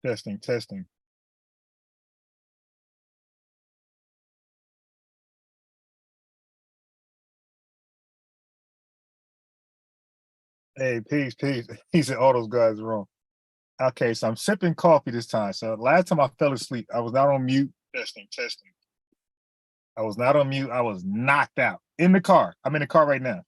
Testing, testing. Hey, peace, peace. He said all those guys are wrong. Okay, so I'm sipping coffee this time. So last time I fell asleep, I was not on mute. Testing, testing. I was not on mute. I was knocked out in the car. I'm in the car right now.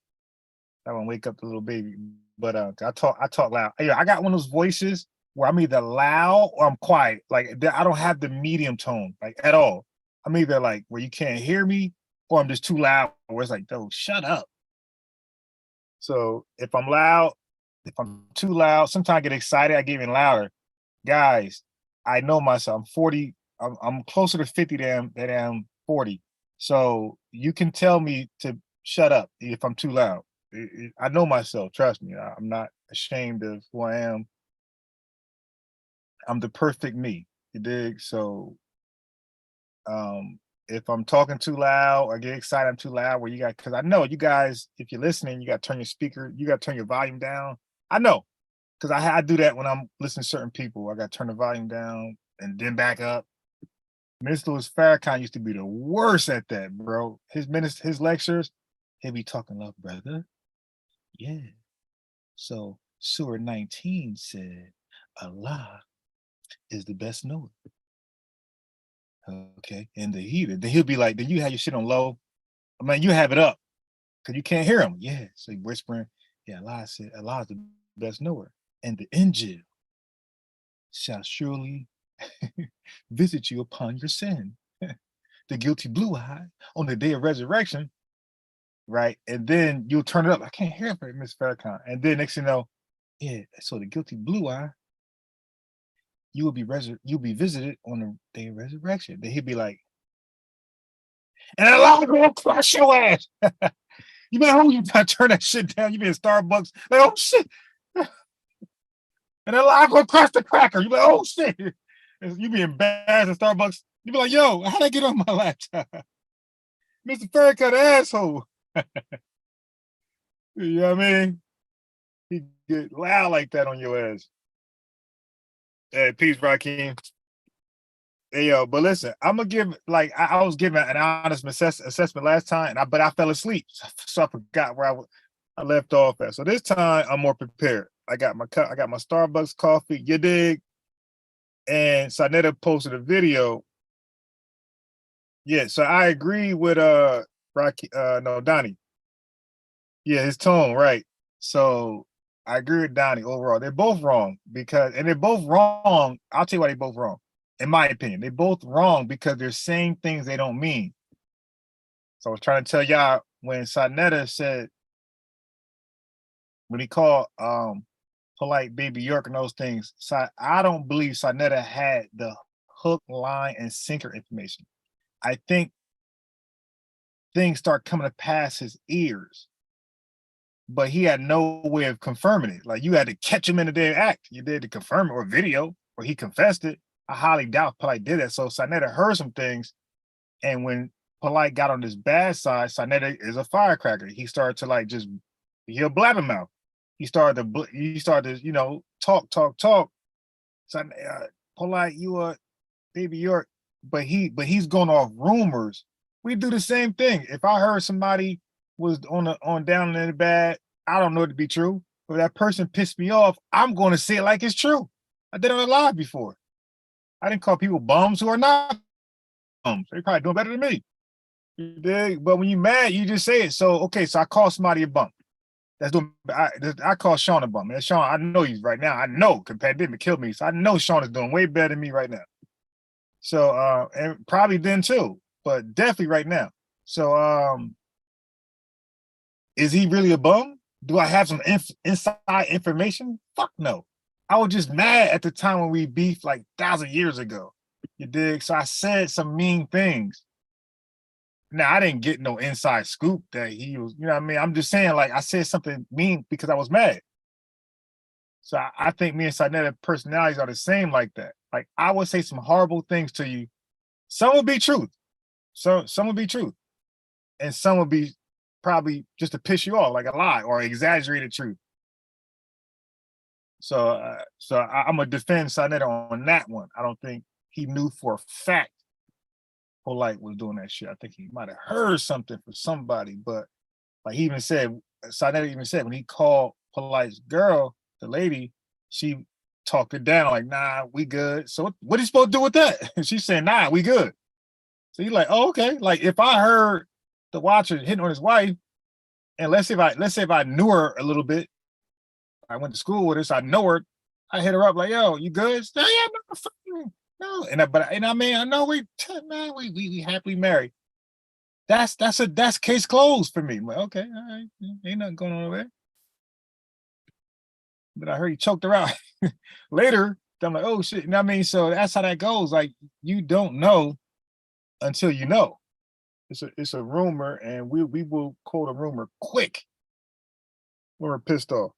I want to wake up the little baby. But I talk loud. Yeah, I got one of those voices where I'm either loud or I'm quiet. Like I don't have the medium tone, like at all. I'm either like where you can't hear me or I'm just too loud where it's like, oh, shut up. So if I'm loud, if I'm too loud, sometimes I get excited, I get even louder. Guys, I know myself. I'm 40, I'm closer to 50 than I am 40. So you can tell me to shut up if I'm too loud. I know myself, trust me. I'm not ashamed of who I am. I'm the perfect me. You dig? So if I'm talking too loud, I get excited, I'm too loud, where you got because I know you guys, if you're listening, you got to turn your speaker, you got to turn your volume down. I know because I do that when I'm listening to certain people. I got to turn the volume down and then back up. Mr. Louis Farrakhan used to be the worst at that, bro. His lectures, he'd be talking love, brother. Yeah. So Surah 19 said, Allah is the best knower. Okay. And the heater. Then he'll be like, then you have your shit on low. I mean, you have it up because you can't hear him. Yeah. So he whispering, yeah, Allah said, Allah is the best knower. And the angel shall surely visit you upon your sin. The guilty blue eye on the day of resurrection, right? And then you'll turn it up. I can't hear it, Miss Farrakhan. And then next thing you know, yeah, so the guilty blue eye, you'll be visited on the day of resurrection. Then he'll be like, and Allah will crush your ass. You better hold you turn that shit down. You be in Starbucks, like, oh shit. And Allah gonna crush the cracker. You be like, oh shit. You be embarrassed at Starbucks. You be like, yo, how'd I get on my laptop? Mr. Farrakhan asshole. You know what I mean? He get loud like that on your ass. Hey, peace, Raheem. Hey, yo, but listen, I'm gonna give like I was giving an honest assessment last time, but I fell asleep, so I forgot where I left off at. So this time I'm more prepared. I got my cup, I got my Starbucks coffee. You dig? And Saneter posted a video. Yeah, so I agree with Rocky no Donnie. Yeah, his tone, right. So I agree with Donnie overall. They're both wrong because and they're both wrong. I'll tell you why they're both wrong. In my opinion, they're both wrong because they're saying things they don't mean. So I was trying to tell y'all when Saneter said when he called polite baby York and those things, I don't believe Saneter had the hook, line, and sinker information. I think things start coming to pass his ears, but he had no way of confirming it. Like you had to catch him in the dead act. You did to confirm it or video, or he confessed it. I highly doubt Polite did that. So Saneter heard some things, and when Polite got on his bad side, Saneter is a firecracker. He started to like just he a blabbermouth. He started to talk. So Polite, you are baby York, but he's going off rumors. We do the same thing. If I heard somebody was on down in the bad, I don't know it to be true. But if that person pissed me off, I'm going to say it like it's true. I did it on a live before. I didn't call people bums who are not bums. They probably doing better than me. You dig? But when you mad, you just say it. So okay, so I call somebody a bum. That's doing. I call Sean a bum. And Sean, I know he's right now. I know because pandemic killed me, so I know Sean is doing way better than me right now. So and probably then too, but definitely right now. So is he really a bum? Do I have some inside information? Fuck no. I was just mad at the time when we beefed like 1,000 years ago. You dig? So I said some mean things. Now I didn't get no inside scoop that he was, you know what I mean? I'm just saying, like I said something mean because I was mad. So I think me and Sanetta's personalities are the same like that. Like I would say some horrible things to you. Some would be truth. So some would be truth. And some would be probably just to piss you off, like a lie or exaggerated truth. I'm gonna defend Saneter on that one. I don't think he knew for a fact Polite was doing that shit. I think he might have heard something from somebody, but like he even said, Saneter even said when he called Polite's girl, the lady, she talked it down like, nah, we good. So what are you supposed to do with that? And she said, nah, we good. So you're like, oh, okay. Like if I heard the watcher hitting on his wife, and let's say if I knew her a little bit, I went to school with her, so I know her, I hit her up like, yo, you good? She said, yeah, no. And I mean, I know we happily married. That's case closed for me. I'm like, okay, all right, ain't nothing going on over there. But I heard he choked her out. Later, I'm like, oh shit. You know what I mean? So that's how that goes. Like you don't know until you know. It's a rumor, and we will quote a rumor quick when we're pissed off.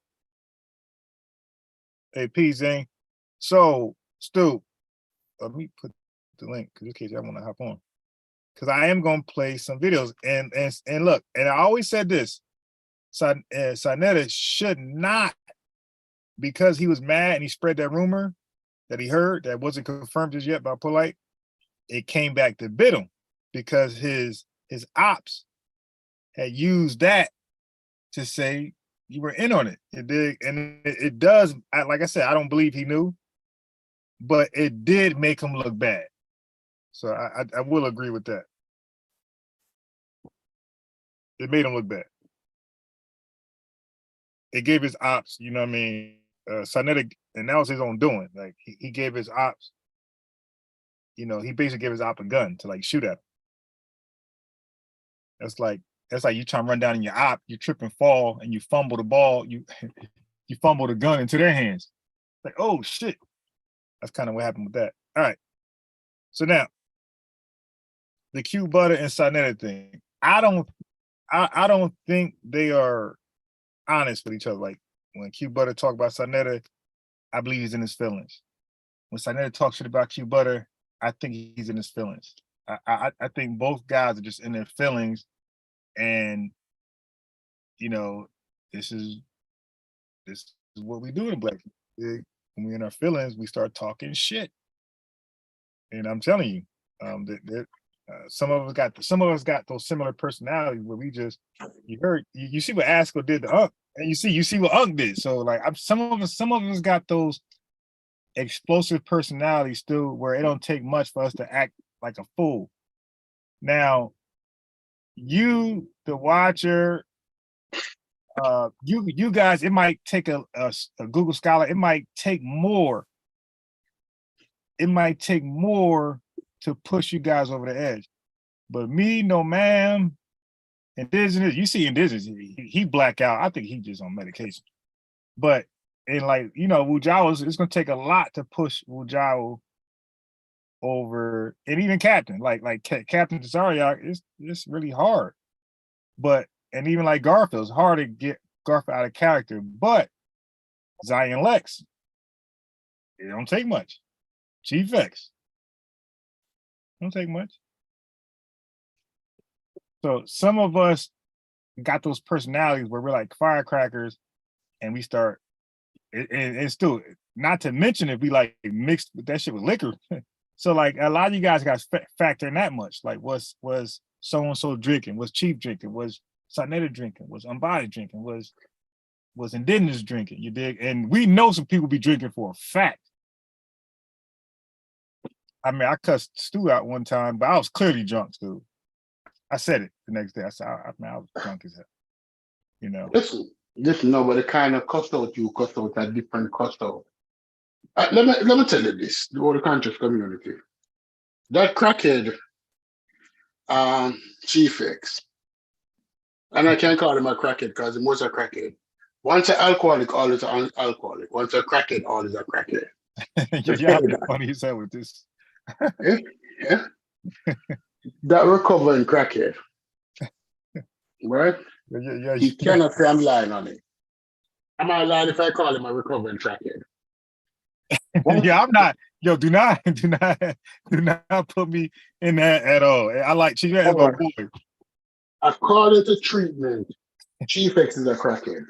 Hey, P Zane. So, Stu, let me put the link because in case I want to hop on. Because I am gonna play some videos. And look, and I always said this: Saneter should not, because he was mad and he spread that rumor that he heard that wasn't confirmed as yet by Polite. It came back to bit him because his ops had used that to say you were in on it. It did, and it does. Like I said, I don't believe he knew, but it did make him look bad. So I will agree with that. It made him look bad. It gave his ops, you know what I mean? Saneter, and that was his own doing. Like he gave his ops, you know, he basically gave his op a gun to like shoot at him. That's like you trying to run down in your op, you trip and fall, and you fumble the ball, you you fumble the gun into their hands. Like, oh shit. That's kind of what happened with that. All right. So now, the Q Butter and Saneter thing. I don't think they are honest with each other. Like when Q Butter talk about Saneter, I believe he's in his feelings. When Saneter talks shit about Q Butter, I think he's in his feelings. I think both guys are just in their feelings, and you know, this is what we do in black community. When we're in our feelings, we start talking shit. And I'm telling you, that some of us got those similar personalities where we just you see what Asko did to Unc, and you see what Unc did. So like some of us got those explosive personalities still where it don't take much for us to act like a fool. Now, you, the watcher, you guys, it might take a Google Scholar, it might take more to push you guys over the edge. But me, no ma'am, indigenous, you see indigenous, he black out. I think he just on medication. But and like, you know, Wujawa, it's gonna take a lot to push Wujawa over, and even Captain, like Captain Desariak, it's really hard. But and even like Garfield, it's hard to get Garfield out of character. But Zion Lex, it don't take much. Chief X, don't take much. So some of us got those personalities where we're like firecrackers, and we start. And still, not to mention if we like mixed with that shit with liquor. So like a lot of you guys got factor in that much. Like was so and so drinking? Was Chief drinking? Was Saneter drinking? Was Umbody drinking? Was indigenous drinking? You dig? And we know some people be drinking for a fact. I mean, I cussed Stu out one time, but I was clearly drunk, Stu. I said it the next day. I said, I was drunk as hell. You know. Listen, no, but the kind of cost out you cost out a different cost out. Let me tell you this, the whole conscious community. That crackhead, Chief X, and I can't call him a crackhead because he was a crackhead. Once an alcoholic, always an alcoholic. Once a crackhead, always a crackhead. Yeah, funny you said with this. Yeah, yeah. That recovering crackhead, right? Yeah. He cannot say I'm lying on it. Am I lying if I call him a recovering crackhead? Yeah, I'm not. Yo, do not put me in that at all. I like Chief X, my boy. According to treatment, Chief X is a crackhead.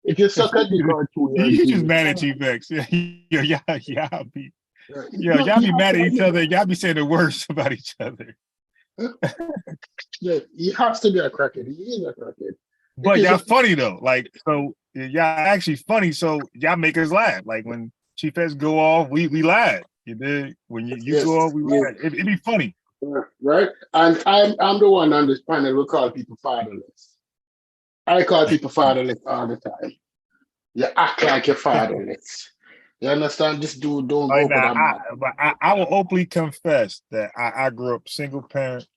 If you suck a dick or two, you're a You just genius. mad at G-Vex. Y'all be No, y'all you be have mad to at each admit other. Y'all be saying the worst about each other. that. Yeah, he has to be a crackhead. He is a crackhead. It But is y'all a funny though. Like, so y'all actually funny. So y'all make us laugh. Like when Chief X go off, we laugh. You did when you yes, go off, we yes, laugh. It be funny. right. And I'm the one on this panel who call people fatherless. I call people fatherless all the time. You act like you're fatherless. You understand? This dude don't Right go for now, that man. I will openly confess that I grew up single parent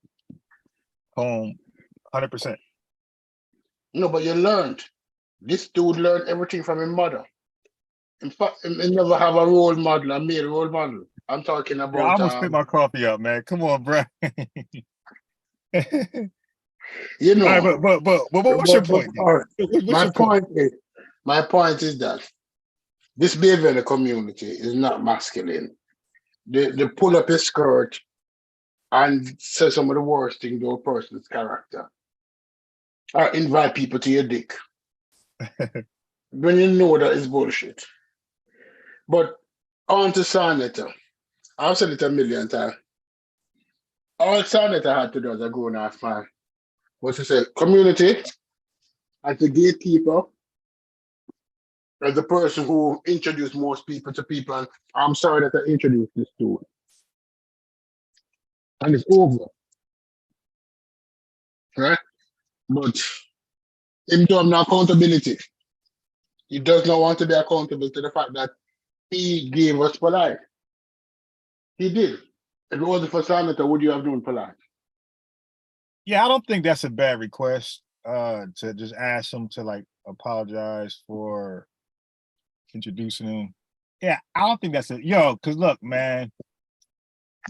home, 100%. No, but you learned. This dude learned everything from his mother. In fact, he never have a role model, a male role model. I'm talking Bro, I about almost spit my coffee out, man. Come on, bro. All you right, know. but what's your point? All right. What's your point? My point is that this behavior in the community is not masculine. They pull up his skirt and say some of the worst things to a person's character. Or invite people to your dick. When you know that is bullshit. But on to Saneter. I've said it a million times. All Saneter had to do as a grown ass man was to say, community, as the gatekeeper, as the person who introduced most people to people, and I'm sorry that I introduced this to it. And it's over. Right? But him to have no accountability. He does not want to be accountable to the fact that he gave us polite. He did. If it wasn't for Senator, would you have known polite? Yeah, I don't think that's a bad request. To just ask him to like apologize for introducing him. Yeah, I don't think that's because look, man,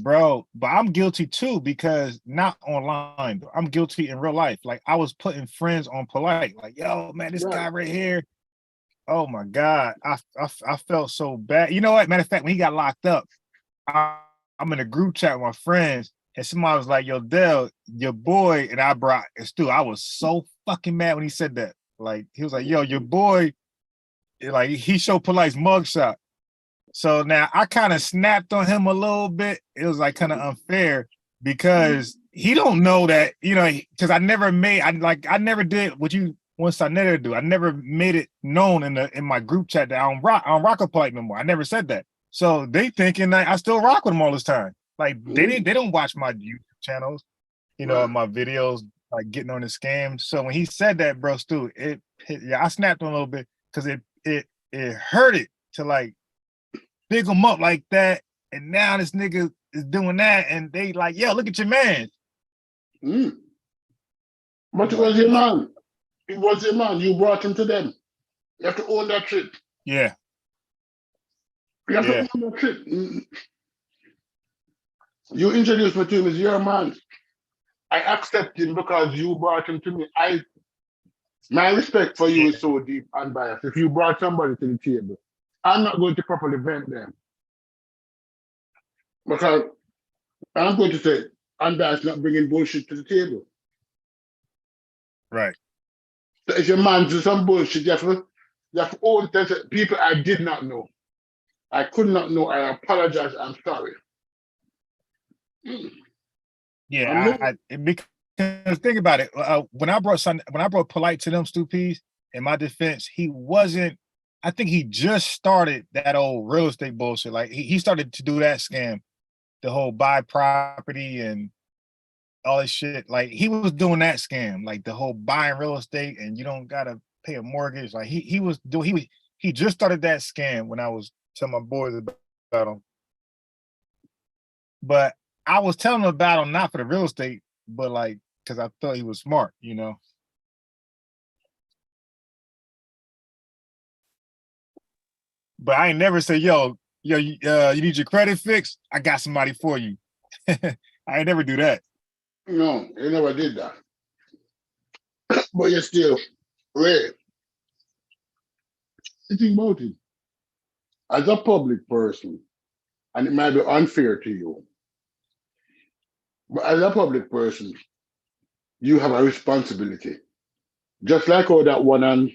bro, but I'm guilty too because not online, though. I'm guilty in real life. Like I was putting friends on polite, like, yo, man, this Right. guy right here. Oh my God. I felt so bad. You know what? Matter of fact, when he got locked up, I'm in a group chat with my friends, and somebody was like, yo, Dell, your boy, and I brought Stu. I was so fucking mad when he said that. Like, he was like, yo, your boy, like he showed Polite's mugshot. So now I kind of snapped on him a little bit. It was like kind of unfair because he don't know that, because I never did what you want Saneter to do. I never made it known in my group chat that I don't rock a Polite no more. I never said that. So they thinking that I still rock with him all this time. Like they don't watch my YouTube channels, my videos, like getting on the scam. So when he said that, bro, Stu, I snapped on a little bit because it hurt it to like big him up like that, and now this nigga is doing that, and they like, yo, look at your man. But it was your man. It was your man. You brought him to them. You have to own that shit. Yeah. You have to own that shit. You introduced me to him as your man. I accept him because you brought him to me. My respect for you is so deep and biased. If you brought somebody to the table, I'm not going to properly vent them because I'm going to say, unbiased not bringing bullshit to the table. Right. So if your man do some bullshit, you have to own that people I did not know. I could not know. I apologize. I'm sorry. Yeah, because think about it. When I brought Polite to them Stupies, in my defense, he wasn't. I think he just started that old real estate bullshit. Like he started to do that scam, the whole buy property and all this shit. Like he was doing that scam, like the whole buying real estate and you don't gotta pay a mortgage. Like he just started that scam when I was telling my boys about him. But I was telling him about him not for the real estate, but like because I thought he was smart, But I ain't never say, yo, you need your credit fixed? I got somebody for you. I ain't never do that. No, they never did that. But you're still rare. Think about it. As a public person, and it might be unfair to you, but as a public person, you have a responsibility. Just like how that one on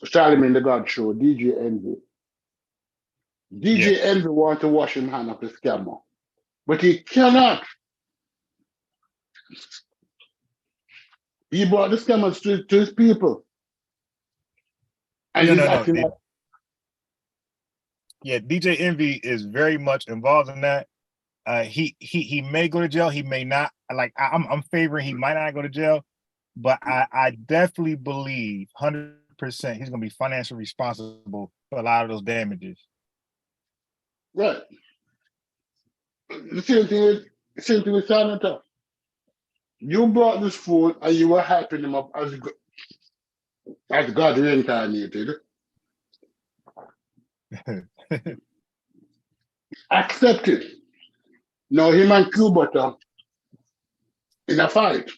Charlemagne the God Show, DJ Envy. Yeah. DJ Envy want to wash him hand of the scammer, but he cannot. He brought the scammers to his people, and No, he's no, no. acting like Yeah, DJ Envy is very much involved in that. He may go to jail. He may not. Like I'm favoring he might not go to jail, but I definitely believe 100% he's gonna be financially responsible for a lot of those damages. right. The same thing with Saneter. You brought this phone and you were hyping him up as God reincarnated. Accept it. Now him and Cubata in a fight.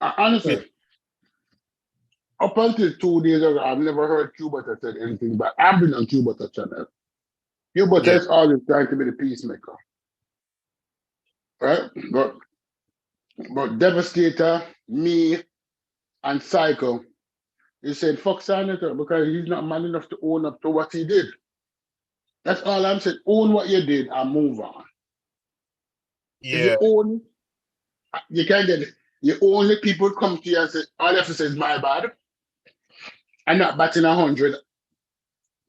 Yeah, Honestly, up until 2 days ago, I've never heard Cubata said anything, but I've been on Cubata channel. Cubata yeah, is always trying to be the peacemaker, right? But Devastator, me, and Psycho, he said, fuck Senator because he's not man enough to own up to what he did. That's all I'm saying. Own what you did and move on. If yeah, you own, you can't get it. You only people come to you and say, all you have to say is my bad. I'm not batting 100.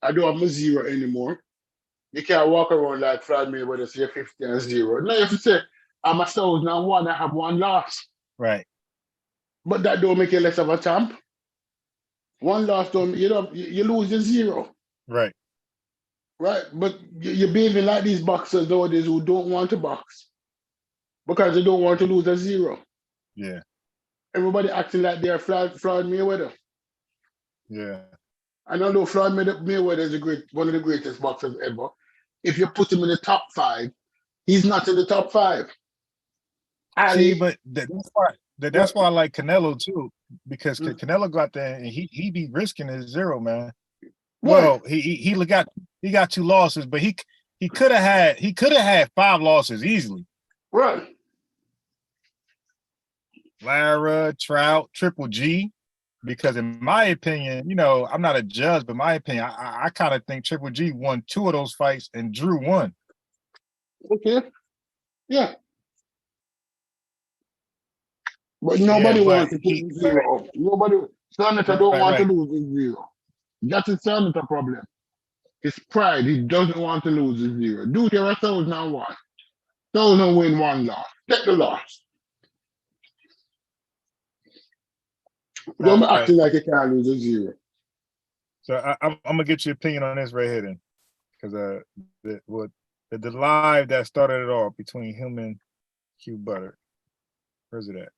I don't have my zero anymore. You can't walk around like Floyd Mayweather say 50 and 0. No, you have to say, I'm 1,001, I have one loss. right, But that don't make you less of a champ. One loss don't you lose your zero. right. Right? But you're behaving like these boxers nowadays who don't want to box because they don't want to lose a zero. Yeah, Everybody acting like they're Floyd Mayweather. yeah. And although Mayweather is one of the greatest boxers ever, if you put him in the top 5, he's not in the top 5. See, Ali, but that's why I like Canelo too, because Canelo got there and he be risking his zero, man. right, Well, he got 2 losses, but he could have had 5 losses easily. right. Lara, Trout, Triple G. Because in my opinion, I'm not a judge, but in my opinion, I kind of think Triple G won 2 of those fights and Drew 1. Okay, yeah. But Yeah, nobody but wants to put the zero up. Senator don't want to right, lose his zero. That's his Senator problem. His pride, he doesn't want to lose his zero. Dude, you're 1,001. 1,000 win, 1 loss. Take the loss. Don't be right. acting like you can't lose a zero. So I'm gonna get your opinion on this right here then, because the live that started it all between him and Q Butter. Where's it at?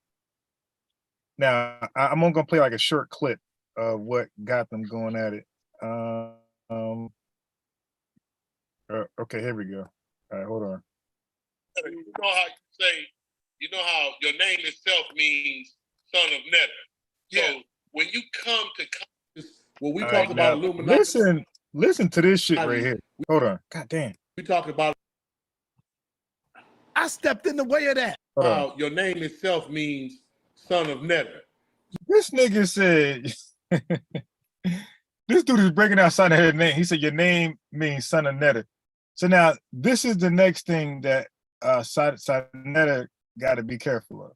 Now I'm gonna play like a short clip of what got them going at it. Okay, here we go. All right, hold on. You know how how your name itself means son of Netter. So when you come to when we talk about Illuminati, listen to this shit right here. Hold on. God damn. we talk about I stepped in the way of that. how your name itself means son of Netter. This nigga said this dude is breaking out Saneter's name. He said your name means son of Netter. So now this is the next thing that Saneter got to be careful of.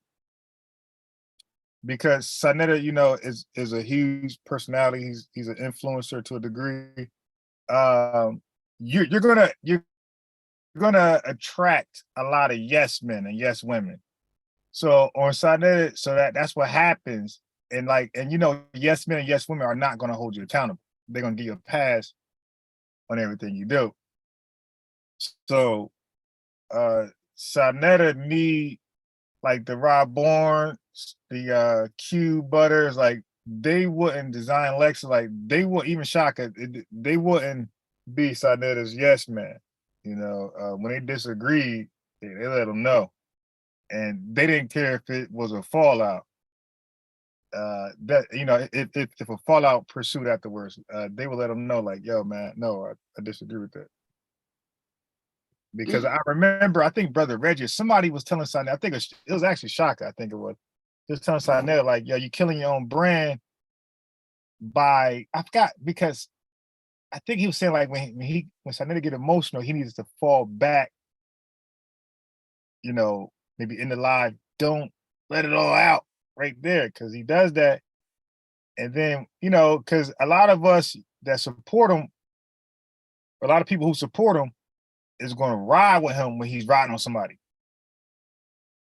Because Saneter, is a huge personality. He's an influencer to a degree. You're gonna attract a lot of yes men and yes women. So on Saneter, so that's what happens. And yes men and yes women are not gonna hold you accountable. They're gonna give you a pass on everything you do. So Saneter need like the Rob Bourne, the Q Butters, like they wouldn't design Lexus, like they wouldn't even Shaka, they wouldn't be Saneter's yes man. When they disagreed, they let them know. And they didn't care if it was a fallout. If a fallout pursued afterwards, they would let them know, like, yo, man, no, I disagree with that. Because I remember, I think Brother Reggie, somebody was telling something, I think it was actually Shaka, I think it was. just telling Saneter, like, yo, you killing your own brand by, I forgot, because I think he was saying like when Saneter get emotional, he needs to fall back, you know, maybe in the live, don't let it all out right there, because he does that. And then, you know, because a lot of us that support him, a lot of people who support him is going to ride with him when he's riding on somebody.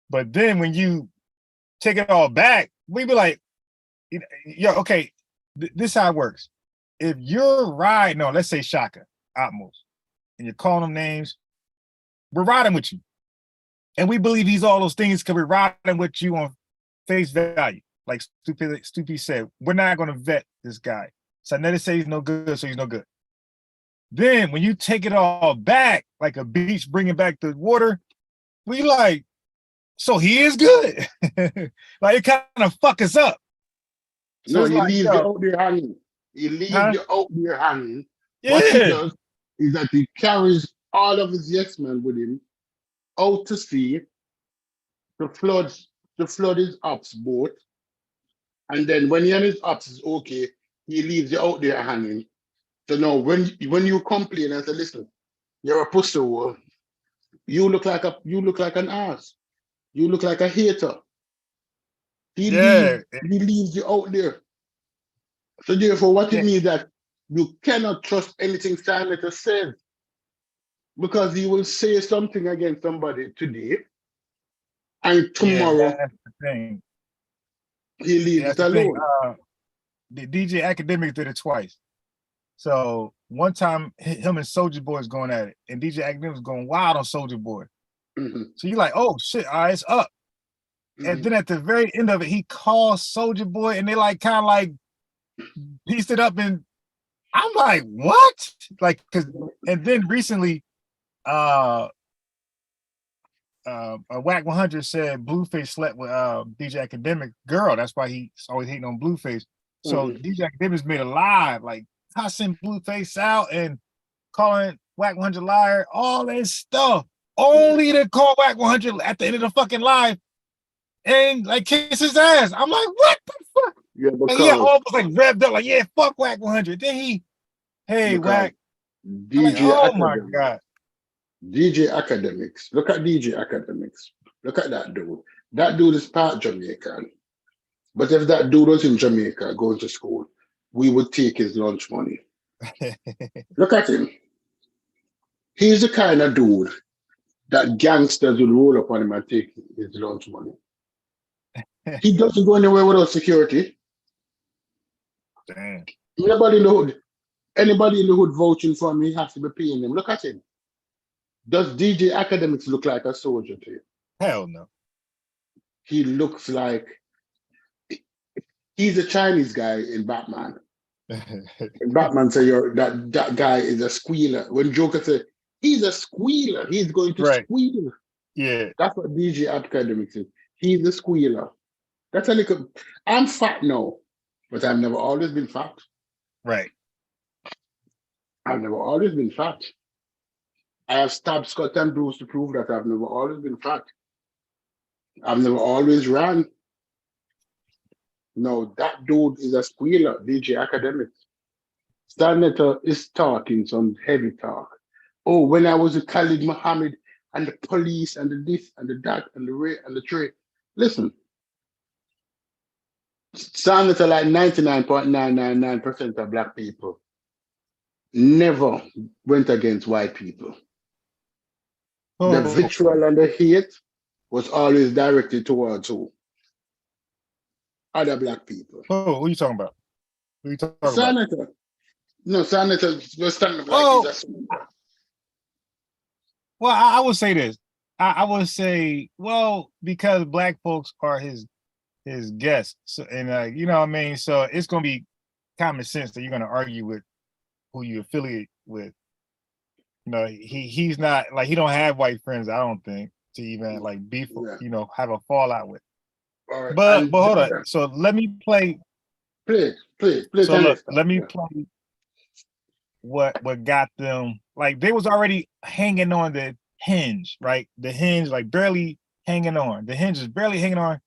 But then when you take it all back, we be like, yo, okay, this is how it works. If you're riding on, let's say Shaka, Atmos, and you're calling them names, we're riding with you. And we believe he's all those things because we're riding with you on face value. Like Stupid said, we're not going to vet this guy. Saneter says he's no good, so he's no good. Then when you take it all back, like a beach bringing back the water, we like, so he is good. Like it kind of fuck us up. So no, he like, leaves you out there hanging. He leaves you out there hanging. Yeah. What he does is that he carries all of his yes men with him out to sea to flood his ops boat. And then when he and his ops is okay, he leaves you out there hanging. So now when you complain and say, listen, you're a pussy hole, you look like an ass. You look like a hater. He leaves you out there. So therefore, what it means that you cannot trust anything Saneter says, because he will say something against somebody today, and tomorrow that's the thing. He leaves it alone. The DJ Academics did it twice. So one time, him and Soulja Boy is going at it, and DJ Academics going wild on Soulja Boy. Mm-hmm. So you're like, oh shit, all right, it's up. Mm-hmm. And then at the very end of it, he calls Soulja Boy, and they like kind of like pieced it up, and I'm like, what? Like, and then recently, Whack 100 said Blueface slept with DJ Academic girl. That's why he's always hating on Blueface. So DJ Academics made a live, like cussing Blueface out and calling Whack 100 liar, all that stuff, only to call Whack 100 at the end of the fucking live and like kiss his ass. I'm like, what the fuck? Yeah, like, he almost like revved up, like, yeah, fuck Whack 100. Then he, hey, Whack. DJ like, oh my God. DJ Academics. Look at DJ Academics. Look at that dude. That dude is part Jamaican. But if that dude was in Jamaica going to school, we would take his lunch money. Look at him. He's the kind of dude that gangsters will roll up on him and take his lunch money. He doesn't go anywhere without security. Damn. Anybody in the hood vouching for him, he has to be paying him. Look at him. Does DJ Academics look like a soldier to you? Hell no. He looks like he's a Chinese guy in Batman. And Batman say that guy is a squealer. When Joker said he's a squealer, he's going to squeal. Yeah. That's what DJ Academics is. He's a squealer. That's a little. I'm fat now, but I've never always been fat. Right. I've never always been fat. I have stabbed Scott and Bruce to prove that I've never always been fat. I've never always ran. No, that dude is a squealer, DJ Academics. Saneter is talking some heavy talk. Oh, when I was with Khalid Muhammad and the police and the this and the that and the rate and the trade. Listen, Saneter, like 99.999% of Black people, never went against white people. The vitriol and the hate was always directed towards who? Other Black people. Oh, who are you talking about? Who are you talking Saneter. about? No, Saneter was standing like he's a. Well, I would say this. I would say, well, because Black folks are his guests, so, and you know what I mean. So it's gonna be common sense that you're gonna argue with who you affiliate with. You know, he's not like, he don't have white friends, I don't think, to even like beef, you know, have a fallout with. Right. But hold on. So let me play. Play. So look, let me play what got them. Like they was already hanging on the hinge, right? The hinge, like barely hanging on. The hinge is barely hanging on.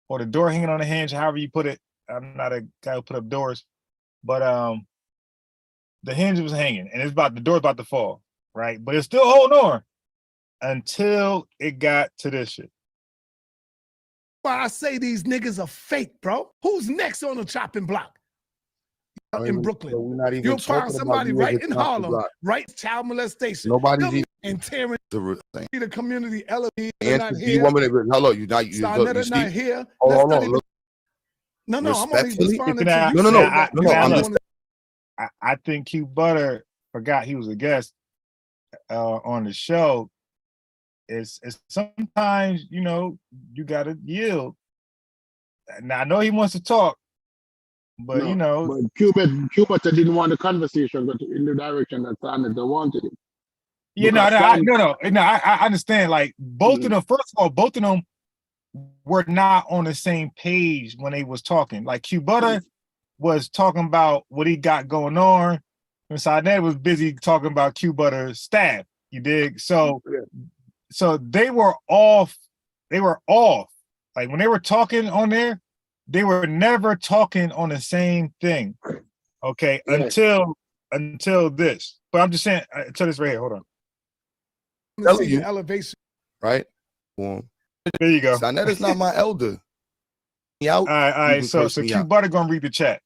or the door hanging on the hinge, however you put it. I'm not a guy who put up doors, but the hinge was hanging and the door's about to fall, right? But it's still holding on until it got to this shit. Why I say these niggas are fake, bro. Who's next on the chopping block? In Brooklyn. So we're not even You'll find somebody right in Harlem, right? Child molestation. Nobody's even and tearing the thing. The community element. And do you want me to hello? You not you not here. Hold on. Look, no, I'm only respectfully? responding to you. No. I think Q Butter forgot he was a guest on the show. It's sometimes, you know, you gotta yield. Now I know he wants to talk, but you know, but Cuba didn't want the conversation go in the direction that Saneter wanted it. Yeah, no, I understand. Like both of them, first of all, both of them were not on the same page when they was talking. Like Q Butter was talking about what he got going on, and Saneter was busy talking about Q Butter's staff. You dig? So they were off. They were off. Like when they were talking on there, they were never talking on the same thing. Okay, until this. But I'm just saying, until this right here. Hold on. Telling you, elevation, right? Well, there you go. Saneter's not my elder. All right. So Q Butter gonna read the chat.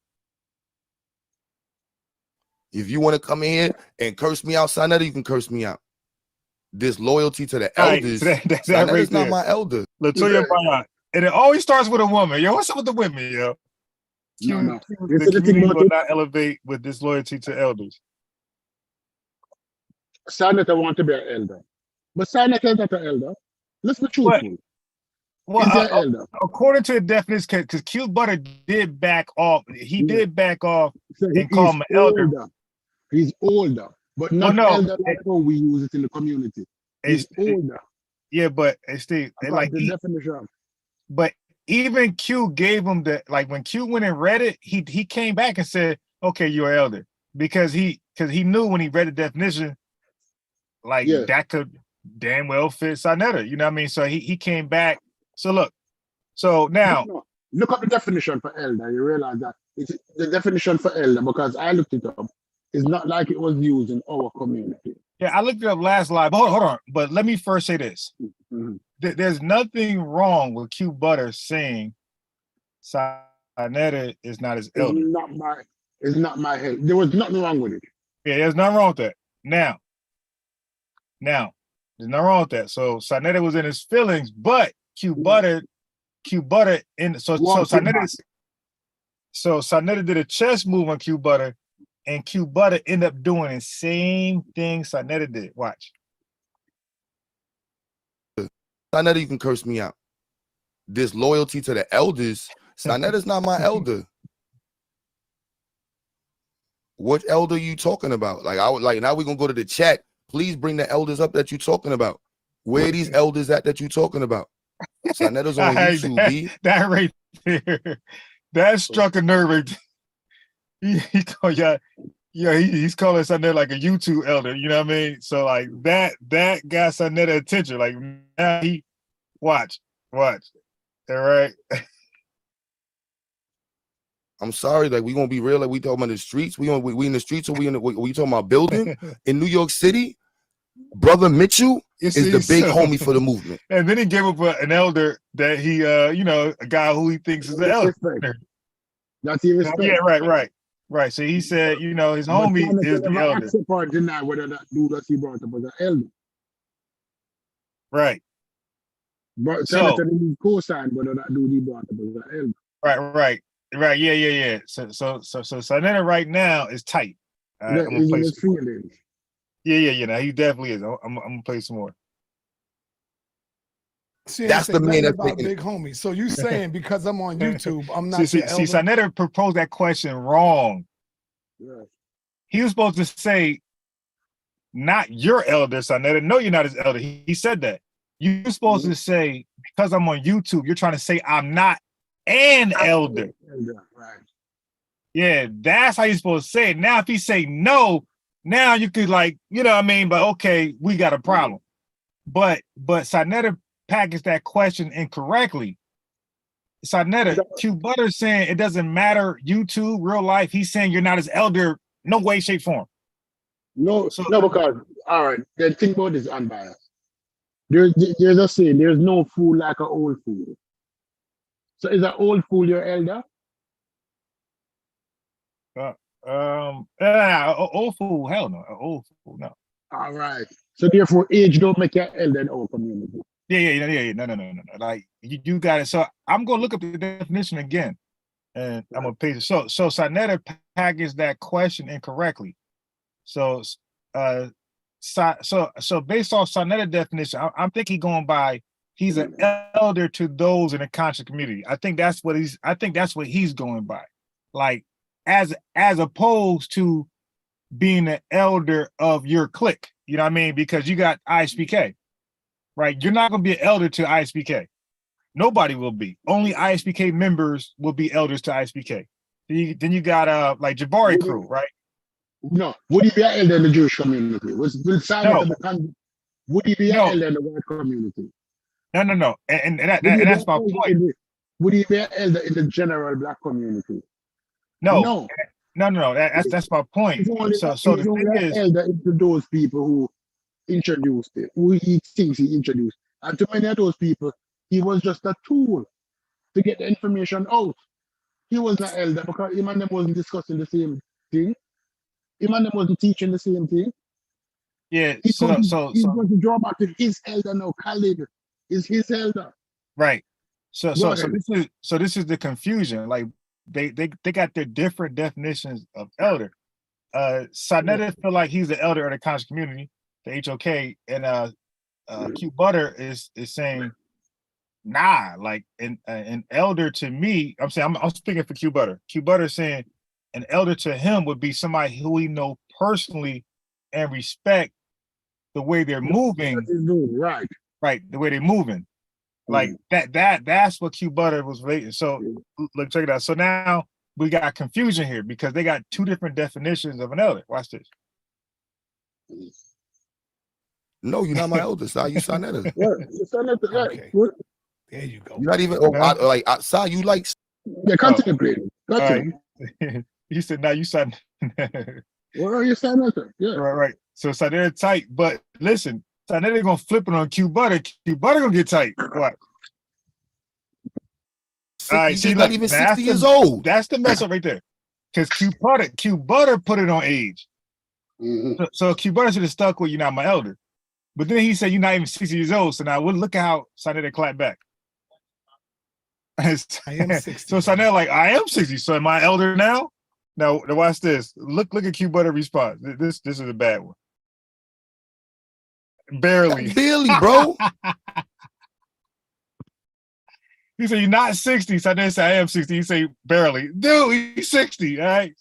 If you want to come in here and curse me out, Saneter, you can curse me out. Disloyalty to the elders. That's Saneter's right not my elder. Latoya Bryant. And it always starts with a woman. Yo, what's up with the women, yo? No. The community will not elevate with disloyalty to elders. Saneter want to be an elder. But Saneter is not an elder. Let's be truthful. Well, according to the definition, because Q Butter did back off. He did back off and call him an elder. He's older, but not elder like how we use it in the community. He's older. Yeah, but it's still like the definition. But even Q gave him when Q went and read it, he came back and said, "Okay, you're an elder," because he knew when he read the definition, that could damn well fit Saneter. You know what I mean? So he came back. So look, so now look up the definition for elder. You realize that it's the definition for elder, because I looked it up. It's not like it was used in our community. Yeah, I looked it up last live. But hold on. But let me first say this. There's nothing wrong with Q Butter saying Saneter is not his elder. It's not my head. There was nothing wrong with it. Yeah, there's nothing wrong with that. Now, there's nothing wrong with that. So Saneter was in his feelings, but Q Butter in so Saneter did a chess move on Q Butter, and Q Butter ended up doing the same thing Saneter did. Watch. Saneter, you can curse me out. Disloyalty to the elders. Saneter's not my elder. What elder are you talking about? Like now we're gonna go to the chat. Please bring the elders up that you're talking about. Where are these elders at that you're talking about? Saneter's on YouTube, B. That right there. That struck a nerve right there. He's calling Saneter like a YouTube elder, you know what I mean? So like that got Saneter attention. Like now he watch. All right. I'm sorry, like we gonna be real, like we talking about the streets. We in the streets, or we talking about building in New York City? Brother Mitchell is the big homie for the movement. And then he gave up an elder that he a guy who he thinks is an elder. That's the respect. Yeah, right. So he said, his homie is the elder. Accept or deny whether that dude that he brought up was an elder. Right. But Saneter didn't co-sign whether that dude he brought up was an elder. Right. Yeah. So Saneter right now is tight. I'm gonna play some more. Yeah. Now he definitely is. I'm gonna play some more. That's the man that's about big homie. So you saying because I'm on YouTube, I'm not see Saneter proposed that question wrong. Yeah. He was supposed to say, not your elder, Saneter. No, you're not his elder. He said that. You're supposed to say, because I'm on YouTube, you're trying to say I'm not an elder. Right. Yeah, that's how you're supposed to say it. Now, if he say no, now you could but okay, we got a problem. But Saneter packaged that question incorrectly. Saneter, Q Butter saying it doesn't matter YouTube, real life. He's saying you're not his elder, no way, shape, form. No, So no, because all right, the thing about this unbiased. There's a saying, there's no fool like an old fool. So is an old fool your elder? old fool, hell no. Old fool, no. All right. So therefore, age don't make you elder in our community. Yeah. No. Like you got it. So I'm gonna look up the definition again, and I'm gonna paste it. So Saneter packaged that question incorrectly. So so based off Saneter definition, I'm thinking going by he's an elder to those in the conscious community. I think that's what he's going by. Like as opposed to being an elder of your clique. You know what I mean? Because you got ISPK. Right, you're not going to be an elder to ISPK. Nobody will be. Only ISPK members will be elders to ISPK. Then you got like Jabari crew, right? No, would he be an elder in the Jewish community? Will No. Would he be an elder in the white community? No. And that's my point. Would he be an elder in the general black community? No. That's my point. So the thing is, elder into those people who introduced it, who he thinks he introduced. And to many of those people, he was just a tool to get the information out. He was not elder because him and them wasn't discussing the same thing. Him and them wasn't teaching the same thing. Yeah, he's going to draw back to his elder now. Khalid is his elder. Right. So this is the confusion. Like they got their different definitions of elder. Saneter feel like he's the elder of the conscious community, the HOK, and Q Butter is saying, nah, like an elder to me. I'm saying I'm speaking for Q Butter. Q Butter saying an elder to him would be somebody who he know personally and respect the way they're moving. Right, the way they're moving. Like that's what Q Butter was relating. So look, check it out. So now we got confusion here because they got two different definitions of an elder. Watch this. No, you're not my elder, Si. You Saneter. Okay. There you go. You're not even Si, you like. Yeah, continue, please. Right. He said, "Now you Saneter." Where are you Saneter? Yeah. Right. So Saneter tight, but listen, Saneter gonna flip it on Q Butter. Q Butter gonna get tight. What? All right, she's not even 60 years old. That's the mess up right there. Because Q Butter put it on age. Mm-hmm. So Q Butter should have stuck with "You're not my elder." But then he said, "You're not even 60 years old." So now look at how Saneter clapped back. I am 60. So Saneter like, I am 60. So am I elder now? Now watch this. Look at Q Butter response. This is a bad one. Barely, bro. He said, "You're not 60. So I didn't say I am 60. He say barely. Dude, he's 60. All right.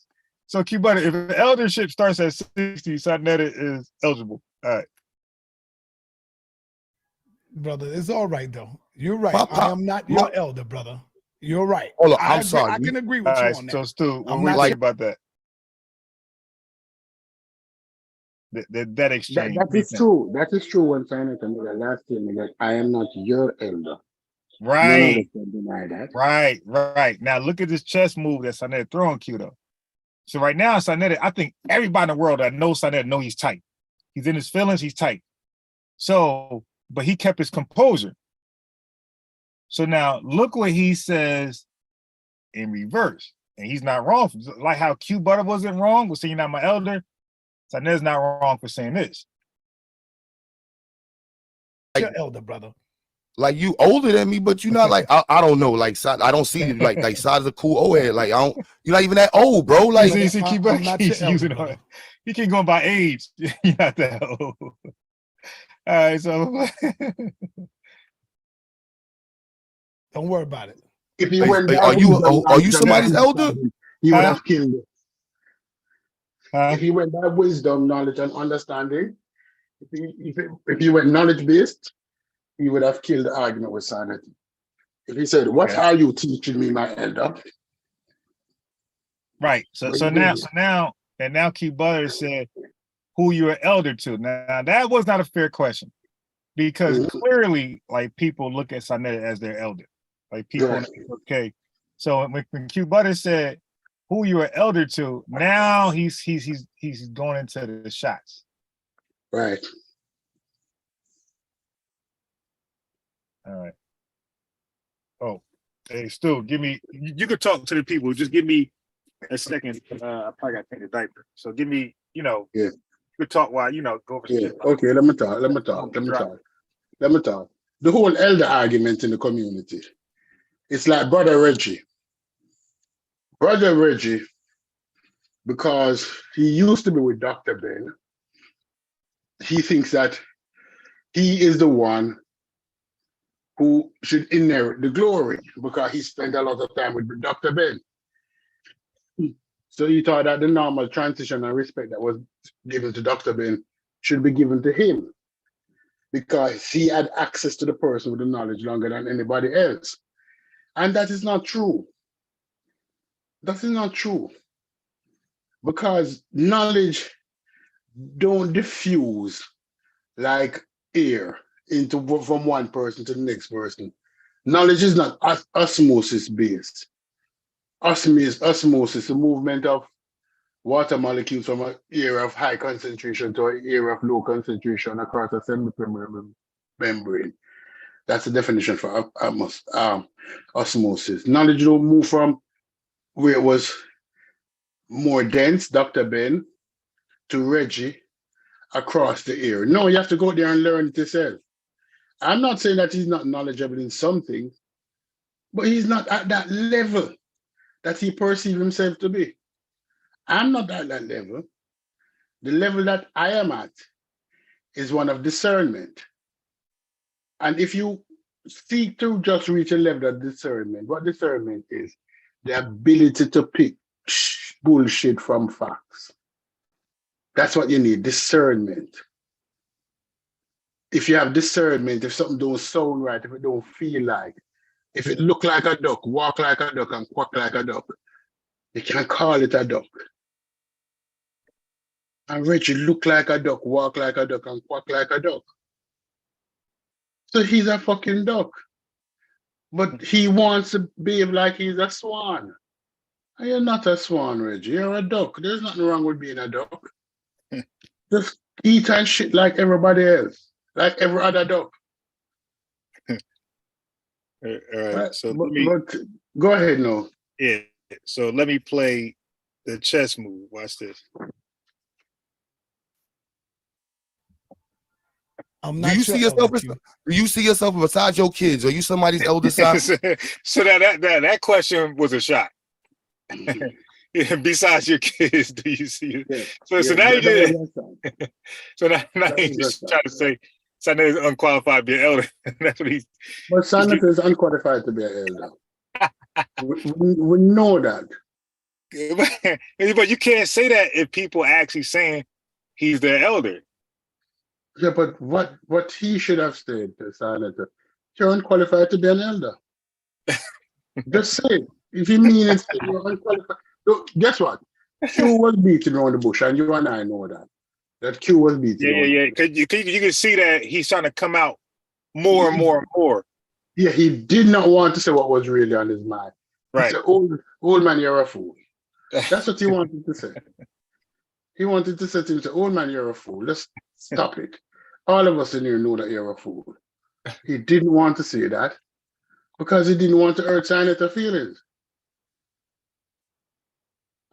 So Q Butter, if the eldership starts at 60, Saneter is eligible. All right. Brother, it's all right though. You're right. I am not your elder, brother. You're right. Hold on, I'm sorry. I can agree with you on that. So Stu, what do you think about that? That exchange. That is true. That is true when Saneter made the last statement that I am not your elder. Right. Deny that. Right. Now look at this chess move that Saneter throwing Q though. So right now, Saneter, I think everybody in the world that knows Saneter know he's tight. He's in his feelings, he's tight. So, but he kept his composure. So now look what he says in reverse. And he's not wrong. Like how Q Butter wasn't wrong with saying "You're not my elder." Saneter's not wrong for saying this. Your elder, brother. Like you older than me, but you're not like I don't know. Like I don't see you like Side's a cool old head. Like you're not even that old, bro. Like you see, keeps using elder, he keep going by age. You're not that old. All right, so don't worry about it. If he went, are you somebody's elder? He would have killed it. If he went by wisdom, knowledge, and understanding, if he went knowledge based, he would have killed the argument with Saneter. If he said, "What are you teaching me, my elder?" Right. So now Q Butter said who you're elder to. Now that was not a fair question because clearly, like people look at Saneter as their elder. like people on the okay. So when Q Butter said who you are elder to, now he's going into the shots. Right. All right. Oh, hey, Stu, give me. You could talk to the people. Just give me a second. I probably got to take the diaper. So give me, Yeah. You could talk while go over. Yeah. Okay. Let me talk. The whole elder argument in the community. It's like Brother Reggie. Brother Reggie, because he used to be with Dr. Ben, he thinks that he is the one who should inherit the glory because he spent a lot of time with Dr. Ben. So he thought that the normal transition and respect that was given to Dr. Ben should be given to him because he had access to the person with the knowledge longer than anybody else. And that is not true. That is not true. Because knowledge don't diffuse like air from one person to the next person. Knowledge is not osmosis based. Osmosis, the movement of water molecules from an area of high concentration to an area of low concentration across a semi-permeable membrane. That's the definition for osmosis. Knowledge don't move from where it was more dense, Dr. Ben, to Reggie, across the air. No, you have to go there and learn it yourself. I'm not saying that he's not knowledgeable in something, but he's not at that level that he perceives himself to be. I'm not at that level. The level that I am at is one of discernment. And if you seek to just reach a level of discernment, what discernment is? The ability to pick bullshit from facts. That's what you need, discernment. If you have discernment, if something don't sound right, if it don't feel like, if it look like a duck, walk like a duck, and quack like a duck, you can call it a duck. And Reggie look like a duck, walk like a duck, and quack like a duck. So he's a fucking duck. But he wants to behave like he's a swan. And you're not a swan, Reggie. You're a duck. There's nothing wrong with being a duck. Just eat and shit like everybody else, like every other duck. All right. So but go ahead now. Yeah. So let me play the chess move. Watch this. I'm Do not you sure see yourself? of Do you see yourself besides your kids? Are you somebody's elder son? So that question was a shot. Yeah, besides your kids, do you see it? So now you did. So now he's just trying to say Saneter is unqualified to be an elder. That's what he's. But Saneter is unqualified to be an elder. we know that. But you can't say that if people actually saying he's their elder. Yeah, but what he should have said to Saneter, you're unqualified to be an elder. Just say it. If you mean it, you're unqualified. So guess what? Q was beating around the bush, and you and I know that. That Q was beating. Yeah. Because you can see that he's trying to come out more and more and more. Yeah, he did not want to say what was really on his mind. Right. He said, old man, you're a fool. That's what he wanted to say. He wanted to say to him, old man, you're a fool. Let's stop it. All of us in here know that you're a fool. He didn't want to say that because he didn't want to hurt Saneter's feelings.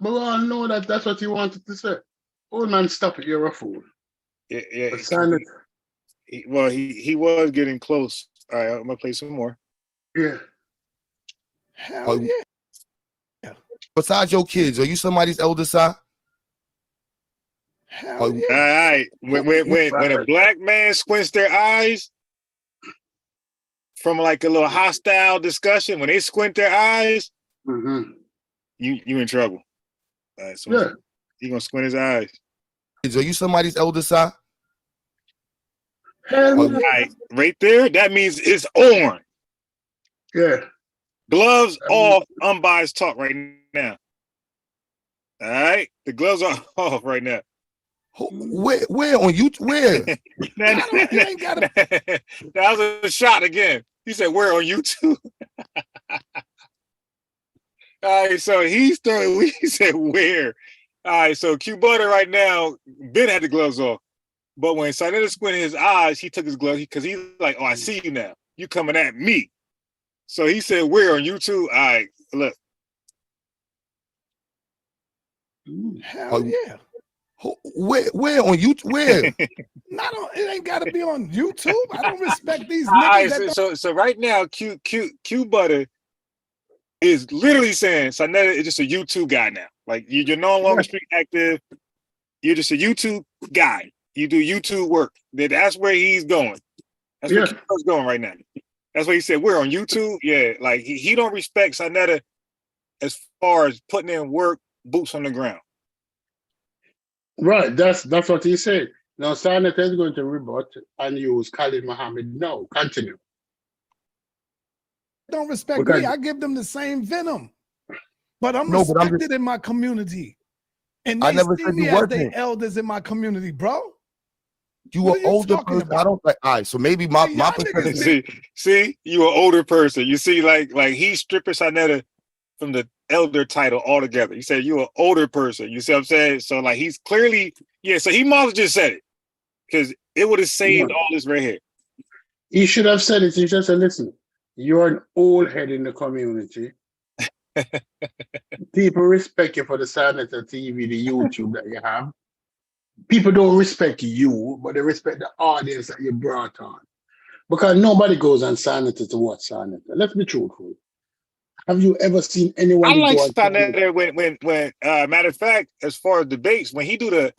But we all know that that's what he wanted to say. Old man, stop it, you're a fool. Yeah. But Saneter, he was getting close. All right, I'm gonna play some more. Yeah. Hell yeah. Besides your kids, are you somebody's elder son? Hell yeah. All right. When a black man squints their eyes from like a little hostile discussion, when they squint their eyes, you in trouble. All right, so he gonna squint his eyes. Are you somebody's elder son? All right, right there, that means it's on. Yeah. Gloves off, unbiased talk right now. All right, the gloves are off right now. Where on you? Where? That was a shot again. He said, "Where on YouTube?" All right, so he started. We said where. All right, so Q Butter right now, Ben had the gloves off, but when Saneter squinted his eyes, he took his gloves because he's like, "Oh, I see you now. You coming at me." So he said, "Where on YouTube?" All right, look. Hell yeah. Where on YouTube? Where? Not on, it ain't gotta be on YouTube. I don't respect these All right, niggas. so right now, Q Butter is literally saying Saneter is just a YouTube guy now. Like you're no longer street active. You're just a YouTube guy. You do YouTube work. That's where he's going. That's where Q-Butt's going right now. That's what he said. We're on YouTube. Yeah, like he don't respect Saneter as far as putting in work, boots on the ground. Right, that's what he said. Now Saneter is going to rebut and use Khalid Muhammad. No, continue. Don't respect me. I give them the same venom. But I'm respected in my community. And they see me as the elders in my community, bro. You an older person. I don't like. All right, so maybe my perspective. See, you an older person. You see, like he's stripping Saneter from the elder title altogether. You said you an older person. You see what I'm saying? So like he's clearly, yeah. So he must have just said it because it would have saved all this right here. He should have said it. He just said, "Listen, you're an old head in the community. People respect you for the Saneter TV, the YouTube that you have. People don't respect you, but they respect the audience that you brought on. Because nobody goes on Saneter to watch Saneter. Let's be truthful. Have you ever seen anyone? I like Saneter when matter of fact, as far as debates, when he do the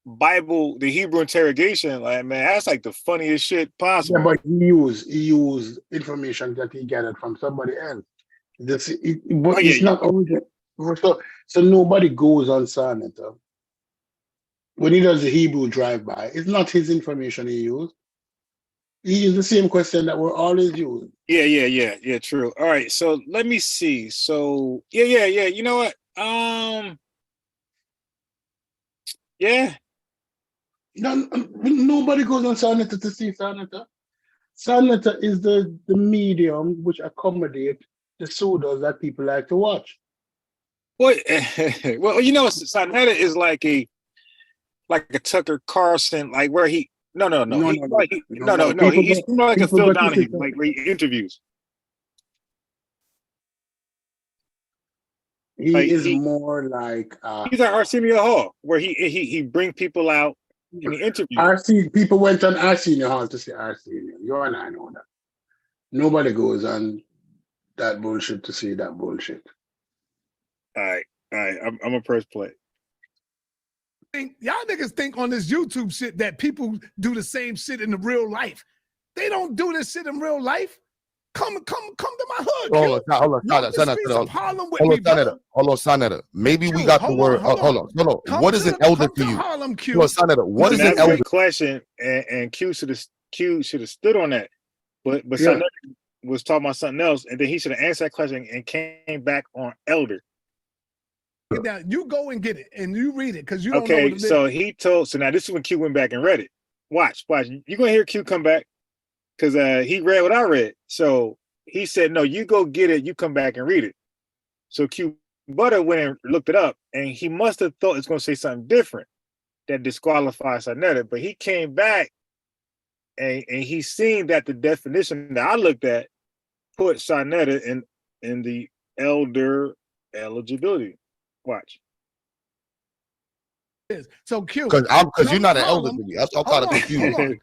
Bible, the Hebrew interrogation, like man, that's like the funniest shit possible. Yeah, but he used information that he gathered from somebody else. It's not original. So nobody goes on Saneter. When he does the Hebrew drive-by, it's not his information he used. He used the same question that we're always using. Yeah, true. All right, so let me see. So yeah. You know what? Yeah. Nobody goes on Saneter to see Saneter. Saneter is the medium which accommodate the pseudos that people like to watch. Well, you know, Saneter is like a Tucker Carlson, like where he no. He's more like a Phil Donahue, like where he interviews. He more like he's at Arsenio Hall, where he bring people out and he interviews. People went on Arsenio Hall to see Arsenio. You and I know that. Nobody goes on that bullshit to see that bullshit. All right. I'm a press play. Y'all niggas think on this YouTube shit that people do the same shit in the real life. They don't do this shit in real life. Come to my hood. Hold on, Saneter. Maybe we got the word. Hold on. What is an elder to you? Saneter, what is an elder? Great question, and Q should have stood on that, but Saneter was talking about something else, and then he should have answered that question and came back on elder. Now you go and get it and you read it because you don't know what it is. So now this is when Q went back and read it. Watch. You're gonna hear Q come back because he read what I read. So he said, no, you go get it, you come back and read it. So Q Butter went and looked it up, and he must have thought it's gonna say something different that disqualifies Saneter, but he came back and he seen that the definition that I looked at put Saneter in the elder eligibility. Watch. So Q, because you're not an elder to me. I'm kind of confused. So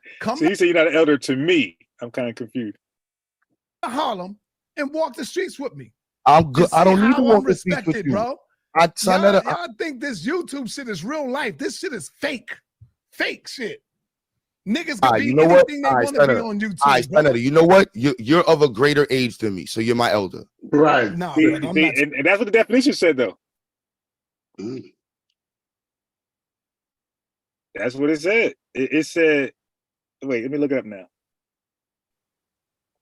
you say you're not an elder to me. I'm kind of confused. Harlem and walk the streets with me. I'm good. I don't need to walk the streets with you, bro. Y'all think this YouTube shit is real life. This shit is fake shit. Niggas can be anything they want to be on YouTube. Saneter, you know what? You're of a greater age than me, so you're my elder. Right. No, and that's what the definition said, though. That's what it said. It said, wait, let me look it up now.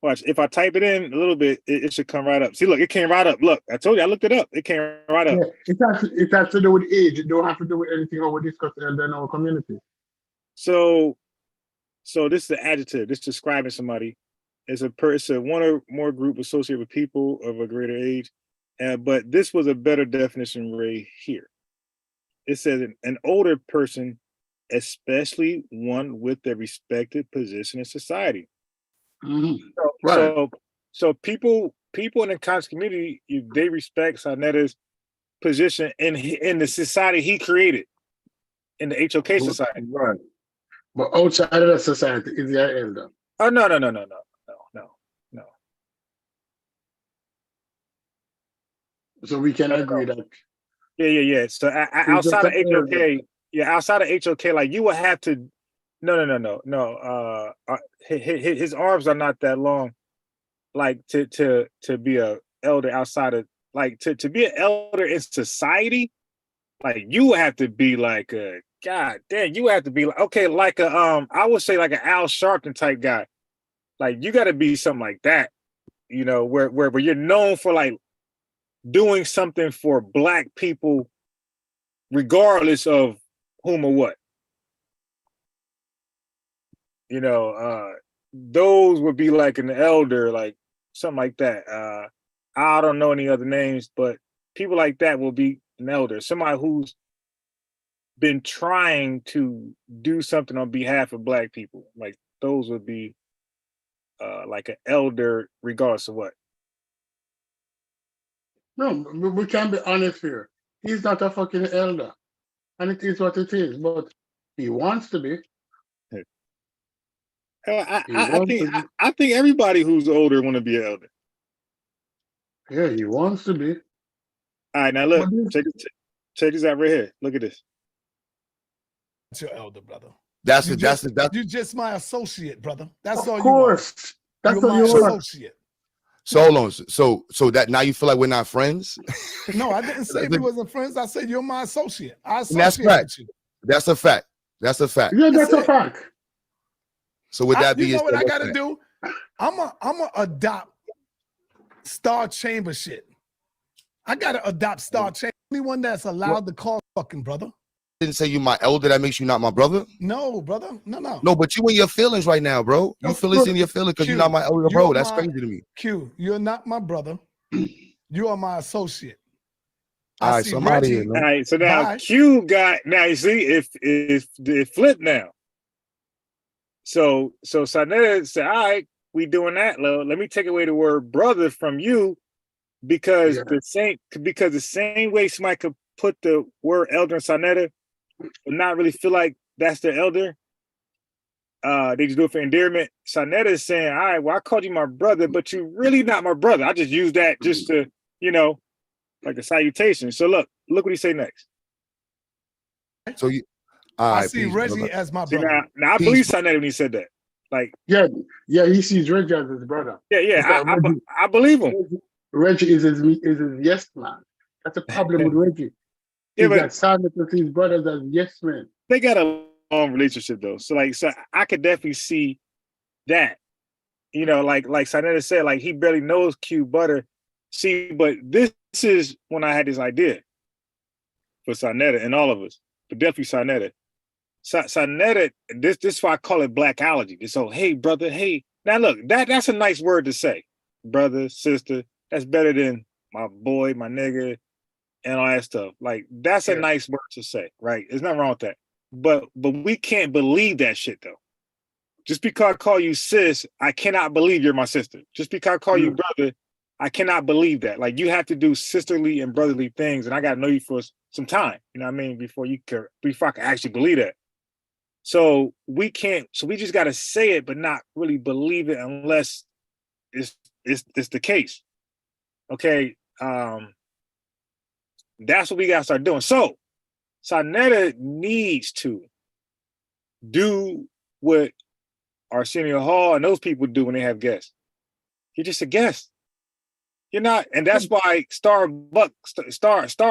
Watch, if I type it in a little bit, it should come right up. See, look, it came right up. Look, I told you, I looked it up. It came right up. Yeah, it has to do with age. It don't have to do with anything over discussing in our community. So this is the adjective. This is describing somebody. It's a one or more group associated with people of a greater age. But this was a better definition right here. It says an older person, especially one with a respected position in society. So people in the conscious community, they respect Saneta's position in the society he created, in the HOK society. Right. But outside of the society, is he an elder? Oh no. So we can agree that. Yeah. So outside of HOK, outside of HOK, like you would have to. No. His arms are not that long. Like to be a elder outside of, like to be an elder in society, like you would have to be like a, god damn, you would have to be like, okay, like a I would say like an Al Sharpton type guy. Like you got to be something like that, where you're known for like doing something for Black people, regardless of whom or what. Those would be like an elder, like something like that. I don't know any other names, but people like that will be an elder. Somebody who's been trying to do something on behalf of Black people. Like those would be like an elder, regardless of what. No, we can be honest here. He's not a fucking elder. And it is what it is, but he wants to be. I think everybody who's older want to be an elder. Yeah, he wants to be. All right, now look, check this out right here. Look at this. That's your elder, brother. That's you just my associate, brother. That's all. Of course, that's all you are. Associate. So hold on. So that now you feel like we're not friends? No, I didn't say we wasn't friends. I said you're my associate. That's fact. That's a fact. That's a fact. Yeah, that's a fact. So would that be? You know what I gotta do? I'm a adopt Star Chamber shit. I gotta adopt Star Chamber. Anyone that's allowed to call fucking brother. Didn't say you my elder. That makes you not my brother. No, brother. No. No, but you in your feelings right now, bro. You feelings in your feelings because you're not my elder, bro. That's crazy to me. Q, you're not my brother. You are my associate. All right, so I'm out of here, man. All right, so now Q got, now you see if it flipped now. So Saneter said, all right, we doing that. Let me take away the word brother from you, because the same way somebody could put the word elder in Saneter but not really feel like that's their elder. They just do it for endearment. Saneter is saying, all right, well, I called you my brother, but you're really not my brother. I just use that just to, like a salutation. So look what he say next. So you, I see Reggie as my brother. Now I believe Saneter when he said that. Like, yeah, he sees Reggie as his brother. Yeah, I believe him. Reggie is his yes man. That's a problem with Reggie. Yeah, but Saneter sees brothers as yes men. They got a long relationship though, so I could definitely see that. Like Saneter said, like he barely knows Q Butter. See, but this is when I had this idea for Saneter and all of us, but definitely Saneter. Saneter, this is why I call it blackology. This whole, hey brother, hey. Now look, that's a nice word to say, brother, sister. That's better than my boy, my nigga, and all that stuff. Like that's a nice word to say, right? There's nothing wrong with that. But we can't believe that shit though. Just because I call you sis, I cannot believe you're my sister. Just because I call you brother, I cannot believe that. Like you have to do sisterly and brotherly things, and I gotta know you for some time. You know what I mean? Before I can actually believe that. So we can't. So we just gotta say it, but not really believe it unless it's the case. Okay. That's what we gotta start doing. So Saneter needs to do what Arsenio Hall and those people do when they have guests. You're just a guest. You're not, and that's why Star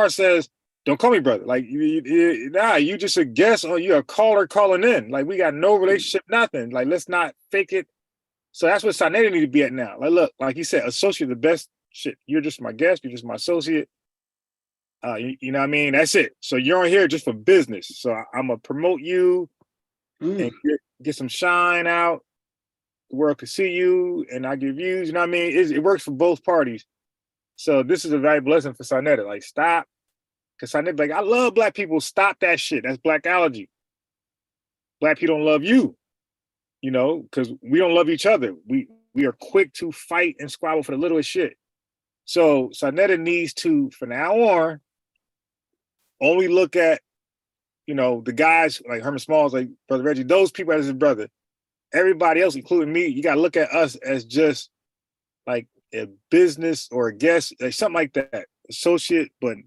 says, "Don't call me brother." Like you just a guest, or you're a caller calling in. Like we got no relationship, nothing. Like let's not fake it. So that's what Saneter need to be at now. Like look, like you said, associate the best shit. You're just my guest. You're just my associate. You know what I mean? That's it. So you're on here just for business. So I'm gonna promote you and get some shine out. The world can see you, and I give views. You know what I mean? It works for both parties. So this is a valuable lesson for Saneter. Like, stop. Because Saneter, like, I love black people. Stop that shit. That's blackology. Black people don't love you, you know, because we don't love each other. We are quick to fight and squabble for the littlest shit. So Saneter needs to, from now on, only look at, you know, the guys like Herman Smalls, like Brother Reggie, those people as his brother. Everybody else, including me, you got to look at us as just like a business or a guest, like something like that, associate. But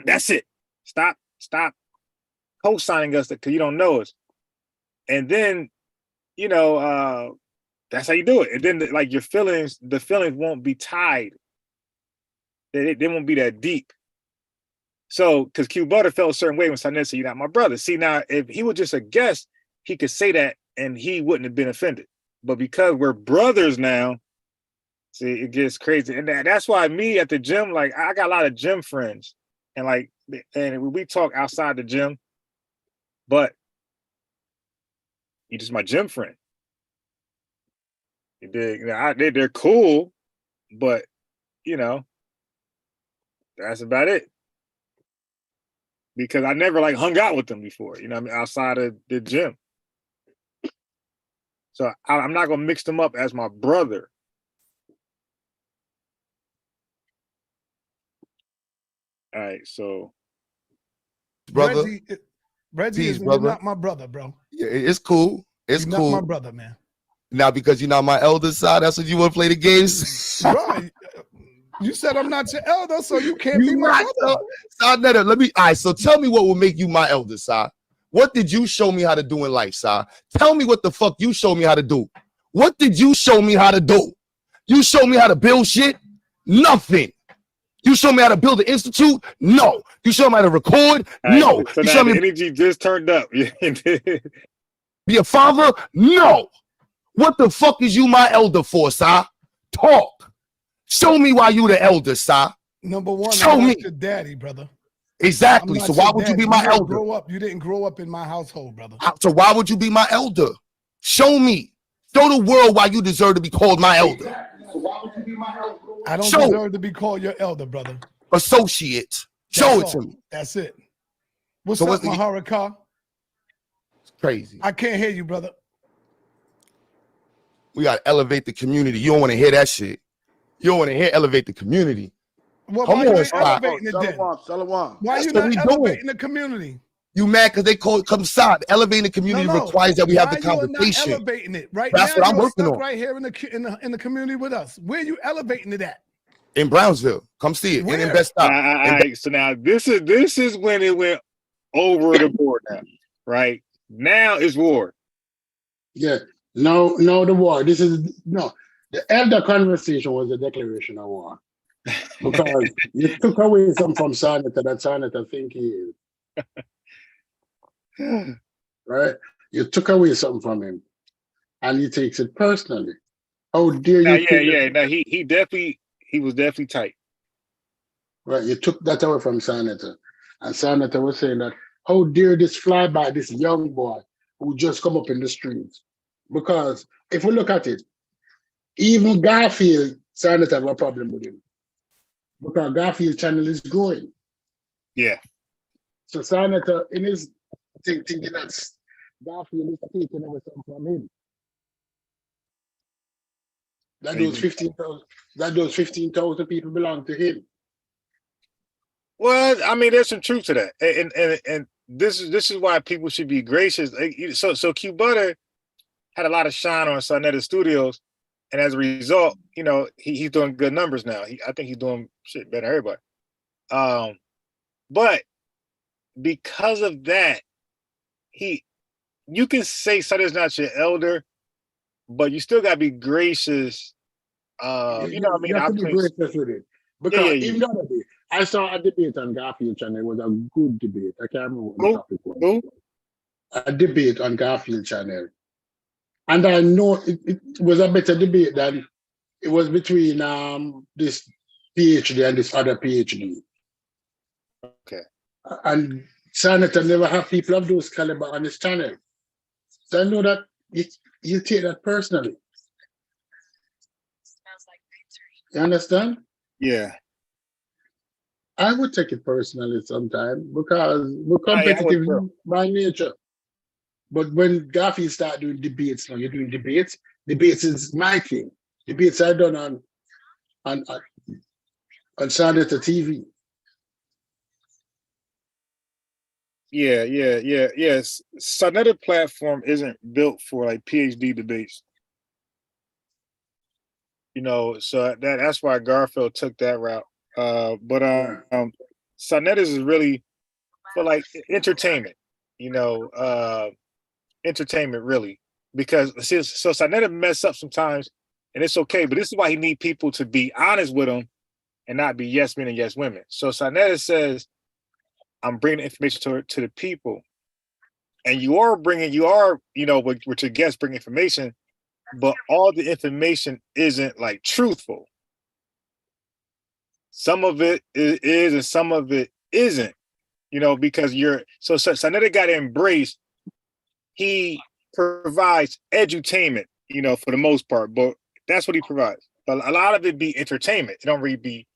that's it. Stop co-signing us because you don't know us. And then, you know, that's how you do it. And then, like, your feelings, the feelings won't be tied. They won't be that deep. So, because Q Butter felt a certain way when Saneter said, "You're not my brother." See, now, if he was just a guest, he could say that and he wouldn't have been offended. But because we're brothers now, see, it gets crazy. And that's why me at the gym, like, I got a lot of gym friends. And, like, and we talk outside the gym, but you're just my gym friend. They're cool, but, you know, that's about it. Because I never like hung out with them before, you know what I mean, outside of the gym. So I'm not gonna mix them up as my brother. All right, so brother. Reggie Peace, is brother. not my brother, bro. Yeah, it's cool. It's You're cool. not my brother, man. Now, because you're not my elder side, that's what you want to play the games. Bro, you said I'm not your elder, so you can't be my brother. Saneter, all right, so tell me what will make you my elder side. What did you show me how to do in life, side? Tell me what the fuck you showed me how to do. What did you show me how to do? You showed me how to build shit? Nothing. You showed me how to build an institute? No. You showed me how to record? No. Right, so you now showed the me energy just turned up. be a father? No. What the fuck is you my elder for, sir? Talk. Show me why you the elder, sir. Number one, Show I'm me. not your daddy, brother. Exactly. So why would you be my elder? You didn't grow up in my household, brother. So why would you be my elder? Show me. Show the world why you deserve to be called my elder. I don't deserve to be called your elder, brother. Associate. Show it to me. That's it. What's So up, what's the- Maharaka? It's crazy. I can't hear you, brother. We gotta elevate the community. You don't want to hear that shit. You don't want to hear elevate the community. Well, Come why you on, ain't Scott. elevating it then? Shalom. Why That's you what not we elevating doing. the community? You mad because they call it come side. Elevating the community requires that we have the Why you are not conversation. elevating it right That's now? what I'm You're working stuck on. right here in the community with us. Where are you elevating it at? In Brownsville. Come see it. Where? In Best Stop. All right, so now this is when it went over the board now, right? Now it's war. Yeah. No, the war. The elder conversation was a declaration of war. Because you took away something from Saneter that Saneter think he is. Right? You took away something from him. And he takes it personally. How dare you? Yeah. No, he was definitely tight. Right, you took that away from Saneter. And Saneter was saying that, how dare this flyby, this young boy who just come up in the streets? Because if we look at it, even Garfield, Saneter have a problem with him. Because Garfield channel is growing. Yeah. So Saneter, in his thinking that Garfield is taking away something from him. That those 15,000 people belong to him. Well, I mean, there's some truth to that, and this is why people should be gracious. So Q Butter had a lot of shine on Saneter Studios, and as a result, you know, he's doing good numbers now. I think he's doing shit better than everybody. But because of that, you can say Saneter's not your elder, but you still gotta be gracious. You know what I mean? You have to be gracious with it. Because even the other day, I saw a debate on Garfield channel. It was a good debate. I can't remember what the topic was. A debate on Garfield channel. And I know it was a better debate than it was between this PhD and this other PhD. Okay. And Saneter never have people of those caliber on his channel. So I know that you take that personally. You understand? Yeah. I would take it personally sometimes because we're I would competitive too. by nature. But when Gaffy start doing debates now, you're doing debates. Debates is my thing. Debates are done on on, on Saneter TV. Yes. So another platform isn't built for like PhD debates. So that's why Garfield took that route. But Sanetas is really for like entertainment, entertainment really. Because so Saneta mess up sometimes and it's okay, but this is why he need people to be honest with him and not be yes men and yes women. So Saneta says, I'm bringing information to the people. And you are, with your guests bring information, but all the information isn't like truthful. Some of it is and some of it isn't, because Saneta got to embrace, he provides edutainment, for the most part, but that's what he provides. But a lot of it be entertainment. It don't really be,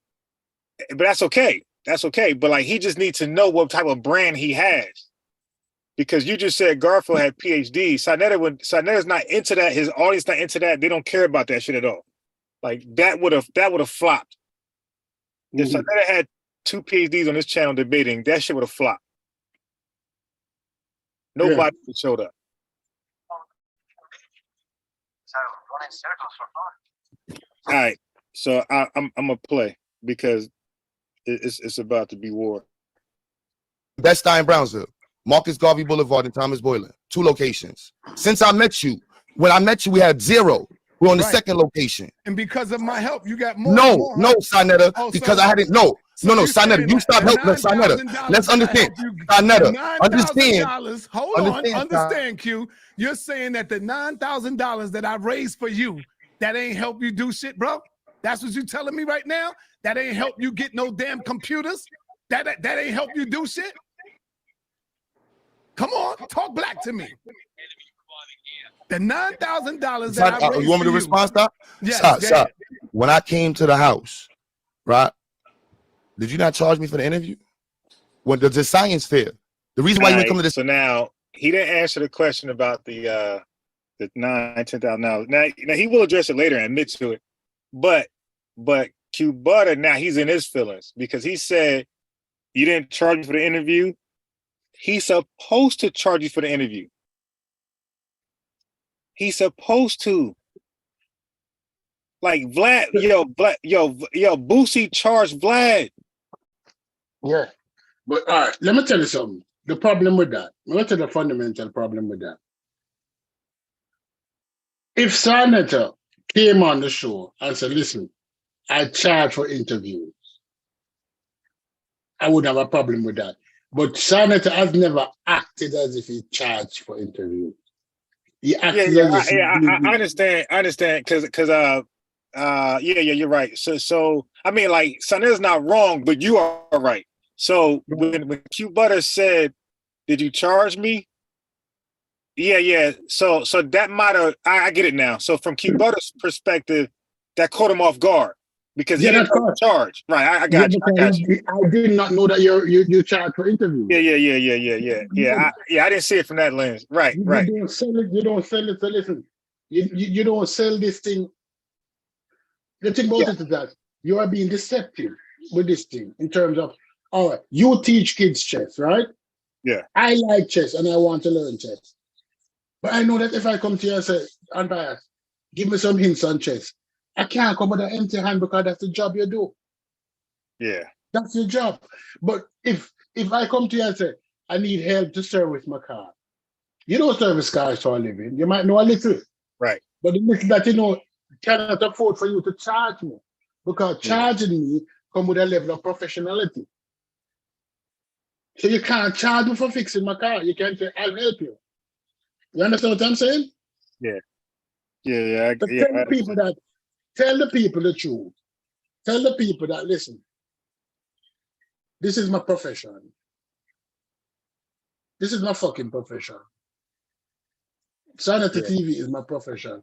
but that's okay. That's okay. But like, he just needs to know what type of brand he has. Because you just said Garfield had PhD. Saneta's not into that. His audience not into that. They don't care about that shit at all. Like that would have flopped. If Saneta had 2 PhDs on this channel debating, that shit would have flopped. Nobody showed up. All right, so I'm gonna play because it's about to be war. Best-Stuy in Brownsville, Marcus Garvey Boulevard, and Thomas Boylan. 2 locations. Since I met you, when I met you, we had 0. We're on the second location. And because of my help, you got more. No, Saneta, because I hadn't. No, Saneta, you stop helping us, Saneta. Let's understand, Saneta. $9,000. Hold on, understand, Q. You're saying that the $9,000 that I raised for you, that ain't help you do shit, bro? That's what you telling me right now? That ain't help you get no damn computers? That ain't help you do shit? Come on, talk black to me. The $9,000 that I raised you want me to respond, stop? Yes, stop. When I came to the house, right? Did you not charge me for the interview? When the science fair, the reason why you would come to this. So now he didn't answer the question about the $10,000. Now he will address it later and admit to it, but Q Butter now he's in his feelings because he said you didn't charge me for the interview. He's supposed to charge you for the interview. He's supposed to. Like Vlad, Boosie charged Vlad. Yeah. But all right, let me tell you something. The problem with that, let me tell you the fundamental problem with that. If Saneter came on the show and said, listen, I charge for interviews, I wouldn't have a problem with that. But Saneter has never acted as if he charged for interviews. He acted as if I understand because you're right. So I mean, like, Saneta's not wrong, but you are right. So when Q Butter said, "Did you charge me?" Yeah. So that might have. I get it now. So from Q Butter's perspective, that caught him off guard because he didn't charge. Right. I got you. I did not know that you charge for interviews. Yeah. I didn't see it from that lens. Right. You don't sell it. You don't sell it. So listen, you don't sell this thing. The thing about it is that you are being deceptive with this thing in terms of, all right, you teach kids chess, right? Yeah. I like chess and I want to learn chess. But I know that if I come to you and say, unbiased, give me some hints on chess, I can't come with an empty hand because that's the job you do. Yeah. That's your job. But if I come to you and say, I need help to service my car, you don't service cars for a living. You might know a little. Right. But the little that you know cannot afford for you to charge me because charging me come with a level of professionality. So you can't charge me for fixing my car. You can't say, I'll help you. You understand what I'm saying? Yeah. Tell the people the truth. Tell the people that, listen, this is my profession. This is my fucking profession. Saneter TV is my profession.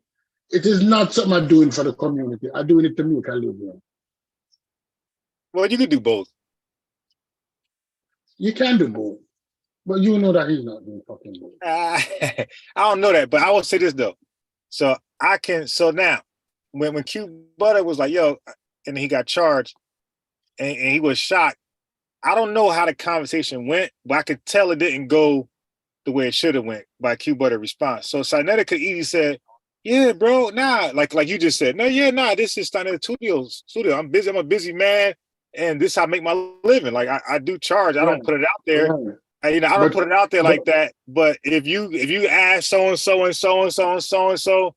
It is not something I'm doing for the community. I'm doing it to make a living. Well, you could do both. You can do both. But you know that he's not doing fucking both. I don't know that, but I will say this though. So now when Q Butter was like, yo, and he got charged and he was shocked. I don't know how the conversation went, but I could tell it didn't go the way it should have went by Q Butter response. So Saneter could easily say, yeah, bro, nah, like you just said, no, yeah, nah, this is Saneter Studio. I'm busy, I'm a busy man, and this is how I make my living. Like I do charge, I don't put it out there. I don't put it out there like that. But if you ask so and so and so and so and so and so,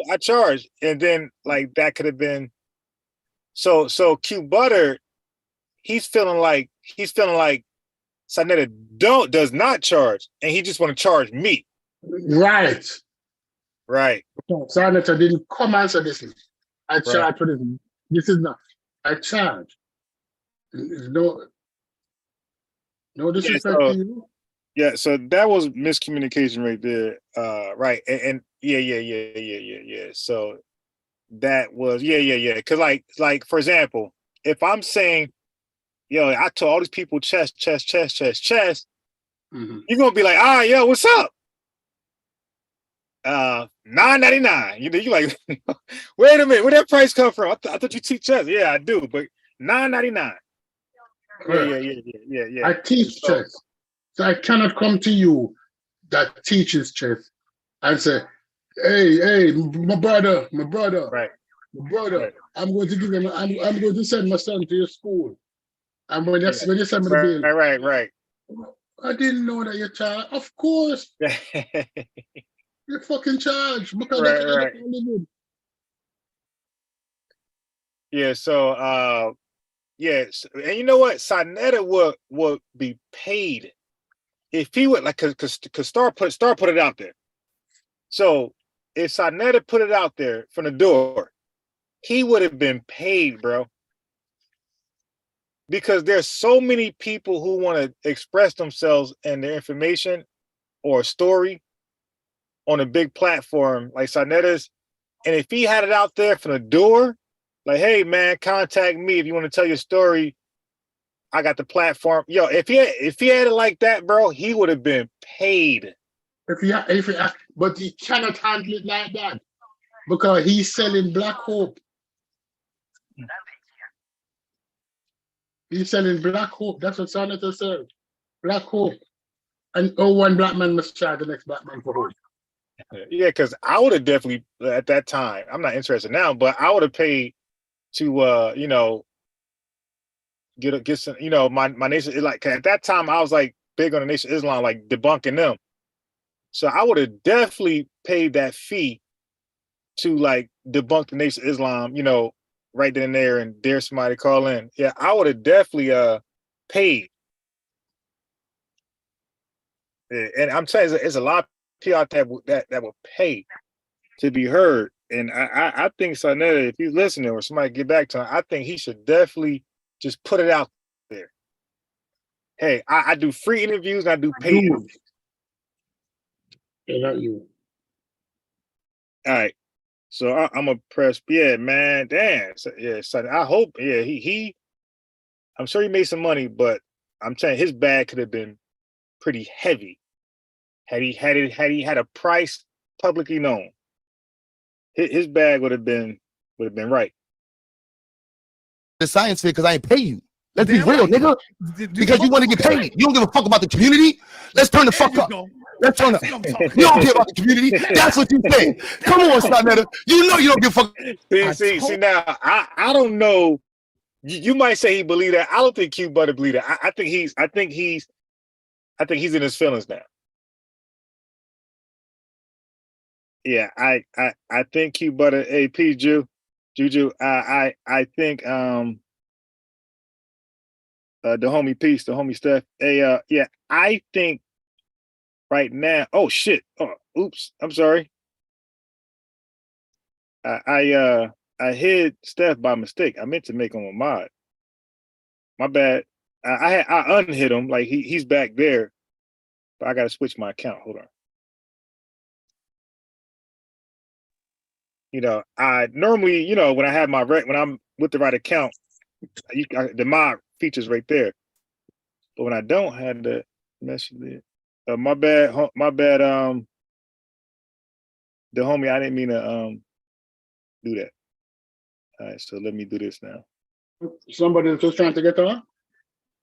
I charge. And then like that could have been so Q Butter, he's feeling like Saneter does not charge, and he just want to charge me. Right. Saneter didn't come answer this. I charge for this. This is not. I charge. No disrespect to you. Yeah, so that was miscommunication right there. Right. And yeah. So that was because like for example, if I'm saying, yo, I told all these people chest, Mm-hmm. you're gonna be like, yo, what's up? $9.99. You like, wait a minute, where that price come from? I thought you teach chess. Yeah, I do, but $9.99. Yeah. I teach chess, so I cannot come to you that teaches chess and say, hey, my brother, right. I'm going to give him. I'm going to send my son to your school. And when you send me the bill, right. I didn't know that you charge. Of course, you fucking charge because right. Yeah. So yes, and you know what? Saneter would be paid if he would like because Star put it out there. So if Saneter put it out there from the door, he would have been paid, bro. Because there's so many people who want to express themselves and their information or story on a big platform like Saneter's. And if he had it out there from the door, like, hey man, contact me if you want to tell your story. I got the platform. Yo, if he had it like that, bro, he would have been paid. But he cannot handle it like that because he's selling Black Hope. He's selling Black Hope. That's what Saneter said. Black Hope. And one black man must charge the next black man for hope. Yeah, because I would have definitely at that time. I'm not interested now, but I would have paid to get some, my nation. Like at that time, I was like big on the Nation of Islam, like debunking them. So I would have definitely paid that fee to like debunk the Nation of Islam, right then and there, and dare somebody to call in. Yeah, I would have definitely paid. Yeah, and I'm telling you, there's a lot of people out there that will pay to be heard. And I think Saneter, if he's listening or somebody get back to him, I think he should definitely just put it out there. Hey, I do free interviews and I do paid interviews. Not you. All right. So I'm gonna press, man. Damn. So, so I hope, he I'm sure he made some money, but I'm saying his bag could have been pretty heavy had he had a price publicly known. His bag would have been right. The science fair because I ain't pay you. Let's be real, nigga. Because you want to get paid. You don't give a fuck about the community. Let's turn the fuck up. Let's turn up. You don't care about the community. That's what you say. Come on, Saneter. You know you don't give a fuck. See now, I don't know. You might say he believe that. I don't think Q Butter believe that. I think he's in his feelings now. Yeah, I think Q Butter, AP Juju, I think the homie Peace, the homie Steph. Yeah, I think right now. Oh shit. Oh, oops. I'm sorry. I hid Steph by mistake. I meant to make him a mod. My bad. I unhid him. Like he's back there, but I gotta switch my account. Hold on. I normally, when I have when I'm with the right account, the mod features right there. But when I don't have that message it. My bad, the homie, I didn't mean to do that. All right, so let me do this now. Somebody was just trying to get on?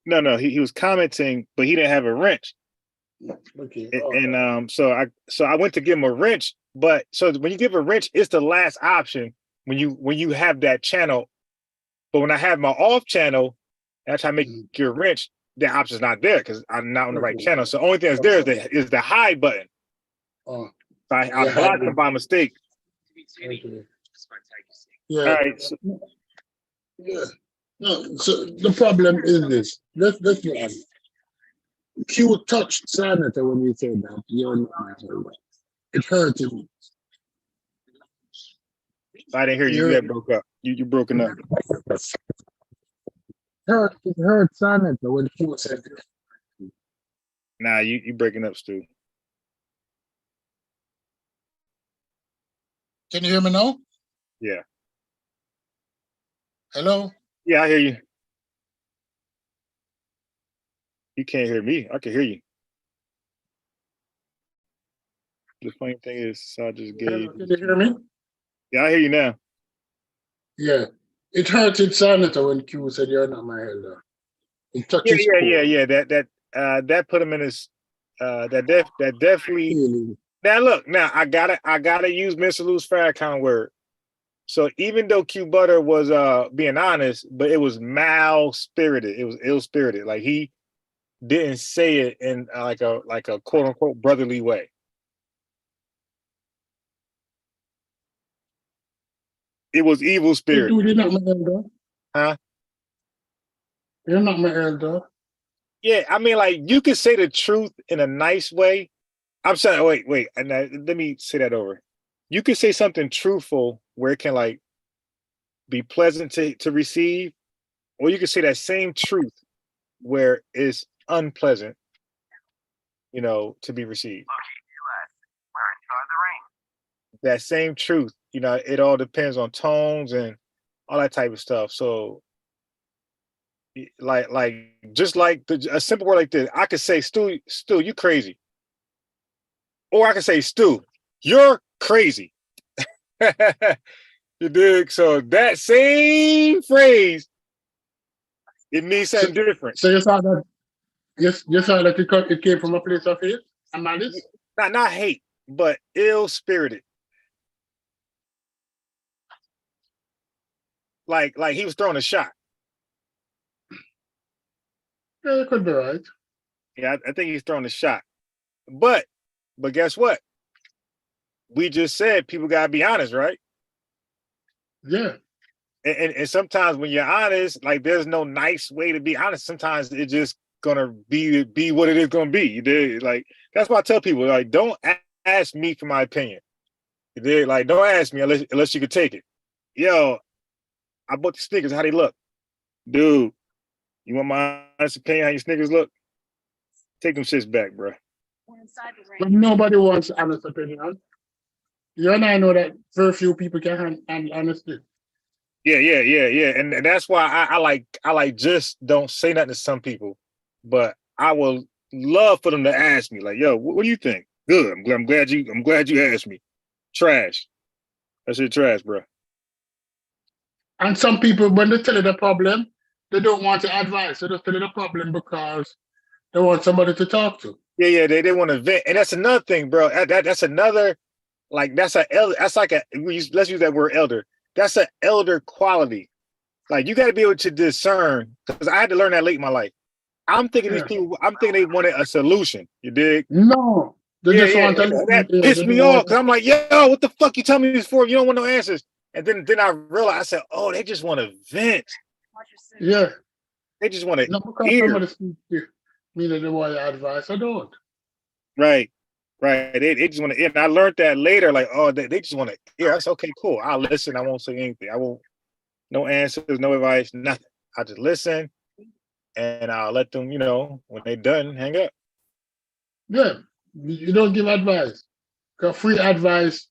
No, he was commenting, but he didn't have a wrench. Okay. And so I went to give him a wrench, but so when you give a wrench, it's the last option when you have that channel. But when I have my off channel, after I make your wrench, that option's not there because I'm not on the right channel. So the only thing that's there is the hide button. Oh, So I blocked him by mistake. okay. Yeah. All right. So, Yeah. No, so the problem is this. Let's be honest. Q touched Saneter when you said that. You're not my hero. It hurt him. I didn't hear you. You had broke up. You broken up. It hurt Saneter when Q said that. Nah, you breaking up, Stu. Can you hear me now? Yeah. Hello? Yeah, I hear you. You can't hear me. I can hear you. The funny thing is, so I just gave. Can you hear me? Yeah, I hear you now. Yeah. It hurted Saneter when Q said you're not my elder. It touched his core. Yeah. That put him in his that definitely. Feeling. Now I gotta use Mr. Lou's Farrakhan word. So even though Q Butter was being honest, but it was mal-spirited. It was ill-spirited. Like he didn't say it in like a quote unquote brotherly way. It was evil spirit. You're not my elder. Huh? You're not my elder. Yeah, I mean, like you can say the truth in a nice way. I'm saying, wait, and let me say that over. You can say something truthful where it can like be pleasant to receive, or you can say that same truth where it's unpleasant, to be received. That same truth, it all depends on tones and all that type of stuff. So, like just like a simple word like this, I could say, Stu, you crazy, or I could say, Stu, you're crazy. You dig? So that same phrase, it means something different. So you saw that? Yes, you saw that it came from a place of hate and malice? Not hate, but ill-spirited. Like he was throwing a shot. Yeah, it could be right. Yeah, I think he's throwing a shot. But guess what? We just said people gotta be honest, right? Yeah. And sometimes when you're honest, like there's no nice way to be honest. Sometimes it's just gonna be what it is gonna be. You did like that's why I tell people like don't ask me for my opinion. You did like don't ask me unless you could take it. Yo, I bought the sneakers. How they look, dude? You want my honest opinion? How your sneakers look? Take them shits back, bro. But nobody wants honest opinion. You and I know that very few people can handle honesty. Yeah. And that's why I like just don't say nothing to some people, but I will love for them to ask me, like, yo, what do you think? Good. I'm glad you asked me. Trash. That shit trash, bro. And some people, when they tell you the problem, they don't want to advise. They just tell you the problem because they want somebody to talk to. Yeah, they want to vent. And that's another thing, bro. That's another, like, let's use that word elder. That's an elder quality. Like, you got to be able to discern, because I had to learn that late in my life. I'm thinking these people, they wanted a solution. You dig? No. They just want to that pissed me off, because I'm like, yo, what the fuck you tell me this for? You don't want no answers. And then I realized, I said, oh, they just want to vent. Yeah. They just want to hear. Somebody speaks to me that they want advice. I don't. Right. They just want to. And I learned that later. Like, oh, they just want to hear. That's okay, cool. I'll listen. I won't say anything. I won't. No answers, no advice, nothing. I just listen, and I'll let them. When they're done, hang up. Yeah, you don't give advice. Because free advice.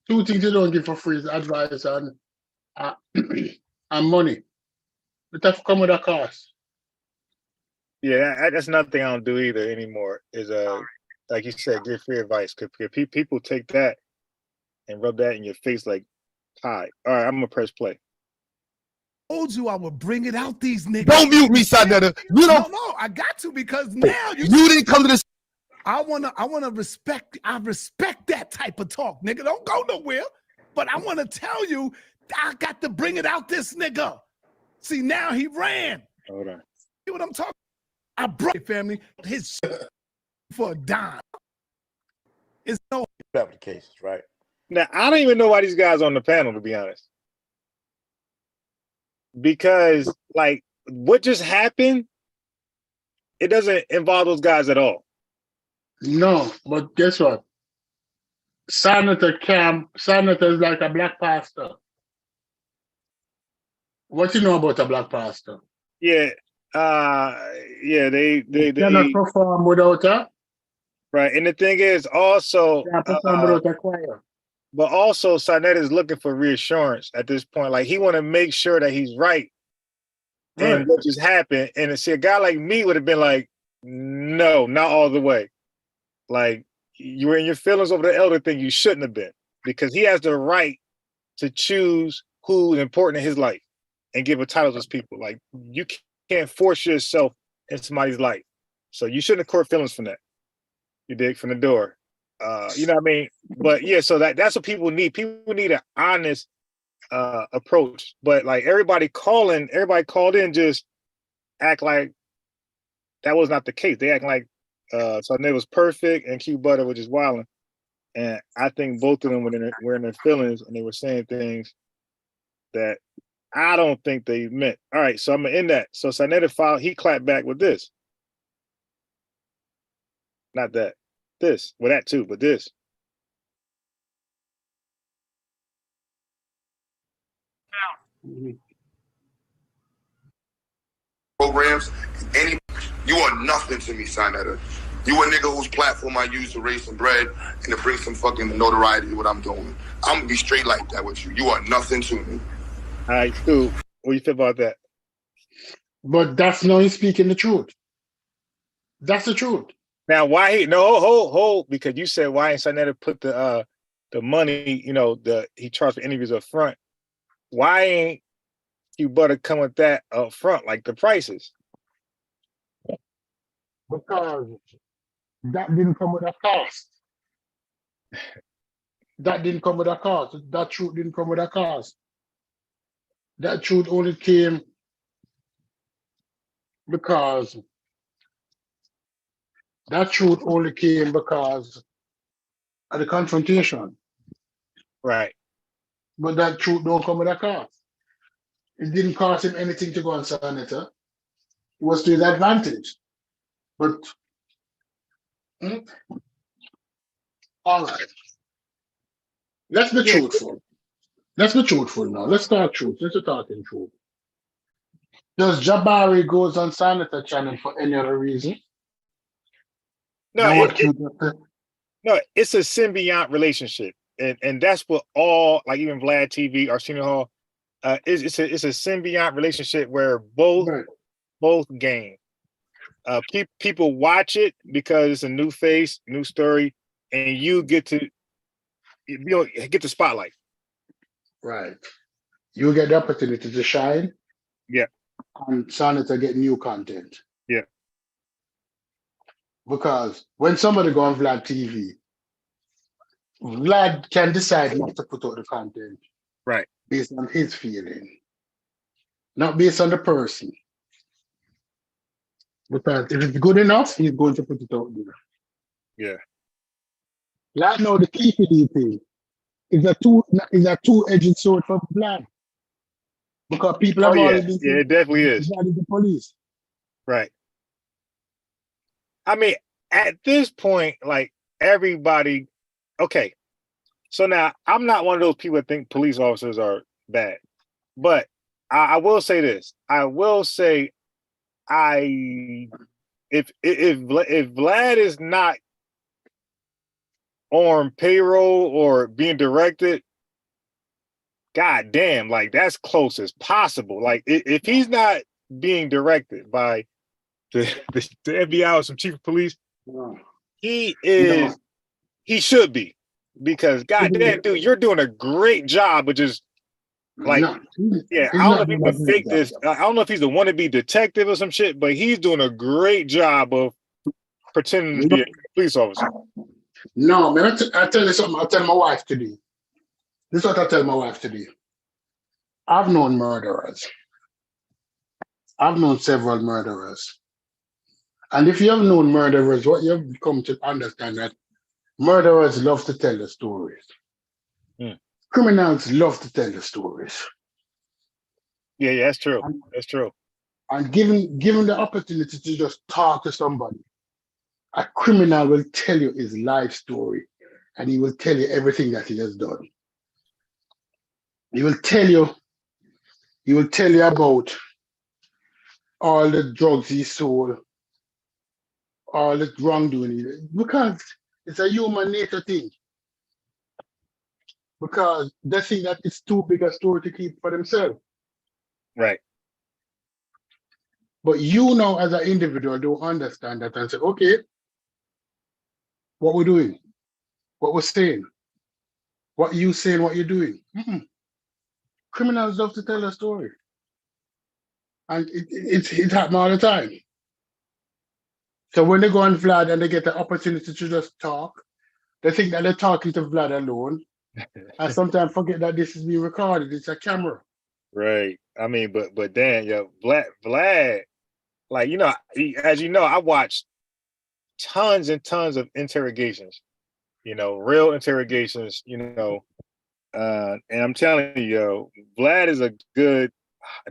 Two things you don't give for free is advice and and money. It has to come with a cost. Yeah, that's another thing I don't do either anymore. Is like you said, give free advice. Cause people take that and rub that in your face like pie. All right, I'm gonna press play. Told you I would bring it out these niggas. Don't mute me, Saneter. You don't. No, I got to because now You didn't come to this. I wanna respect. I respect that type of talk, nigga. Don't go nowhere. But I wanna tell you, I got to bring it out this nigga. See, now he ran. Hold on. See what I'm talking? I brought family his for a dime. It's no applications, right? Now I don't even know why these guys on the panel, to be honest. Because like what just happened, it doesn't involve those guys at all. No, but guess what? Saneter is like a black pastor. What you know about a black pastor? Yeah. They cannot perform without her. Right. And the thing is also perform without a choir. But also Saneter is looking for reassurance at this point. Like he want to make sure that he's right. And what just happened. And see, a guy like me would have been like, no, not all the way. Like you were in your feelings over the elder thing, you shouldn't have been, because he has the right to choose who's important in his life and give a title to those people. Like you can't force yourself in somebody's life. So you shouldn't have caught feelings from that. You dig, from the door. You know what I mean? But yeah, so that's what people need. People need an honest approach. But like everybody called in just act like that was not the case. They act like Saneter was perfect and Q Butter was just wilding. And I think both of them were in their feelings and they were saying things that I don't think they meant. All right, so I'm gonna end that. So Saneter filed, he clapped back with this. Not that. This. Well, that too, but this. Programs, you are nothing to me, Saneter. You a nigga whose platform I use to raise some bread and to bring some fucking notoriety to what I'm doing. I'm gonna be straight like that with you. You are nothing to me. All right, cool. What do you feel about that? But that's not speaking the truth. That's the truth. Now, why hold, because you said why ain't Saneter put the money, he charged for interviews up front. Why ain't Q Butter come with that up front, like the prices? Because that didn't come with a cost. That didn't come with a cost. That truth didn't come with a cost. That truth only came because of the confrontation. Right. But that truth don't come with a cost. It didn't cost him anything to go on Saneter. It was to his advantage. But all right. Let's be truthful. Let's be truthful now. Let's talk truth. Let's talk in truth. Does Jabari goes on Saneter channel for any other reason? No, it's a symbiont relationship. And that's what all, like even Vlad TV, Arsenio Hall, it's a symbiont relationship where both gain. People watch it because it's a new face, new story, and you get to get the spotlight. Right. You get the opportunity to shine. Yeah. And Saneter get new content. Yeah. Because when somebody go on Vlad TV, Vlad can decide not to put out the content. Right. Based on his feeling. Not based on the person. Because if it's good enough, he's going to put it out there. Yeah. Vlad know the TPD thing is a two-edged sword for Vlad. Because people have already been saying, it definitely is. Vlad is the police. Right. I mean, at this point, like everybody, okay. So now I'm not one of those people that think police officers are bad, but I will say this. I will say, if Vlad is not on payroll or being directed, god damn, like that's close as possible. Like if he's not being directed by the FBI or some chief of police. No. He is. He should be, because goddamn, dude, you're doing a great job of just like, No, yeah. he's I don't know not if he doing a can great fake job, this. though. I don't know if he's the wannabe detective or some shit, but he's doing a great job of pretending to be a police officer. No, man, I tell you something. I tell my wife to do. This is what I tell my wife to do. I've known murderers. I've known several murderers. And if you have known murderers, what you've come to understand that murderers love to tell the stories. Criminals love to tell the stories. Yeah, that's true. That's true. And given the opportunity to just talk to somebody, a criminal will tell you his life story, and he will tell you everything that he has done. He will tell you about all the drugs he sold, all the wrongdoing, because it's a human nature thing. Because they think that it's too big a story to keep for themselves. Right. But you now, as an individual, don't understand that and say, okay, what we're doing, what we're saying, what you saying, what you're doing. Criminals love to tell a story. And it happens all the time. So when they go on Vlad and they get the opportunity to just talk, they think that they're talking to Vlad alone. And sometimes forget that this is being recorded. It's a camera. Right. I mean, but Dan, yo, Vlad, like, you know, as you know, I watched tons and tons of interrogations, you know, real interrogations, you know, and I'm telling you, yo, Vlad is a good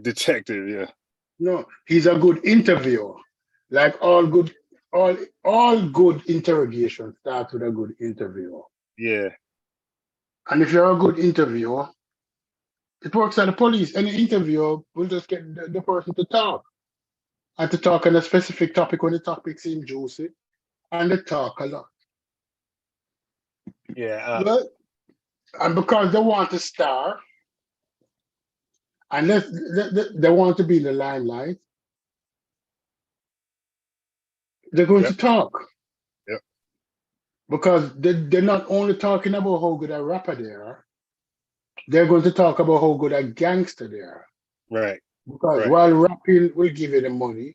detective. Yeah. No, he's a good interviewer. Like all good interrogation starts with a good interviewer. Yeah. And if you're a good interviewer, it works at the police. Any interviewer will just get the person to talk. And to talk on a specific topic when the topic seems juicy. And they talk a lot. Yeah. Well, and because they want to star, and they want to be in the limelight, they're going to talk. Yep. Because they're not only talking about how good a rapper they are, they're going to talk about how good a gangster they are. Right. Because while rapping will give you the money,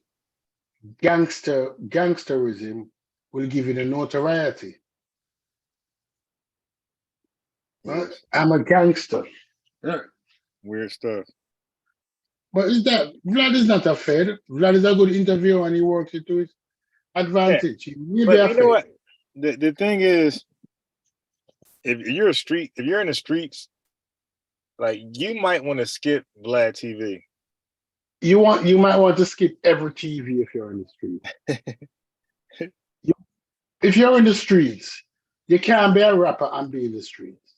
gangsterism will give you the notoriety. Right? I'm a gangster. Yeah. Weird stuff. But Vlad is not a fed. Vlad is a good interviewer and he works it to his advantage. Yeah. But you know what? The thing is, if you're in the streets, like, you might want to skip Vlad TV. You might want to skip every TV if you're in the streets. If you're in the streets, you can't be a rapper and be in the streets.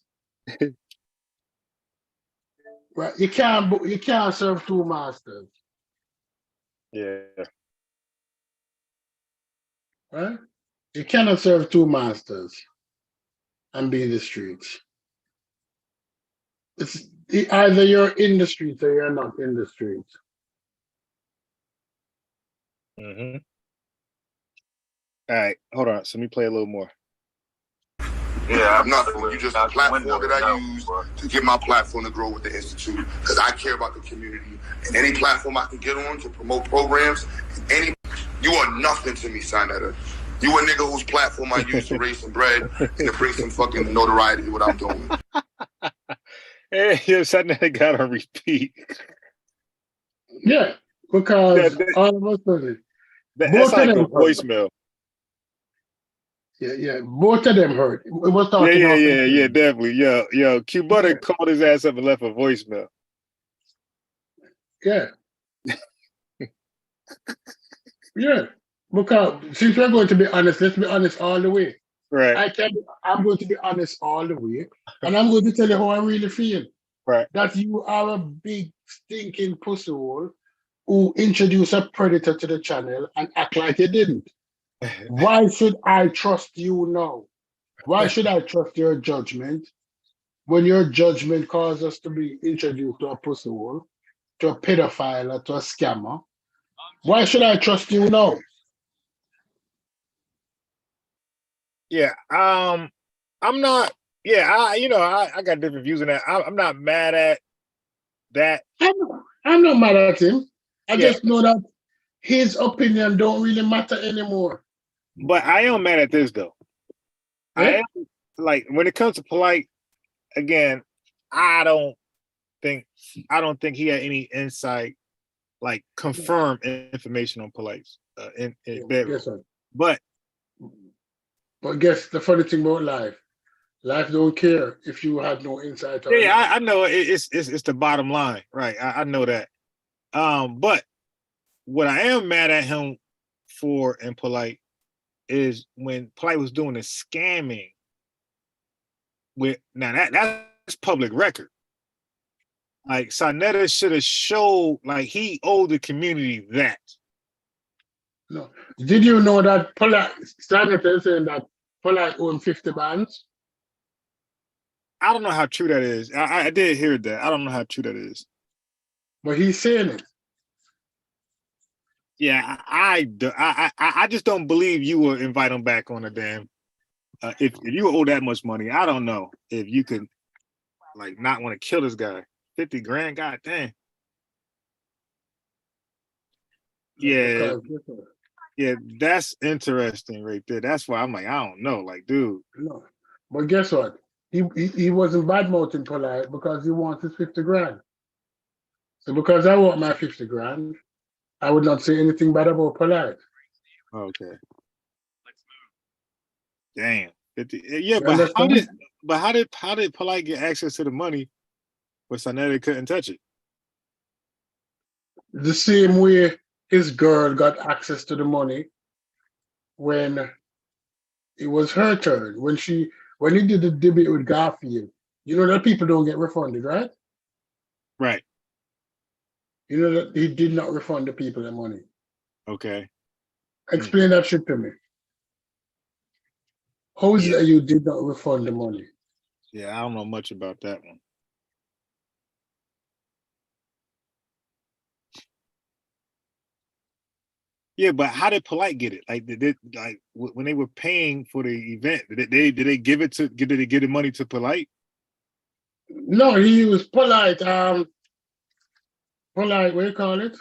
Right? You can't serve two masters. Yeah. Right? You cannot serve two masters and be in the streets. It's either you're in the streets or you're not in the streets. Mm-hmm. All right, hold on. So let me play a little more. Yeah, I'm nothing. You just a platform that I use to get my platform to grow with the Institute, because I care about the community. And any platform I can get on to promote programs, you are nothing to me, Saneter. You a nigga whose platform I use to raise some bread and to bring some fucking notoriety to what I'm doing. Hey, Saneter got on repeat. Yeah, because all of a sudden, that's like a voicemail. Yeah. Both of them heard. It was talking. Yeah, definitely. Yo, Q Butter called his ass up and left a voicemail. Yeah. Yeah. Because since we're going to be honest, let's be honest all the way. Right. I'm going to be honest all the way. And I'm going to tell you how I really feel. Right. That you are a big stinking pussy hole who introduced a predator to the channel and act like you didn't. Why should I trust you now? Why should I trust your judgment when your judgment caused us to be introduced to a pussy hole, to a pedophile, or to a scammer? Why should I trust you now? Yeah. I'm not. Yeah. I got different views on that. I'm not mad at that. I'm not mad at him. I Yeah. just know that his opinion don't really matter anymore. But I am mad at this though. I am like when it comes to Polite. Again, I don't think he had any insight, like confirmed information on Polite's in bedroom. Guess what? But guess the funny thing about life. Life don't care if you had no insight. yeah, I know it's the bottom line, right? I know that. But what I am mad at him for in Polite is when Polite was doing the scamming with now that's public record. Like Saneter should have showed like he owed the community that. No. Did you know that Polite Saneter saying that Polite owned 50 bands? I don't know how true that is. I did hear that. I don't know how true that is. But he's saying it. Yeah, I just don't believe you will invite him back on a damn. If you owe that much money, I don't know if you could like not want to kill this guy. 50 grand, god damn. Yeah, yeah, that's interesting right there. That's why I'm like, I don't know, like, dude. No, but guess what? He wasn't bad mouthing Polite because he wants his 50 grand. So because I want my 50 grand, I would not say anything bad about Polite. Okay. Damn. 50. Yeah, but how did Polite get access to the money but Saneter couldn't touch it? The same way his girl got access to the money when it was her turn. When he did the debate with Garfield, you know that people don't get refunded, right? Right. You know that he did not refund the people their money. Okay. Explain that shit to me. How is it that you did not refund the money? Yeah, I don't know much about that one. Yeah, but how did Polite get it? Like, when they were paying for the event, did they give it to? Did they give the money to Polite? No, he used Polite. Polite. What do you call it?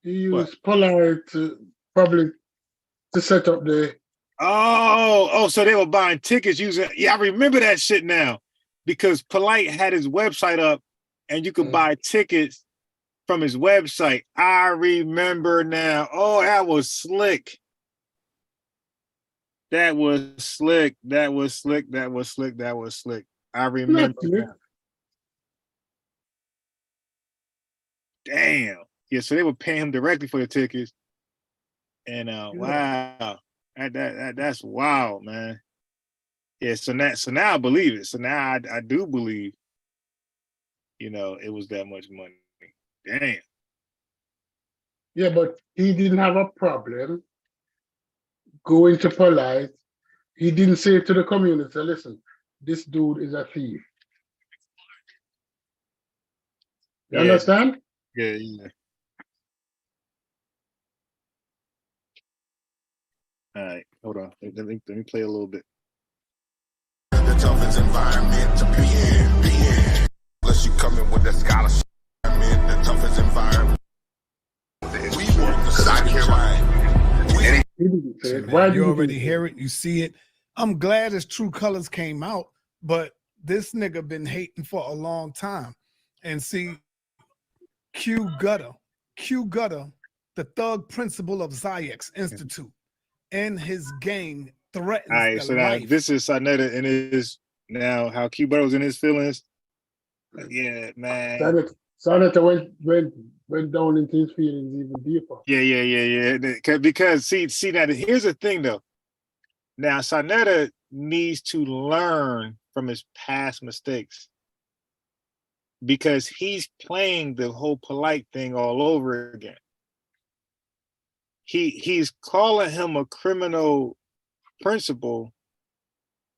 He used Polite probably to set up the. Oh, so they were buying tickets using. Yeah, I remember that shit now, because Polite had his website up, and you could buy tickets from his website. I remember now. Oh, that was slick. That was slick. That was slick. That was slick. That was slick. I remember. Damn. Yeah, so they were paying him directly for the tickets. And wow. That's wild, man. Yeah, so now I believe it. So now I do believe, it was that much money. Damn. Yeah, but he didn't have a problem going to Polite. He didn't say to the community, listen, this dude is a thief. You understand? Yeah. All right, hold on. Let me play a little bit. The toughest environment to be in. Unless you come in with that scholarship, the toughest environment. We work because I care about you already hear it, you see it. I'm glad his true colors came out, but this nigga been hating for a long time. And see, Q Gutter, the thug principal of Zayex Institute, and his gang threatens all right, so life. now this is Saneter and his now how Q Butter's in his feelings. Yeah, man. Saneter went down into his feelings even deeper. Yeah. Because see now here's the thing though. Now Saneter needs to learn from his past mistakes, because he's playing the whole Polite thing all over again. He's calling him a criminal principal,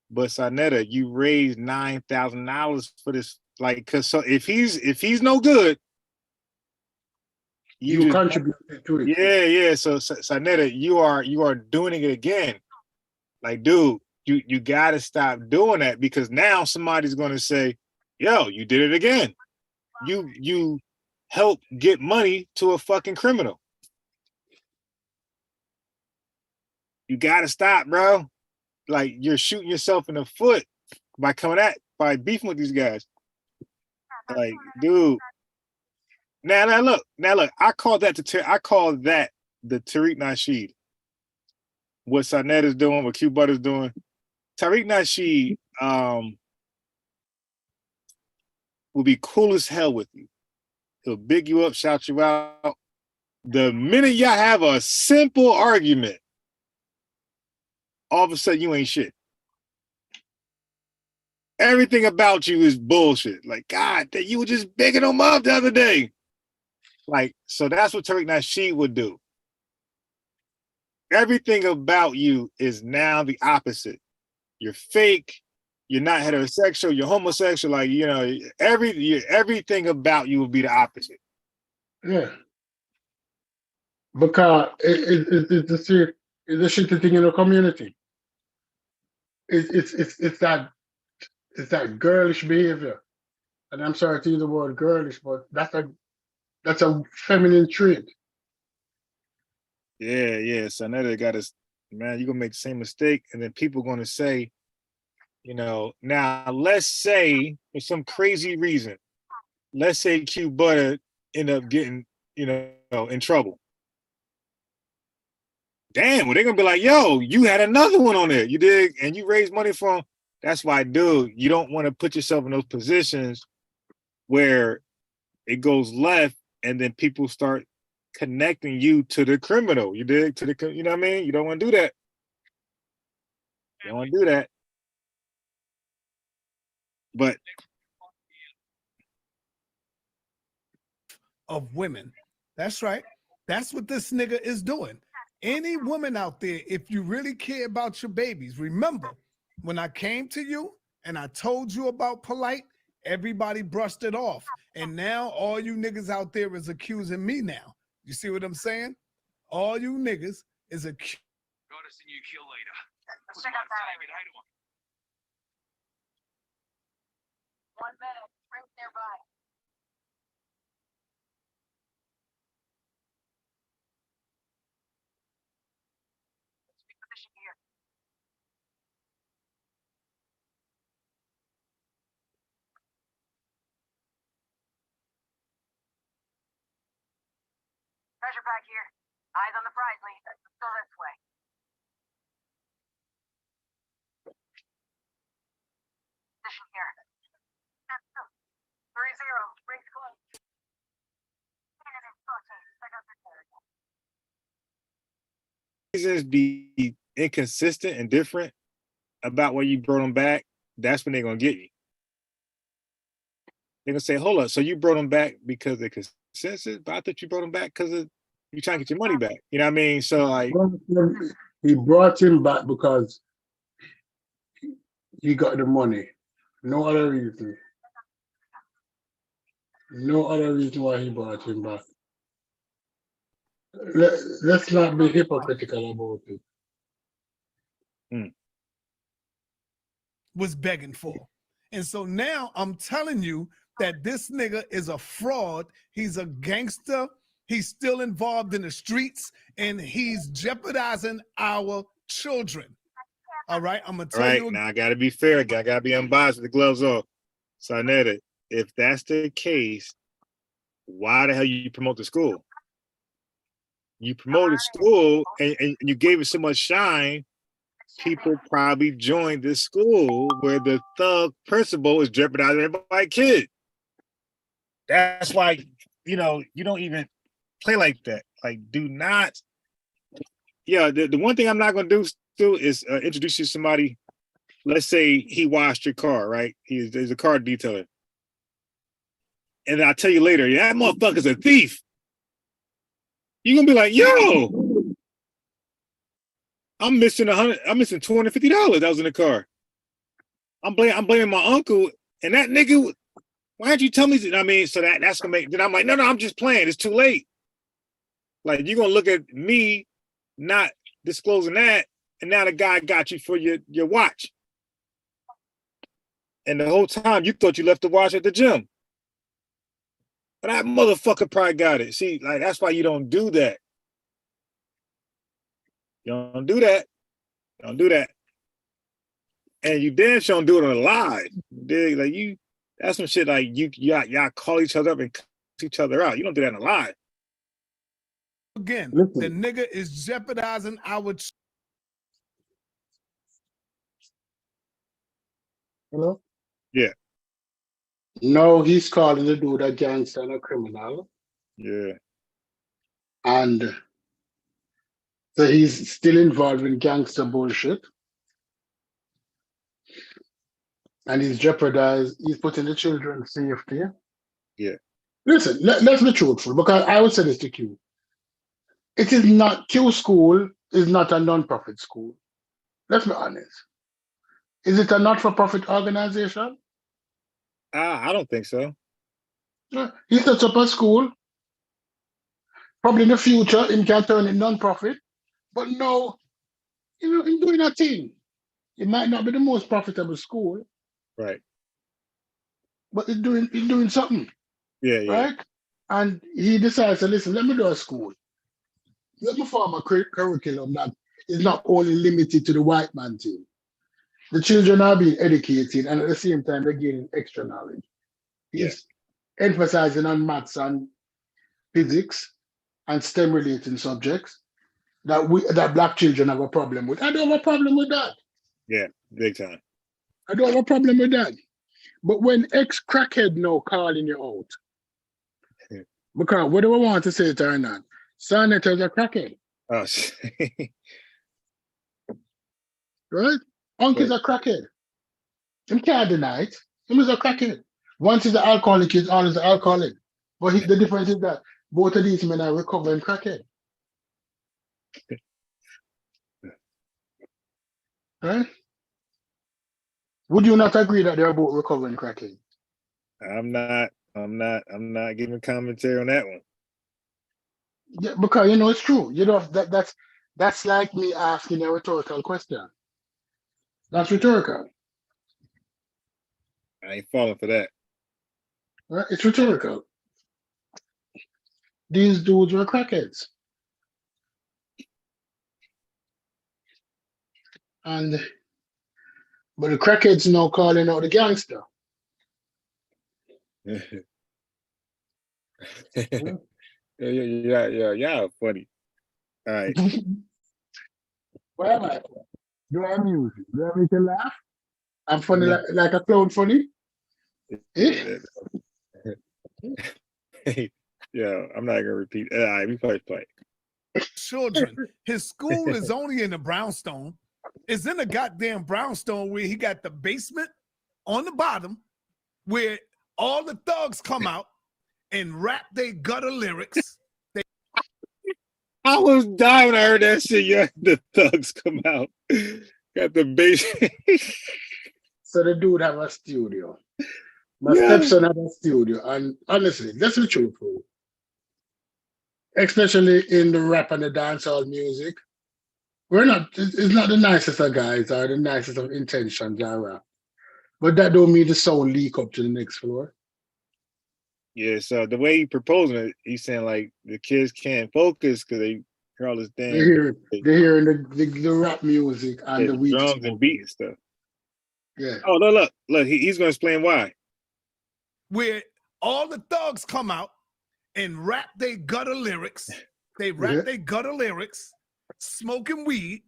but Saneter, you raised $9,000 for this, like, cause so if he's no good, You contributed to it. Yeah. So Saneter, you are doing it again. Like, dude, you gotta stop doing that, because now somebody's gonna say, yo, you did it again. You help get money to a fucking criminal. You gotta stop, bro. Like, you're shooting yourself in the foot by beefing with these guys. Like, dude. Now look. I call that the Tariq Nasheed. What Saneter's doing, what Q Butter's doing. Tariq Nasheed will be cool as hell with you. He'll big you up, shout you out. The minute y'all have a simple argument, all of a sudden you ain't shit. Everything about you is bullshit. Like, God, you were just bigging him up the other day. Like, so that's what Tariq Nasheed would do. Everything about you is now the opposite. You're fake. You're not heterosexual. You're homosexual. Like, you know, everything about you will be the opposite. Yeah. Because it's the shitty thing in the community. It's that girlish behavior. And I'm sorry to use the word girlish, but that's a feminine trait. Yeah. Saneter got us, man, you're gonna make the same mistake, and then people are gonna say, you know, now let's say for some crazy reason, let's say Q Butter end up getting, you know, in trouble. Damn, well, they're gonna be like, yo, you had another one on there, you dig, and you raised money from. That's why, dude, you don't want to put yourself in those positions where it goes left, and then people start connecting you to the criminal. You dig, you know what I mean? You don't want to do that. You don't want to do that. But of women. That's right. That's what this nigga is doing. Any woman out there, if you really care about your babies, remember when I came to you and I told you about Polite, everybody brushed it off. And now all you niggas out there is accusing me now. You see what I'm saying? All you niggas is accusing. Gotta see you kill later. One minute, rings nearby. Position here. Pressure pack here. Eyes on the prize, Lee. Let's go this way. Position here. 3-0. Rings close. Reasons be inconsistent and different about where you brought them back, that's when they're gonna get you. They're gonna say, hold up, so you brought them back because of consensus, but I thought you brought them back because of you trying to get your money back. You know what I mean? So like, he brought him back because he got the money. No other reason. No other reason why he brought him back. Let's not be hypocritical about it. Was begging for. And so now I'm telling you that this nigga is a fraud. He's a gangster. He's still involved in the streets, and he's jeopardizing our children. All right, I'm gonna tell you. Now I gotta be fair. I gotta be unbiased with the gloves off. Saneter, if that's the case, why the hell you promote the school? You promoted school and you gave it so much shine. People probably joined this school where the thug principal is jeopardizing everybody's kid. That's why, you know, you don't even play like that. Like, do not. Yeah, the one thing I'm not going to do still is introduce you to somebody. Let's say he washed your car, right? He's a car detailer. And then I'll tell you later, that motherfucker's a thief. You're going to be like, yo, I'm missing $250 that was in the car. I'm blaming my uncle and that nigga. Why didn't you tell me? I mean, so that's gonna make. Then I'm like, no, I'm just playing. It's too late. Like you're gonna look at me not disclosing that, and now the guy got you for your watch. And the whole time you thought you left the watch at the gym. But that motherfucker probably got it. See, like that's why you don't do that. You don't do that. You don't do that. And you damn sure don't do it on a live. Dig? Like you, that's some shit like y'all call each other up and cuss each other out. You don't do that in a live. Again, Listen. the nigga is jeopardizing our. Hello? Yeah. No, he's calling the dude a gangster and a criminal. Yeah. And so he's still involved in gangster bullshit. And he's putting the children's safety. Yeah. Listen, let's be truthful, because I would say this to Q. It is not, Q school is not a non-profit school. Let's be honest. Is it a not-for-profit organization? I don't think so. He sets up a school. Probably in the future, he can turn it non-profit. But no, in doing a thing. It might not be the most profitable school, Right. but it's doing something, Yeah, yeah. right? And he decides to listen, let me do a school. Let me form a curriculum that is not only limited to the white man team. The children are being educated, and at the same time, they're gaining extra knowledge. He's emphasizing on maths and physics and STEM related subjects that black children have a problem with. I don't have a problem with that. Yeah, big time. I don't have a problem with that. But when ex-crackhead now calling you out, because what do I want to say to her now? Saneter's a crackhead, Oh, right? Uncle's a crackhead. Him can't deny it. Him is a crackhead. Once he's an alcoholic, he's always an alcoholic. But the difference is that both of these men are recovering crackhead. Right? Would you not agree that they're both recovering crackhead? I'm not giving commentary on that one. Yeah, because it's true. That's like me asking a rhetorical question. That's rhetorical. I ain't falling for that. Right? It's rhetorical. These dudes were crackheads. But the crackheads now calling out the gangster. Yeah, funny. All right. What am I? Do I amuse you? Do I make you laugh? I'm funny like a clown funny? Eh? Yeah, I'm not gonna repeat. All right, we play. Children. His school is only in the brownstone. It's in the goddamn brownstone where he got the basement on the bottom where all the thugs come out and rap their gutter lyrics. I was dying when I heard that shit. Yeah, the thugs come out. Got the basement. So the dude have a studio. My stepson had a studio. And honestly, let's be truthful. Especially in the rap and the dancehall music. It's not the nicest of guys or the nicest of intentions I rap. But that don't mean the sound leak up to the next floor. Yeah, so the way he proposing it, he's saying like the kids can't focus because they hear all this damn. They're hearing the rap music and the weak drums and beat and stuff. Yeah. Oh, look, he's gonna explain why. Where all the thugs come out and rap their gutter lyrics. They rap their gutter lyrics, smoking weed,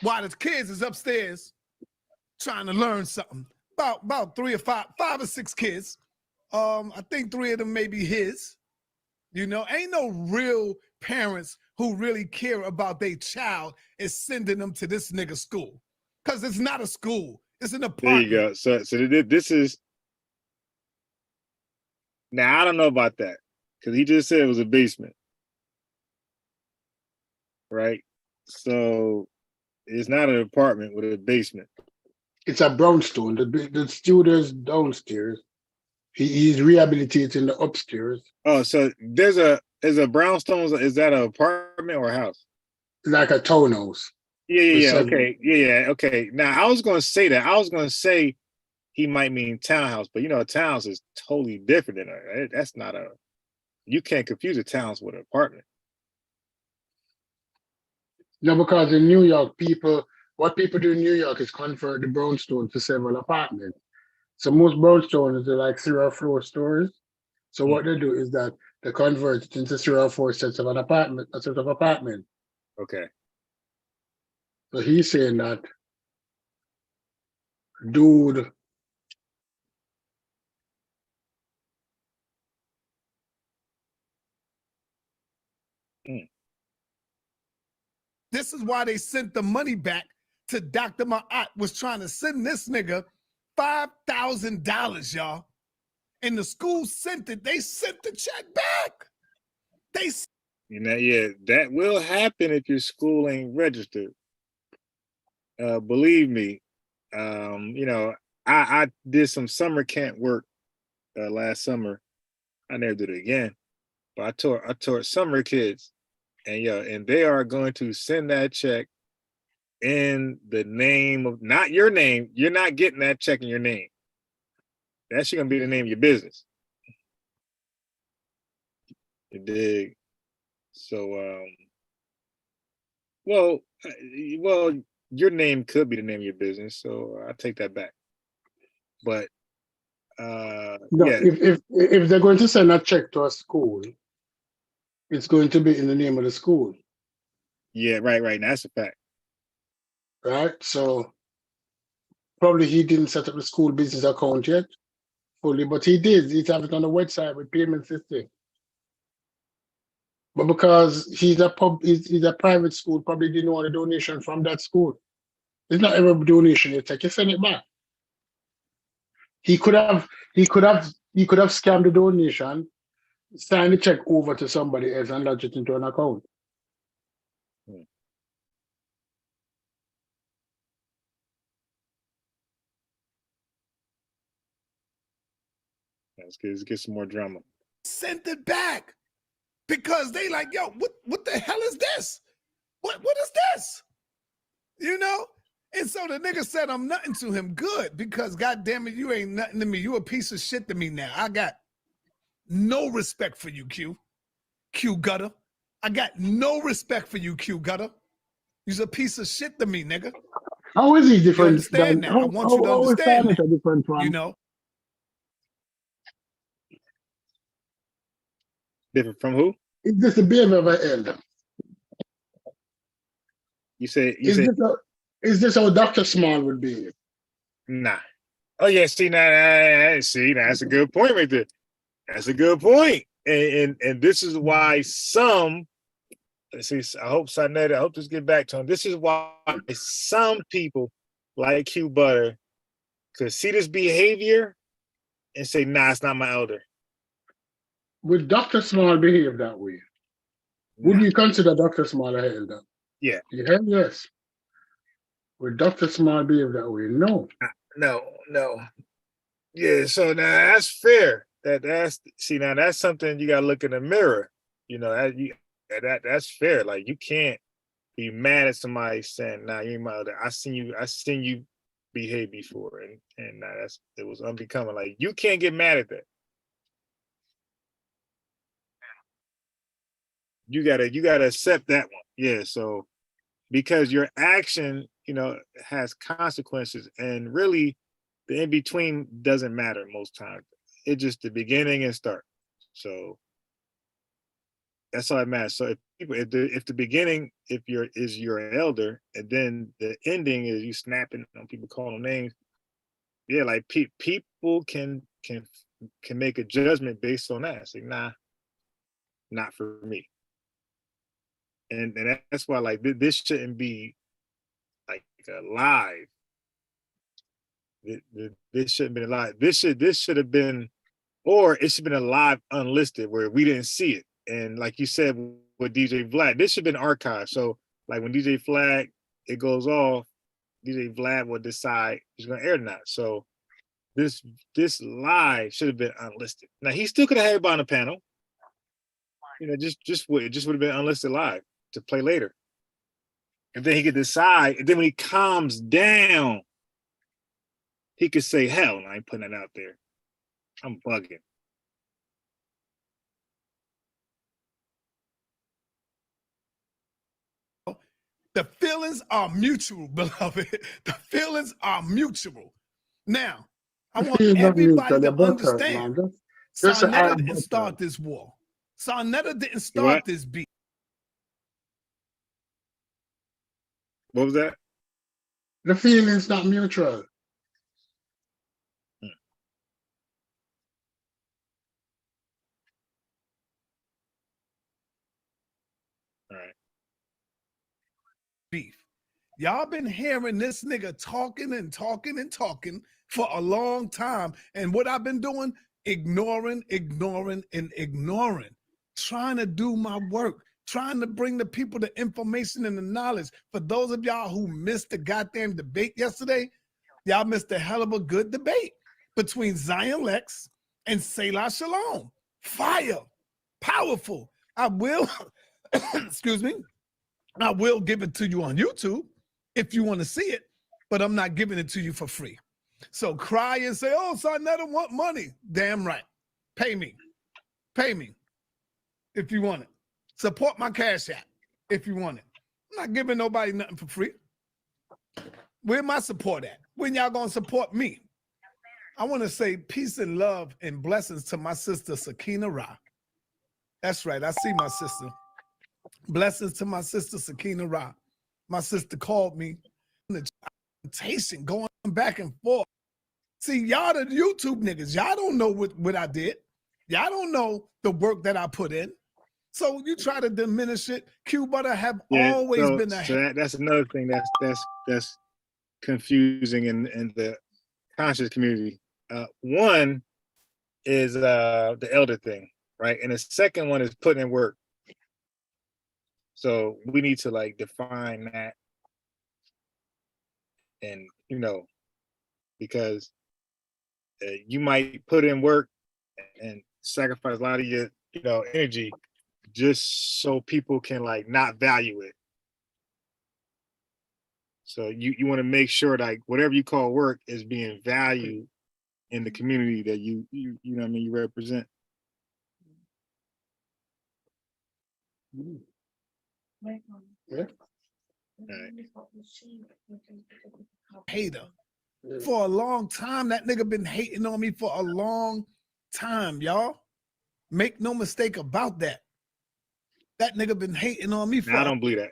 while the kids is upstairs trying to learn something. About 5 or 6 kids. I think 3 of them may be his. Ain't no real parents who really care about their child is sending them to this nigga school. Because it's not a school. It's an apartment. There you go. So this is. Now, I don't know about that. Because he just said it was a basement. Right? So it's not an apartment with a basement. It's a brownstone. The studio's downstairs. He's rehabilitating the upstairs. Oh, so there's a brownstones. Is that an apartment or a house? Like a townhouse. Yeah. Okay. Yeah. Okay. Now I was gonna say that. I was gonna say he might mean townhouse, but a townhouse is totally different than that's not a. You can't confuse a townhouse with an apartment. No, because in New York, what people do in New York is convert the brownstone to several apartments. So most brownstones are like 3 or 4 stories. So what they do is that they convert it into 3 or 4 sets of a set of apartment. Okay. So he's saying that dude. This is why they sent the money back to Dr. Ma'at, was trying to send this nigga $5,000, y'all. And the school sent it. They sent the check back. That will happen if your school ain't registered. Believe me. I did some summer camp work last summer. I never did it again. But I taught summer kids. And they are going to send that check in the name of, not your name. You're not getting that check in your name. That's gonna be the name of your business. You dig? So, well, your name could be the name of your business. So I take that back. But if they're going to send a check to a school, it's going to be in the name of the school. Yeah, right. Now, that's a fact. Right? So probably he didn't set up the school business account yet fully, but he did. He's have it on the website with payment system. But because he's a private school, probably didn't want a donation from that school. It's not every donation you take, you send it back. He could have scammed the donation, sign the check over to somebody else and lodge it into an account. Let's get some more drama. Sent it back because they like, yo, what the hell is this? What is this? And so the nigga said I'm nothing to him. Good, because goddamn it, you ain't nothing to me. You a piece of shit to me now. I got no respect for you, Q Gutter. I got no respect for you, Q Gutter. You's a piece of shit to me, nigga. How is he different? You understand that? I want you to understand that. Different from? Different from who? Is this the behavior of an elder? Is this how Dr. Small would be? Nah. Oh yeah, see now, that's a good point right there. That's a good point. And this is why some, I hope Saneter, I hope this get back to him. This is why some people like Q Butter could see this behavior and say, nah, it's not my elder. Would Dr. Small behave that way? Would you consider Dr. Small a elder? Yeah. Yes. Would Dr. Small behave that way? No. No. Yeah, so now that's fair. That's something you gotta look in the mirror. That's fair. Like, you can't be mad at somebody saying, nah, you ain't my elder. I seen you behave before, and it was unbecoming. Like, you can't get mad at that. You gotta accept that one. Yeah, so because your action, has consequences, and really the in-between doesn't matter most times. It's just the beginning and start. So that's all that matters. So if the beginning, is your elder, and then the ending is you snapping on people, calling them names, yeah, like people can make a judgment based on that. It's like, nah, not for me. And that's why, like, this shouldn't be like live. This shouldn't be live. This should have been, or it should have been a live unlisted where we didn't see it. And like you said with DJ Vlad, this should have been archived. So like when DJ Flag, it goes off, DJ Vlad will decide he's gonna air or not. So this live should have been unlisted. Now he still could have had it on the panel. You know, just would have been unlisted live to play later. And then he could decide. And then when he calms down, he could say, "Hell, no, I ain't putting it out there. I'm bugging." The feelings are mutual, beloved. The feelings are mutual. Now, I want everybody to understand. Saneter didn't start this war. Saneter didn't start this beat. What was that? The feeling's not mutual. All right. Beef. Y'all been hearing this nigga talking and talking and talking for a long time. And what I've been doing, ignoring, and ignoring, trying to do my work, trying to bring the people the information and the knowledge. For those of y'all who missed the goddamn debate yesterday, y'all missed a hell of a good debate between Zion Lex and Selah Shalom. Fire, powerful. I will, excuse me, I will give it to you on YouTube if you want to see it, but I'm not giving it to you for free. So cry and say, "Oh, Saneter want money." Damn right. Pay me. Pay me if you want it. Support my Cash App if you want it. I'm not giving nobody nothing for free. Where my support at? When y'all gonna support me? I want to say peace and love and blessings to my sister Sakina Ra. That's right. I see my sister. Blessings to my sister Sakina Ra. My sister called me. The conversation going back and forth. See, y'all the YouTube niggas, y'all don't know what I did. Y'all don't know the work that I put in. So you try to diminish it. Q Butter have always been a so that's another thing that's confusing in the conscious community. One is the elder thing, right? And the second one is putting in work. So we need to like define that, and you know, because you might put in work and sacrifice a lot of your energy just so people can like not value it. So you want to make sure like whatever you call work is being valued in the community that you know what I mean, you represent. Yeah. hater. For a long time, that nigga been hating on me for a long time, y'all. Make no mistake about that. That nigga been hating on me for. I don't believe that.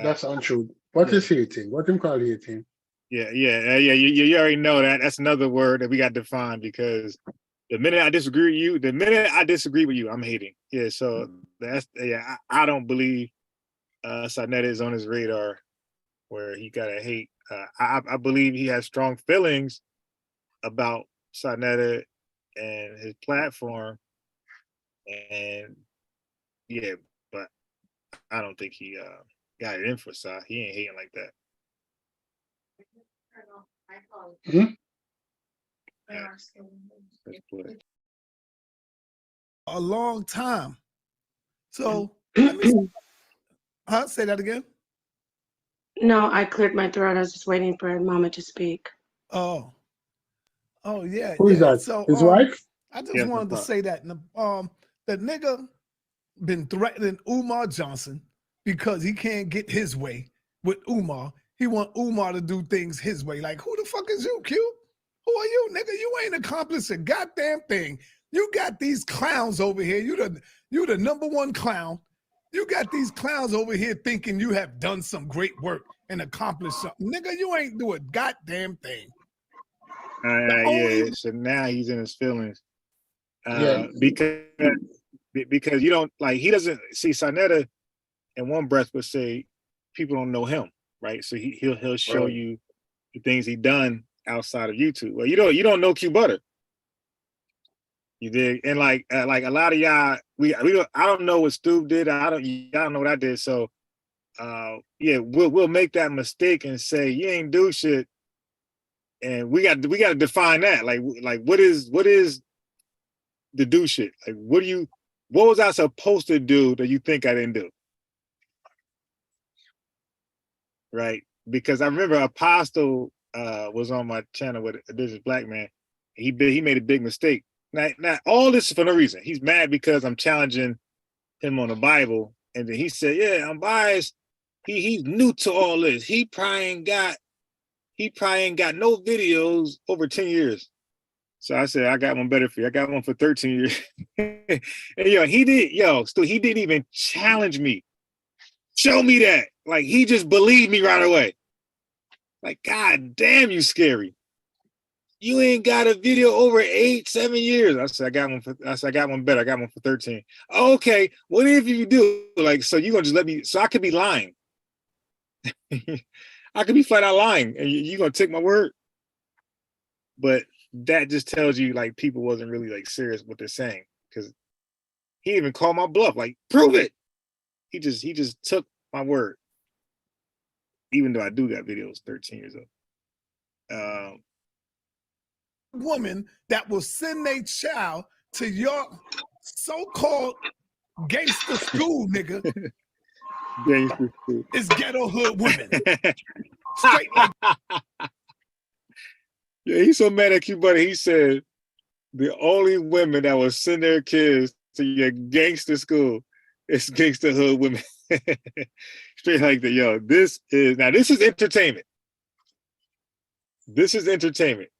That's untrue. What is hating? What him call hating? Yeah. You already know that. That's another word that we got defined, because the minute I disagree with you, I'm hating. Yeah. So that's I don't believe Saneter is on his radar where he gotta hate. I believe he has strong feelings about Saneter and his platform, and yeah, but I don't think he got it in for Sa. He ain't hating like that. A long time. So let me say that again. No, I cleared my throat. I was just waiting for Mama to speak. Oh yeah. Who is that? So his wife? I just wanted to say that the nigga been threatening Umar Johnson because he can't get his way with Umar. He want Umar to do things his way. Like, who the fuck is you, Q? Who are you, nigga? You ain't accomplished a goddamn thing. You got these clowns over here. You the number one clown. You got these clowns over here thinking you have done some great work and accomplished something. Nigga, you ain't do a goddamn thing. Yeah, so now he's in his feelings. Because you don't, like, he doesn't see Saneter in one breath would say people don't know him, right? So he'll show you the things he done outside of YouTube. Well, you don't know Q Butter. You dig? And like a lot of y'all, I don't know what Stu did. Y'all don't know what I did. So we'll make that mistake and say you ain't do shit And we got to define that. Like what is the do shit? Like what was I supposed to do that you think I didn't do? Right? Because I remember Apostle was on my channel with this black man. He made a big mistake. Now all this is for no reason. He's mad because I'm challenging him on the Bible, and then he said, "Yeah, I'm biased. He's new to all this. He probably ain't got no videos over 10 years." So I said, "I got one better for you. I got one for 13 years." And he didn't even challenge me. Show me that. Like, he just believed me right away. Like, God damn, you scary. You ain't got a video over 7 years. I said, I got one better. I got one for 13. Okay, what if you do? Like, so you gonna just let me, so I could be lying. I could be flat out lying, and you gonna take my word? But that just tells you, like, people wasn't really, like, serious what they're saying, because he even called my bluff, like, prove it. He just took my word, even though I do got videos 13 years old. Woman that will send a child to your so-called gangster school, nigga. Gangster school. It's ghetto hood women. Straight like. Yeah, he's so mad at you, buddy. He said the only women that will send their kids to your gangster school is gangster hood women. Straight like that. Yo, this is entertainment. This is entertainment.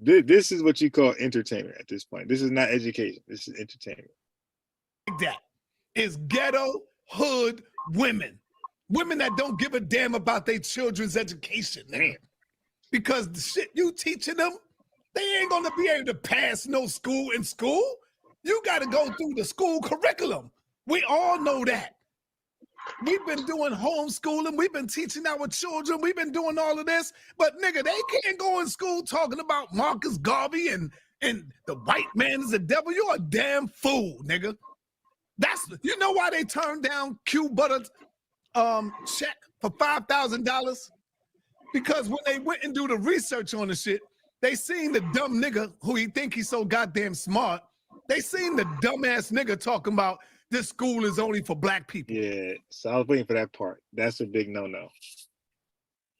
This is what you call entertainment at this point. This is not education. This is entertainment. That is ghetto hood women. Women that don't give a damn about their children's education, nigga. Because the shit you teaching them, they ain't gonna be able to pass no school in school. You gotta go through the school curriculum. We all know that. We've been doing homeschooling. We've been teaching our children. We've been doing all of this. But nigga, they can't go in school talking about Marcus Garvey and the white man is the devil. You're a damn fool, nigga. You know why they turned down Q Butter's check for $5,000? Because when they went and do the research on the shit, they seen the dumb nigga who he think he's so goddamn smart. They seen the dumbass nigga talking about this school is only for black people. Yeah, so I was waiting for that part. That's a big no-no.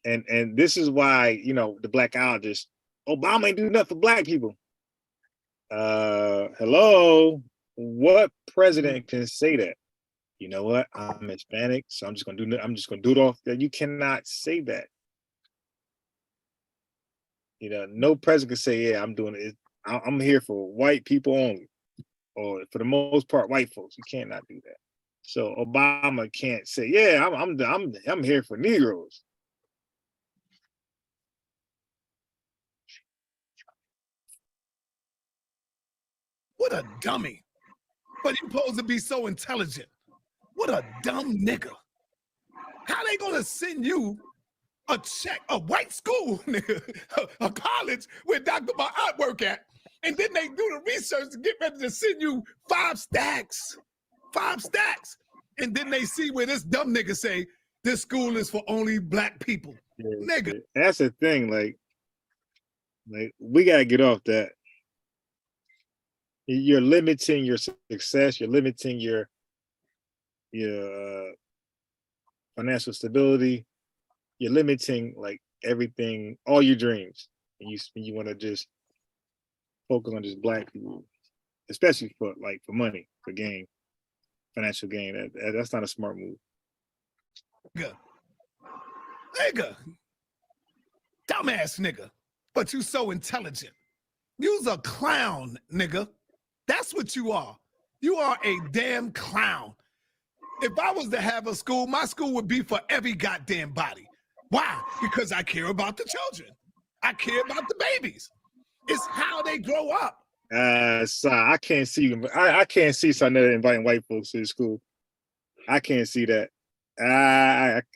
And this is why, the blackologist, Obama ain't do nothing for black people. Hello? What president can say that? You know what? I'm Hispanic, so I'm just gonna do it off. You cannot say that. No president can say, yeah, I'm doing it. I'm here for white people only. Or for the most part, white folks. You cannot do that. So Obama can't say, "Yeah, I'm here for Negroes." What a dummy! But he's supposed to be so intelligent. What a dumb nigga! How they gonna send you a check, a white school, nigga, a college where Dr. Ma'at work at? And then they do the research to get ready to send you 5 stacks. 5 stacks. And then they see where this dumb nigga say, this school is for only black people. Yeah, nigga. That's the thing. Like we got to get off that. You're limiting your success. You're limiting your financial stability. You're limiting, like, everything, all your dreams. And you want to just focus on just black people, especially for money, for gain, financial gain. That's not a smart move. Nigga, dumbass nigga, but you so intelligent. You's a clown, nigga. That's what you are. You are a damn clown. If I was to have a school, my school would be for every goddamn body. Why? Because I care about the children. I care about the babies. It's how they grow up. So I can't see you. I can't see Saneter inviting white folks to the school. I can't see that.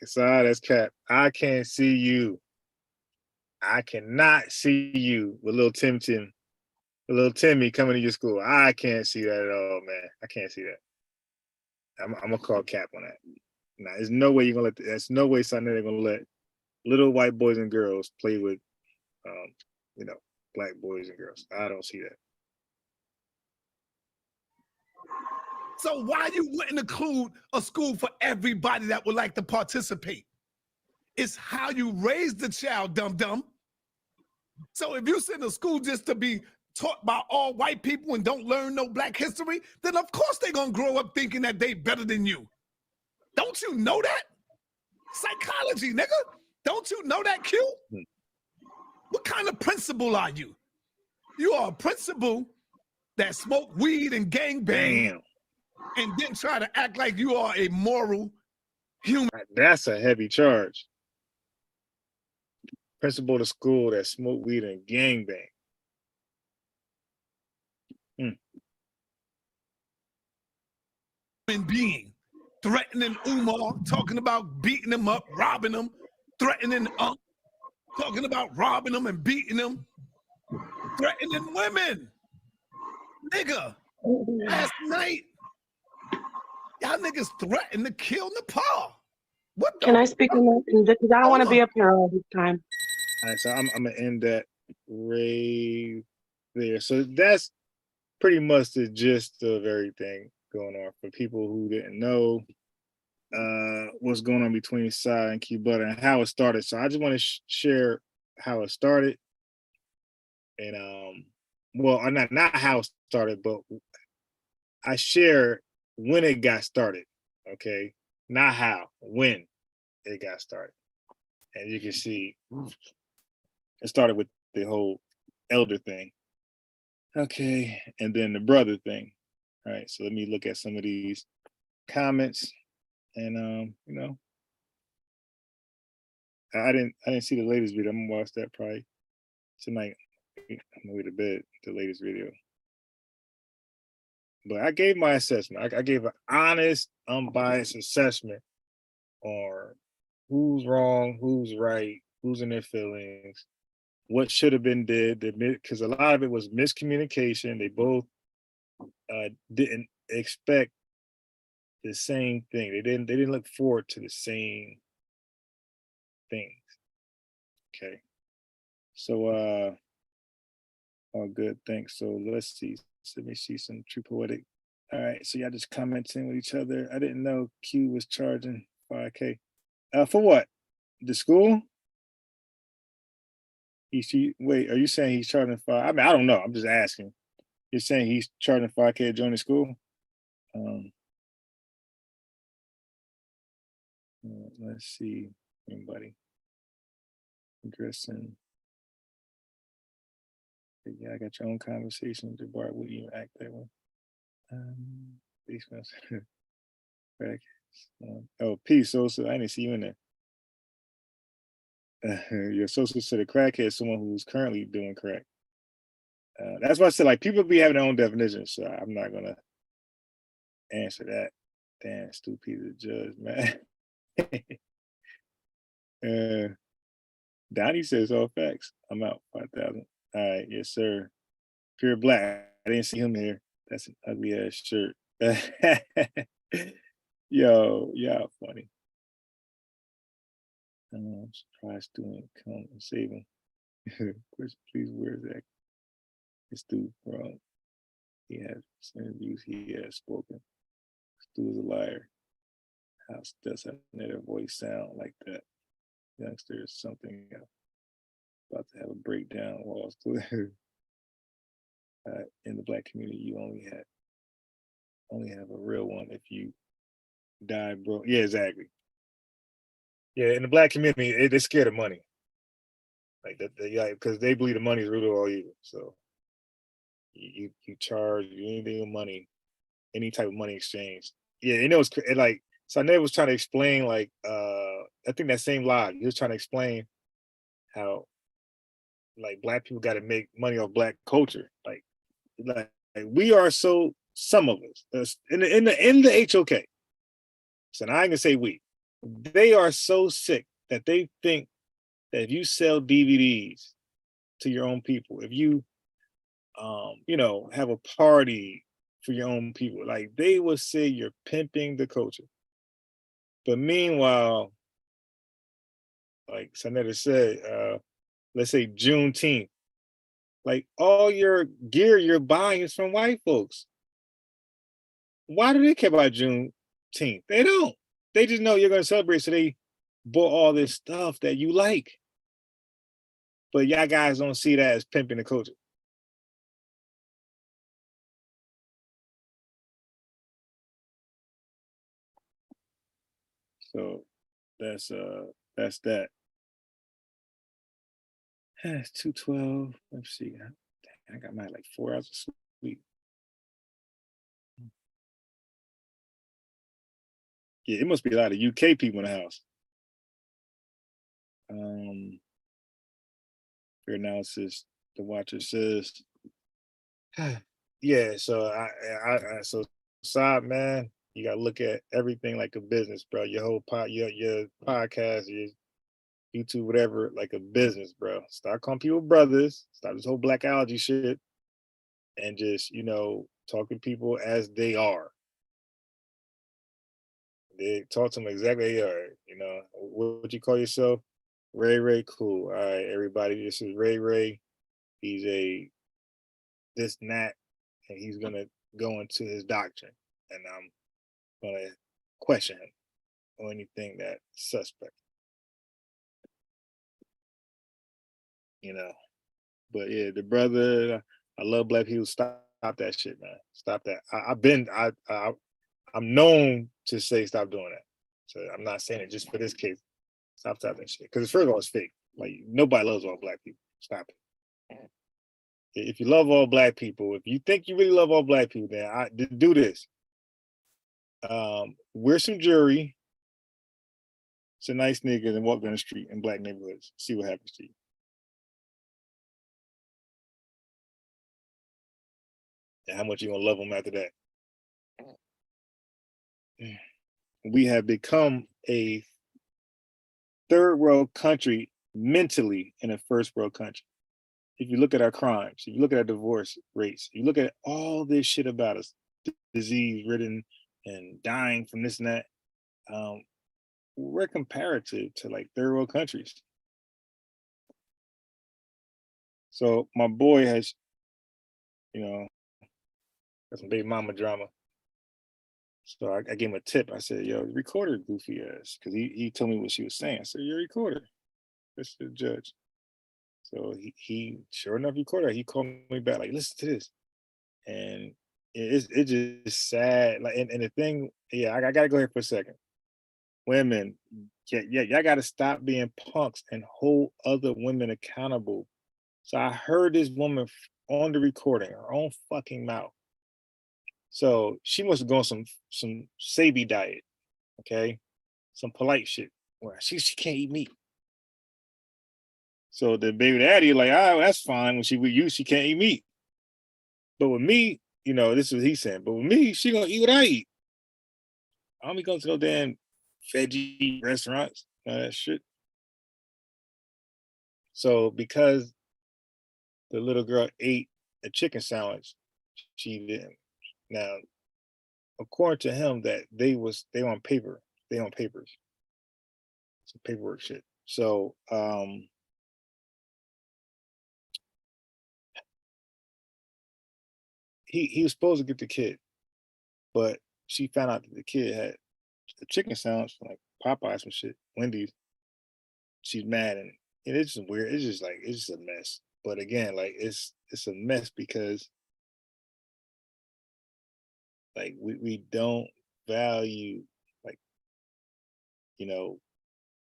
Sorry, that's cap. I can't see you. I cannot see you with little Timmy coming to your school. I can't see that at all, man. I can't see that. I'm gonna call cap on that. Nah, there's no way you're gonna let. There's no way Saneter gonna let little white boys and girls play with, you know, black boys and girls. I don't see that. So why you wouldn't include a school for everybody that would like to participate? It's how you raise the child, dum-dum. So if you send a school just to be taught by all white people and don't learn no black history, then of course they're gonna grow up thinking that they better than you. Don't you know that? Psychology, nigga. Don't you know that, Q? What kind of principal are you? You are a principal that smoke weed and gangbang and then try to act like you are a moral human. That's a heavy charge. Principal of the school that smoke weed and gangbang. Being threatening Umar, talking about beating him up, robbing him, threatening talking about robbing him and beating him, threatening women. Nigga, last night, y'all niggas threatened to kill Nepal. What the Can I speak on that? Because I don't want to be up here all this time. All right, so I'm gonna end that right there. So that's pretty much the gist of everything going on for people who didn't know what's going on between Sai and Q Butter and how it started. So I just want to share how it started, and well, not how it started, but I share when it got started. Okay, not how, when it got started. And you can see it started with the whole elder thing. Okay, and then the brother thing. All right, so let me look at some of these comments, and you know, I didn't see the latest video. I'm gonna watch that probably tonight. I'm gonna go to bed. The latest video, but I gave my assessment. I gave an honest, unbiased assessment on who's wrong, who's right, who's in their feelings, what should have been did, because a lot of it was miscommunication. They both didn't expect the same thing. They didn't look forward to the same things. Okay. So all good, thanks. So let's see. Let me see some True Poetic. All right, so y'all just commenting with each other. I didn't know Q was charging 5K. For what? The school? Wait, are you saying he's charging 5? I mean, I don't know. I'm just asking. You're saying he's charging 5K to join the school? Let's see. Anybody? Interesting. Yeah, I got your own conversation. Jabbar wouldn't even act that way. Basement. Oh, peace, Sosa. I didn't see you in there. Your Sosa said a crackhead is someone who's currently doing crack. That's why I said, like, people be having their own definitions, so I'm not gonna answer that. Damn, stupid judge, man. Donnie says all facts. I'm out 5,000. All right, yes, sir. Pure Black. I didn't see him here. That's an ugly ass shirt. Yo, y'all funny. I'm surprised student come and save him. Question, please, where is that? This dude from? He has some interviews he has spoken. This dude is a liar. How does another voice sound like that? Youngster is something else. About to have a breakdown walls too. In the Black community, you only have a real one if you die broke. Yeah, exactly. Yeah, in the Black community, they're scared of money. Like that, because they believe the money is root of all evil. So you charge anything with money, any type of money exchange. Yeah, and it was like Saneter was trying to explain, like I think that same live, he was trying to explain how like Black people got to make money off Black culture. Like we are so, some of us in the HOK. So now I can say we. They are so sick that they think that if you sell DVDs to your own people, if you have a party for your own people, like they will say you're pimping the culture. But meanwhile, like Saneter said, let's say Juneteenth. Like all your gear you're buying is from white folks. Why do they care about Juneteenth? They don't. They just know you're going to celebrate, so they bought all this stuff that you like. But y'all guys don't see that as pimping the culture. So that's that. It's 2:12. Let's see. I got my like 4 hours of sleep. Yeah, it must be a lot of UK people in the house. Your analysis, the watcher says, yeah. So so Saab, man, you gotta look at everything like a business, bro. Your whole your podcast, your YouTube, whatever, like a business, bro. Start calling people brothers. Stop this whole black allergy shit, and just talk to people as they are. They talk to them exactly they are. What you call yourself? Ray, cool. All right, everybody, this is Ray. He's a this and that, and he's gonna go into his doctrine, and I'm gonna question him or anything that's suspect. But yeah, the brother, I love black people. Stop that shit, man. Stop that. I'm known to say stop doing that. So I'm not saying it just for this case. Stop that shit. Because first of all, it's fake. Like nobody loves all black people. Stop it. If you love all black people, if you think you really love all black people, then do this. Wear some jewelry. It's a nice nigga, and walk down the street in black neighborhoods. See what happens to you. And how much you gonna love them after that. We have become a third world country mentally in a first world country. If you look at our crimes, if you look at our divorce rates, you look at all this shit about us, disease ridden and dying from this and that, we're comparative to like third world countries. So my boy has, got some baby mama drama. So I gave him a tip. I said, yo, recorder goofy ass. Because he told me what she was saying. I said, you're a recorder. That's the judge. So he sure enough recorded. He called me back, like, listen to this. And it's just sad. Like, and the thing, I gotta go here for a second. Women, y'all gotta stop being punks and hold other women accountable. So I heard this woman on the recording, her own fucking mouth. So she must have gone some Sabi diet, okay? Some polite shit. Where she can't eat meat. So the baby daddy like, that's fine. When she with you, she can't eat meat. But with me, this is what he's saying. But with me, she gonna eat what I eat. I don't be going to no damn veggie restaurants, all that shit. So because the little girl ate a chicken sandwich, she didn't. Now, according to him, that they on paper, they on papers, some paperwork shit. So he was supposed to get the kid, but she found out that the kid had a chicken sandwich from like Popeye, some shit, Wendy's. She's mad, and it's just weird. It's just a mess. But again, like it's a mess because like we don't value like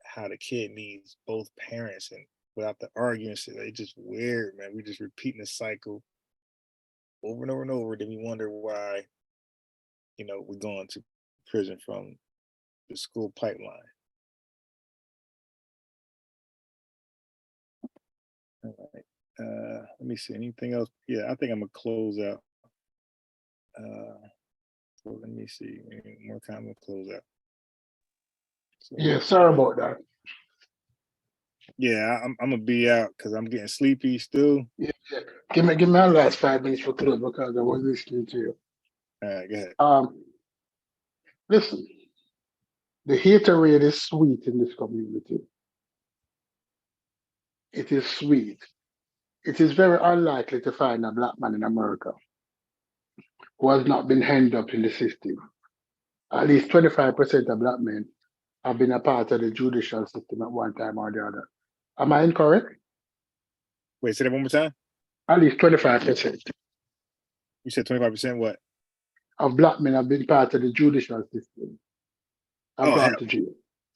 how the kid needs both parents, and without the arguments, it's just weird, man. We just repeating the cycle over and over and over. Then we wonder why we're going to prison from the school pipeline. All right. Let me see. Anything else? Yeah, I think I'm gonna close out. So let me see. Any more time to close out. So, Yeah, sorry about that. Yeah, I'm gonna be out because I'm getting sleepy still. Yeah. Give me my last 5 minutes for close because I was listening to you. All right, go ahead. Listen, the hater rate is sweet in this community. it is sweet. It is very unlikely to find a black man in America who has not been hemmed up in the system. At least 25% of black men have been a part of the judicial system at one time or the other. Am I incorrect? Wait, say that one more time. At least 25% You said 25% what? of black men have been part of the judicial system. Have Oh, gone hell to jail.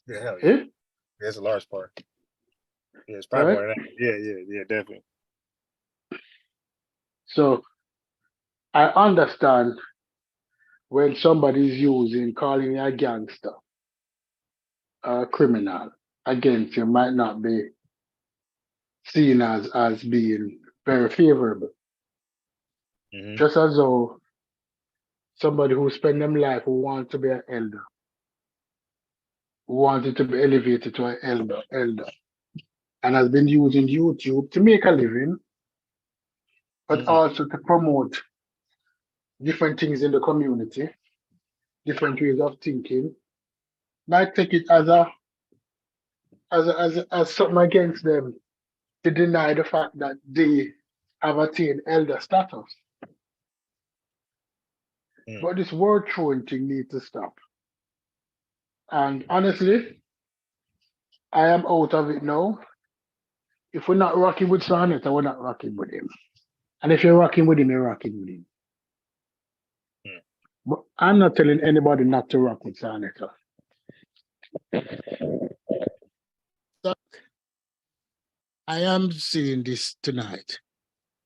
yeah, hell yeah. Eh? That's a large part. Yeah, it's probably Right? more than that. Yeah, definitely. So I understand when somebody is using calling you a gangster, a criminal against you might not be seen as being very favorable. Mhm. Just as though somebody who spent them life who want to be an elder, who wanted to be elevated to an elder, and has been using YouTube to make a living, but also to promote different things in the community, different ways of thinking, might take it as something against them to deny the fact that they have attained elder status. Mm. But this word throwing thing needs to stop. And honestly, I am out of it now. If we're not rocking with Saneter, we're not rocking with him. And if you're rocking with him, you're rocking with him. Mm. But I'm not telling anybody not to rock with Saneter. I am saying this tonight.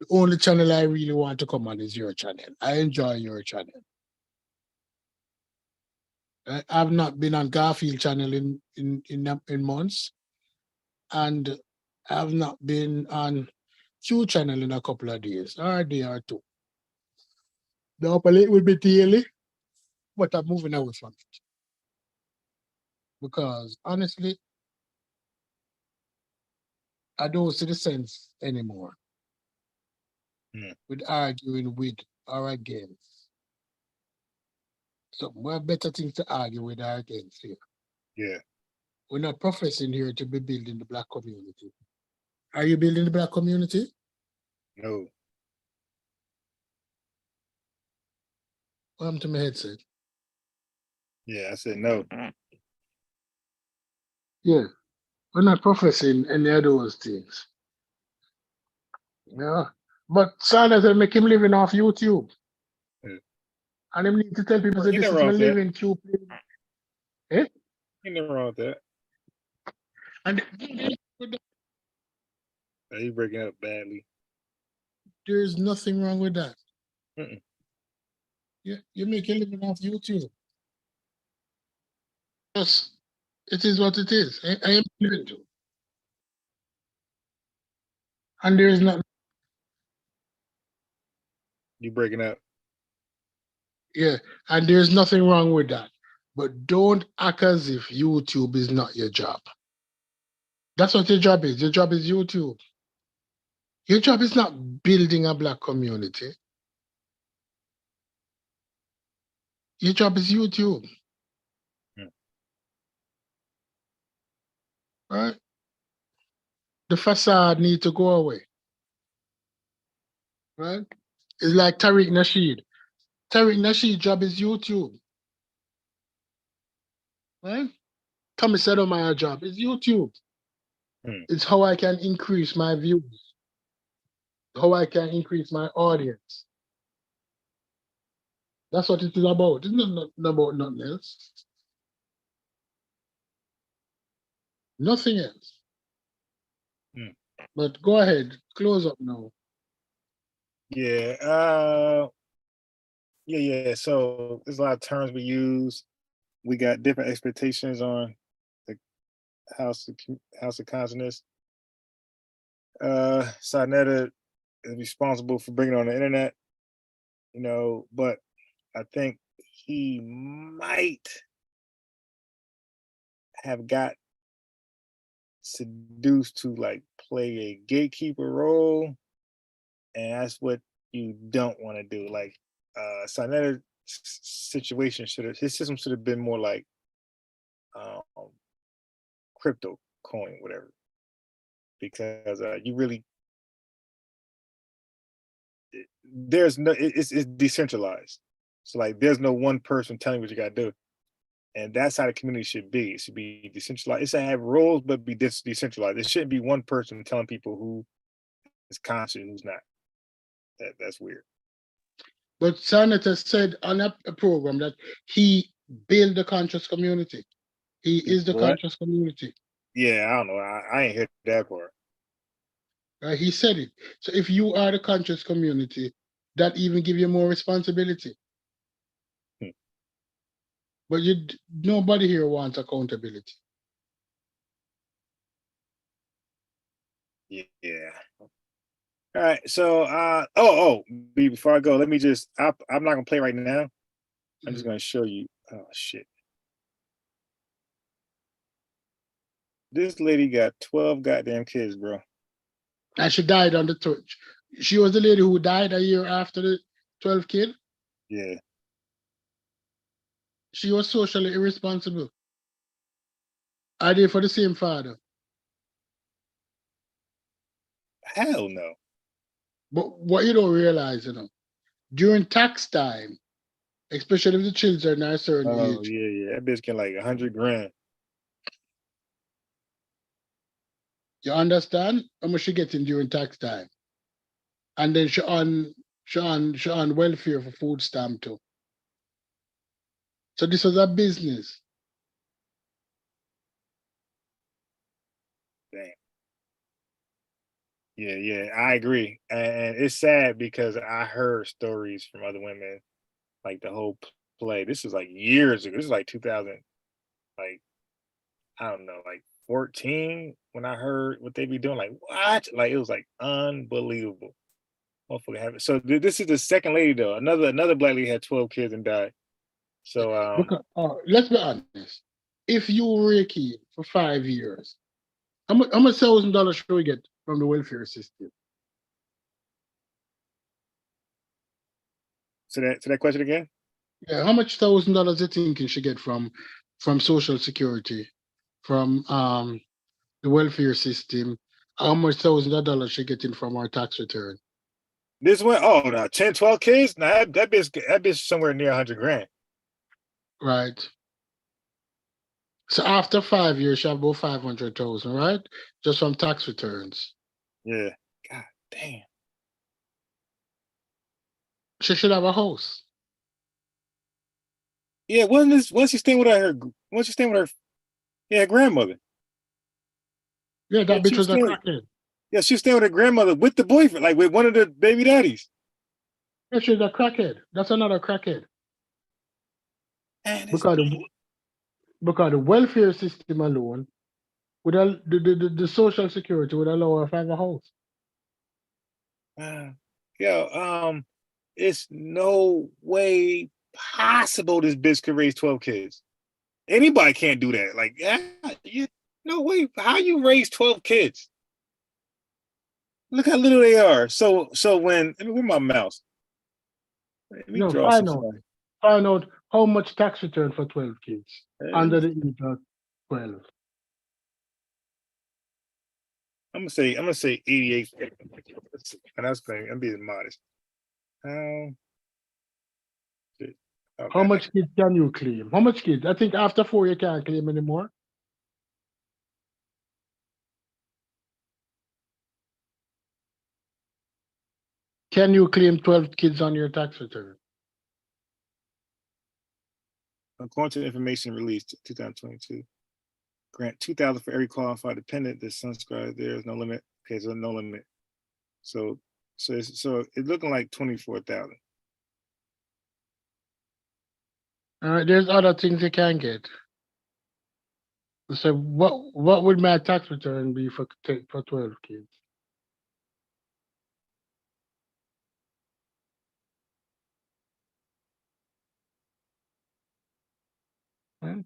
The only channel I really want to come on is your channel. I enjoy your channel. I've not been on Garfield channel in months, and I've not been on Q channel in a couple of days, or a day or two. The upper late will be daily, but I'm moving away from it. Because honestly, I don't see the sense anymore with arguing with or against. So more better things to argue with or against here. Yeah. We're not professing here to be building the black community. Are you building the black community? No. What happened to my headset? Yeah, I said no. Yeah. We're not professing any of those things. Yeah. But Saneter make him living off YouTube. Yeah. And him need to tell people that Ain't this nothing is wrong my with that. living tube. Eh? Ain't nothing wrong with that. And You breaking up badly. there's nothing wrong with that. Mm-mm. You make a living off YouTube. Yes, it is what it is. I am living to. And there's not, You breaking up. yeah, and there's nothing wrong with that. But don't act as if YouTube is not your job. That's what your job is. Your job is YouTube. Your job is not building a black community. Your job is YouTube. Right? The facade need to go away. Right? It's like Tariq Nasheed. Tariq Nasheed's job is YouTube. Right? Tommy Sotomayor's job is YouTube. It's how I can increase my views, how I can increase my audience. That's what it is about. It's not about nothing else. Nothing else. But go ahead, close up now. Yeah. Yeah. So there's a lot of terms we use. We got different expectations on the House of Consciousness. Saneter is responsible for bringing it on the internet, but I think he might have got seduced to like play a gatekeeper role, and that's what you don't want to do. Like Saneter's situation his system should have been more like crypto coin, whatever. because you really there's no it's decentralized. So like there's no one person telling you what you gotta do. And that's how the community should be. It should be decentralized. It should have rules, but be decentralized. It shouldn't be one person telling people who is conscious and who's not. That's weird. But Senator said on a program that he built the conscious community. He is the What? conscious community. Yeah, I don't know. I ain't heard that part. He said it. So if you are the conscious community, that even give you more responsibility. But nobody here wants accountability. Yeah. All right. So before I go, let me just I'm not gonna play right now. I'm just gonna show you. Oh shit. This lady got 12 goddamn kids, bro. And she died on the torch. She was the lady who died a year after the 12 kid. Yeah. She was socially irresponsible. Are they for the same father? Hell no. But what you don't realize, during tax time, especially if the children are a certain Oh age, yeah. That bitch get like 100 grand. you understand how much she getting during tax time, and then she on welfare for food stamp too. So this was a business. Damn. Yeah, I agree. And it's sad because I heard stories from other women, like the whole play. This is like years ago. This is like 2000, like, I don't know, like 14 when I heard what they be doing. Like, what? Like, it was like unbelievable. Motherfucker have it. So this is the second lady though. Another black lady had 12 kids and died. So Because, let's be honest. If you rake for 5 years, how much $1,000 should we get from the welfare system? so that question again? Yeah, how much $1,000 you think you should get from Social Security, from the welfare system? How much $1,000 she getting from our tax return? This one, no, 10, 12 kids? Nah, that bitch somewhere near 100 grand. Right. So after 5 years, she have about 500,000, right? Just from tax returns. Yeah. God damn. She should have a house. Yeah, wasn't she staying with her grandmother? Yeah, that She bitch was was a staying, crackhead. yeah, she was staying with her grandmother with the boyfriend, like with one of the baby daddies. Yeah, she's a crackhead. That's another crackhead. Man, Because the welfare system alone, would the social security would allow her to have a house. It's no way possible this bitch could raise 12 kids. Anybody can't do that. Like, no way. How you raise 12 kids? Look how little they are. So when where's my mouse? Let me draw some. Find out how much tax return for 12 kids under the age of 12. I'm gonna say 88. And that's playing. I'm being modest. How much kids can you claim? How much kids? I think after 4 you can't claim anymore. Can you claim 12 kids on your tax return? According to the information released 2022, grant 2,000 for every qualified dependent that subscribes. There is no limit. Okay, so no limit. So it's looking like 24,000. All right, there's other things you can get. So what would my tax return be for 12 kids? Right?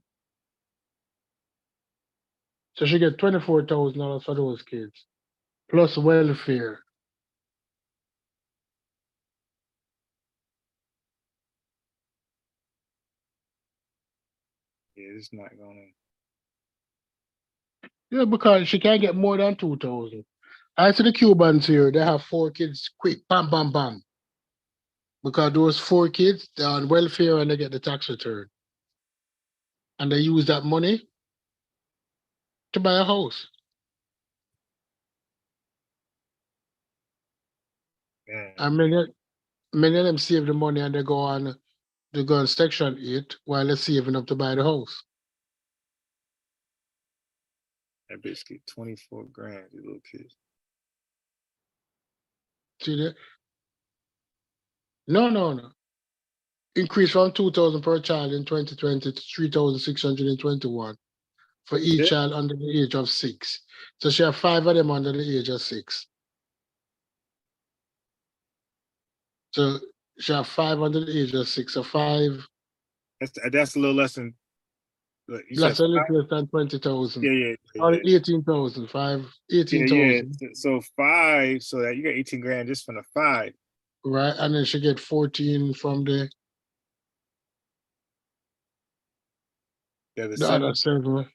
So she get $24,000 for those kids, plus welfare. Yeah, it's not gonna. Yeah, because she can't get more than 2,000. I see the Cubans here, they have 4 kids quick, bam, bam, bam. Because those 4 kids, they're on welfare and they get the tax return. And they use that money to buy a house. Yeah. And many of them save the money and they go on Section 8 while they're saving up to buy the house. That bitch get 24 grand, you little kids. See that? No. Increase from 2,000 per child in 2020 to 3,621 for each Yeah. child under the age of 6. So she have 5 of them under the age of 6. So she have 5 under the age of 6. So 5, That's a little less than you said that's a 5? little less than 20,000. Yeah. Or 18,000, 18,000. So 5, so that you got 18 grand just from the 5. Right? And then she get 14 from Yeah, the the 7. other 7.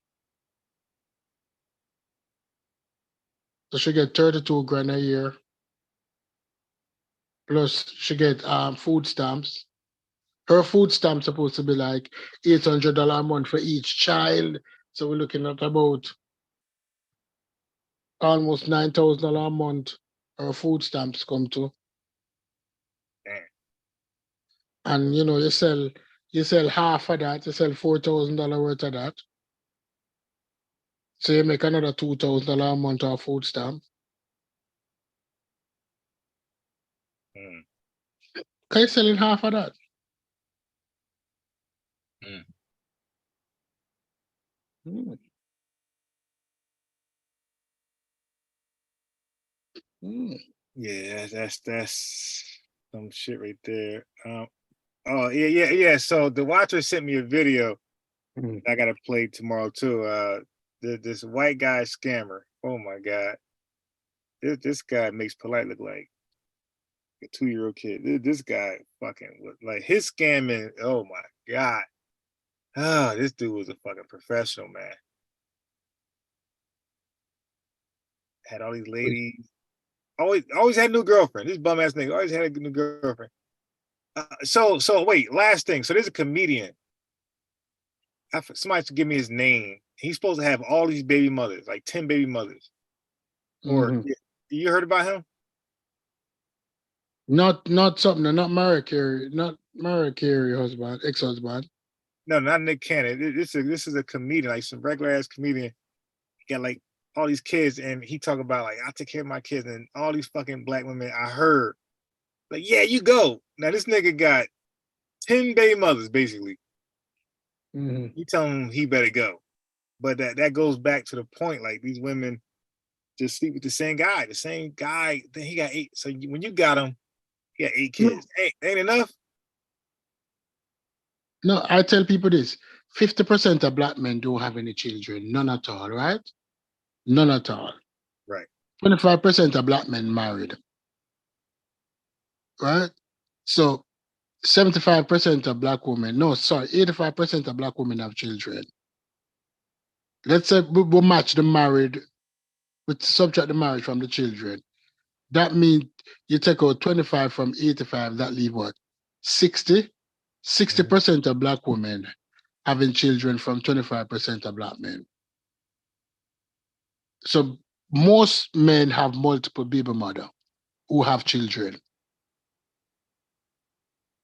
So she get 32 grand a year. Plus she get food stamps. Her food stamp supposed to be like $800 a month for each child. So we're looking at about almost $9,000 a month. Her food stamps come to, Damn. and you sell half of that. You sell $4,000 worth of that. So you make another $2,000 a month of food stamp. Mm. Can you selling half of that? Mm. Mm. Mm. Yeah, that's some shit right there. Oh yeah. So the watcher sent me a video Mm. I gotta play tomorrow too. This white guy scammer. Oh my god, this guy makes Polite look like a 2-year-old kid. This guy fucking like his scamming. Oh my god. Ah, this dude was a fucking professional, man. Had all these ladies. Always had a new girlfriend. This bum ass nigga always had a new girlfriend. So wait, last thing. So there's a comedian. Somebody should give me his name. He's supposed to have all these baby mothers, like 10 baby mothers. Or Mhm. you heard about him? Not something. Not Mariah Carey. Not Mariah Carey husband, ex-husband. No, not Nick Cannon. This is a comedian, like some regular ass comedian. He got like all these kids, and he talk about like I take care of my kids, and all these fucking black women. I heard, like, yeah, you go. Now this nigga got 10 baby mothers, basically. Mhm. You tell him he better go. But that goes back to the point, like these women just sleep with the same guy. The same guy, then he got 8. So when you got him, he got 8 No, kids. Ain't enough? no, I tell people this: 50% of black men don't have any children, none at all, right? None at all. Right. 25% of black men married, right? So 75% of black women, no, sorry, 85% of black women have children. Let's say we match the married, we subtract the marriage from the children. That means you take out 25 from 85, that leave what? 60? 60% of black women having children from 25% of black men. So most men have multiple baby mother who have children.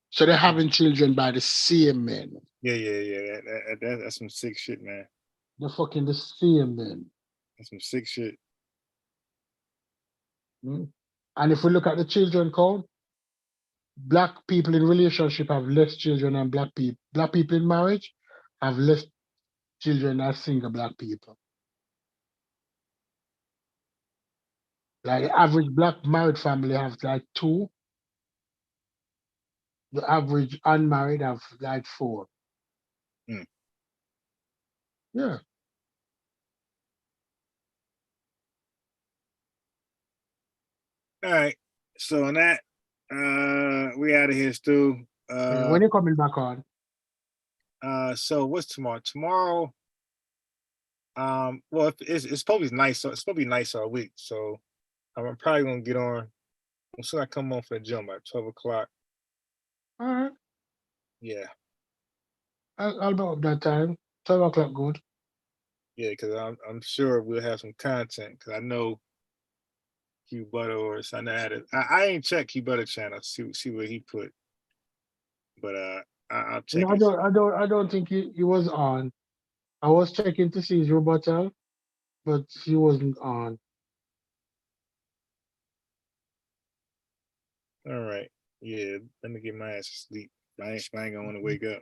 So they're having children by the same men. Yeah. That's some sick shit, man. They're fucking the same men. That's some sick shit. Mm. And if we look at the children count, black people in relationship have less children than black people. Black people in marriage have less children than single black people. Like the average black married family have like 2. The average unmarried have like 4. Mm. Yeah. All right. So on that, we out of here, Stu. When you coming back on? So what's tomorrow? Tomorrow, Well, it's probably nice. So it's probably nice all week. So I'm probably gonna get on as soon as I come on for the gym at 12 o'clock. All right. Yeah, I'll be up that time. 12 o'clock, good. yeah, because I'm sure we'll have some content. Because I know Q Butter or Saneter. I ain't check Q Butter channel. See what he put. But I'll check No, it. I don't think he was on. I was checking to see his rebuttal, but he wasn't on. All right. Yeah, let me get my ass to sleep. I ain't gonna want to wake up.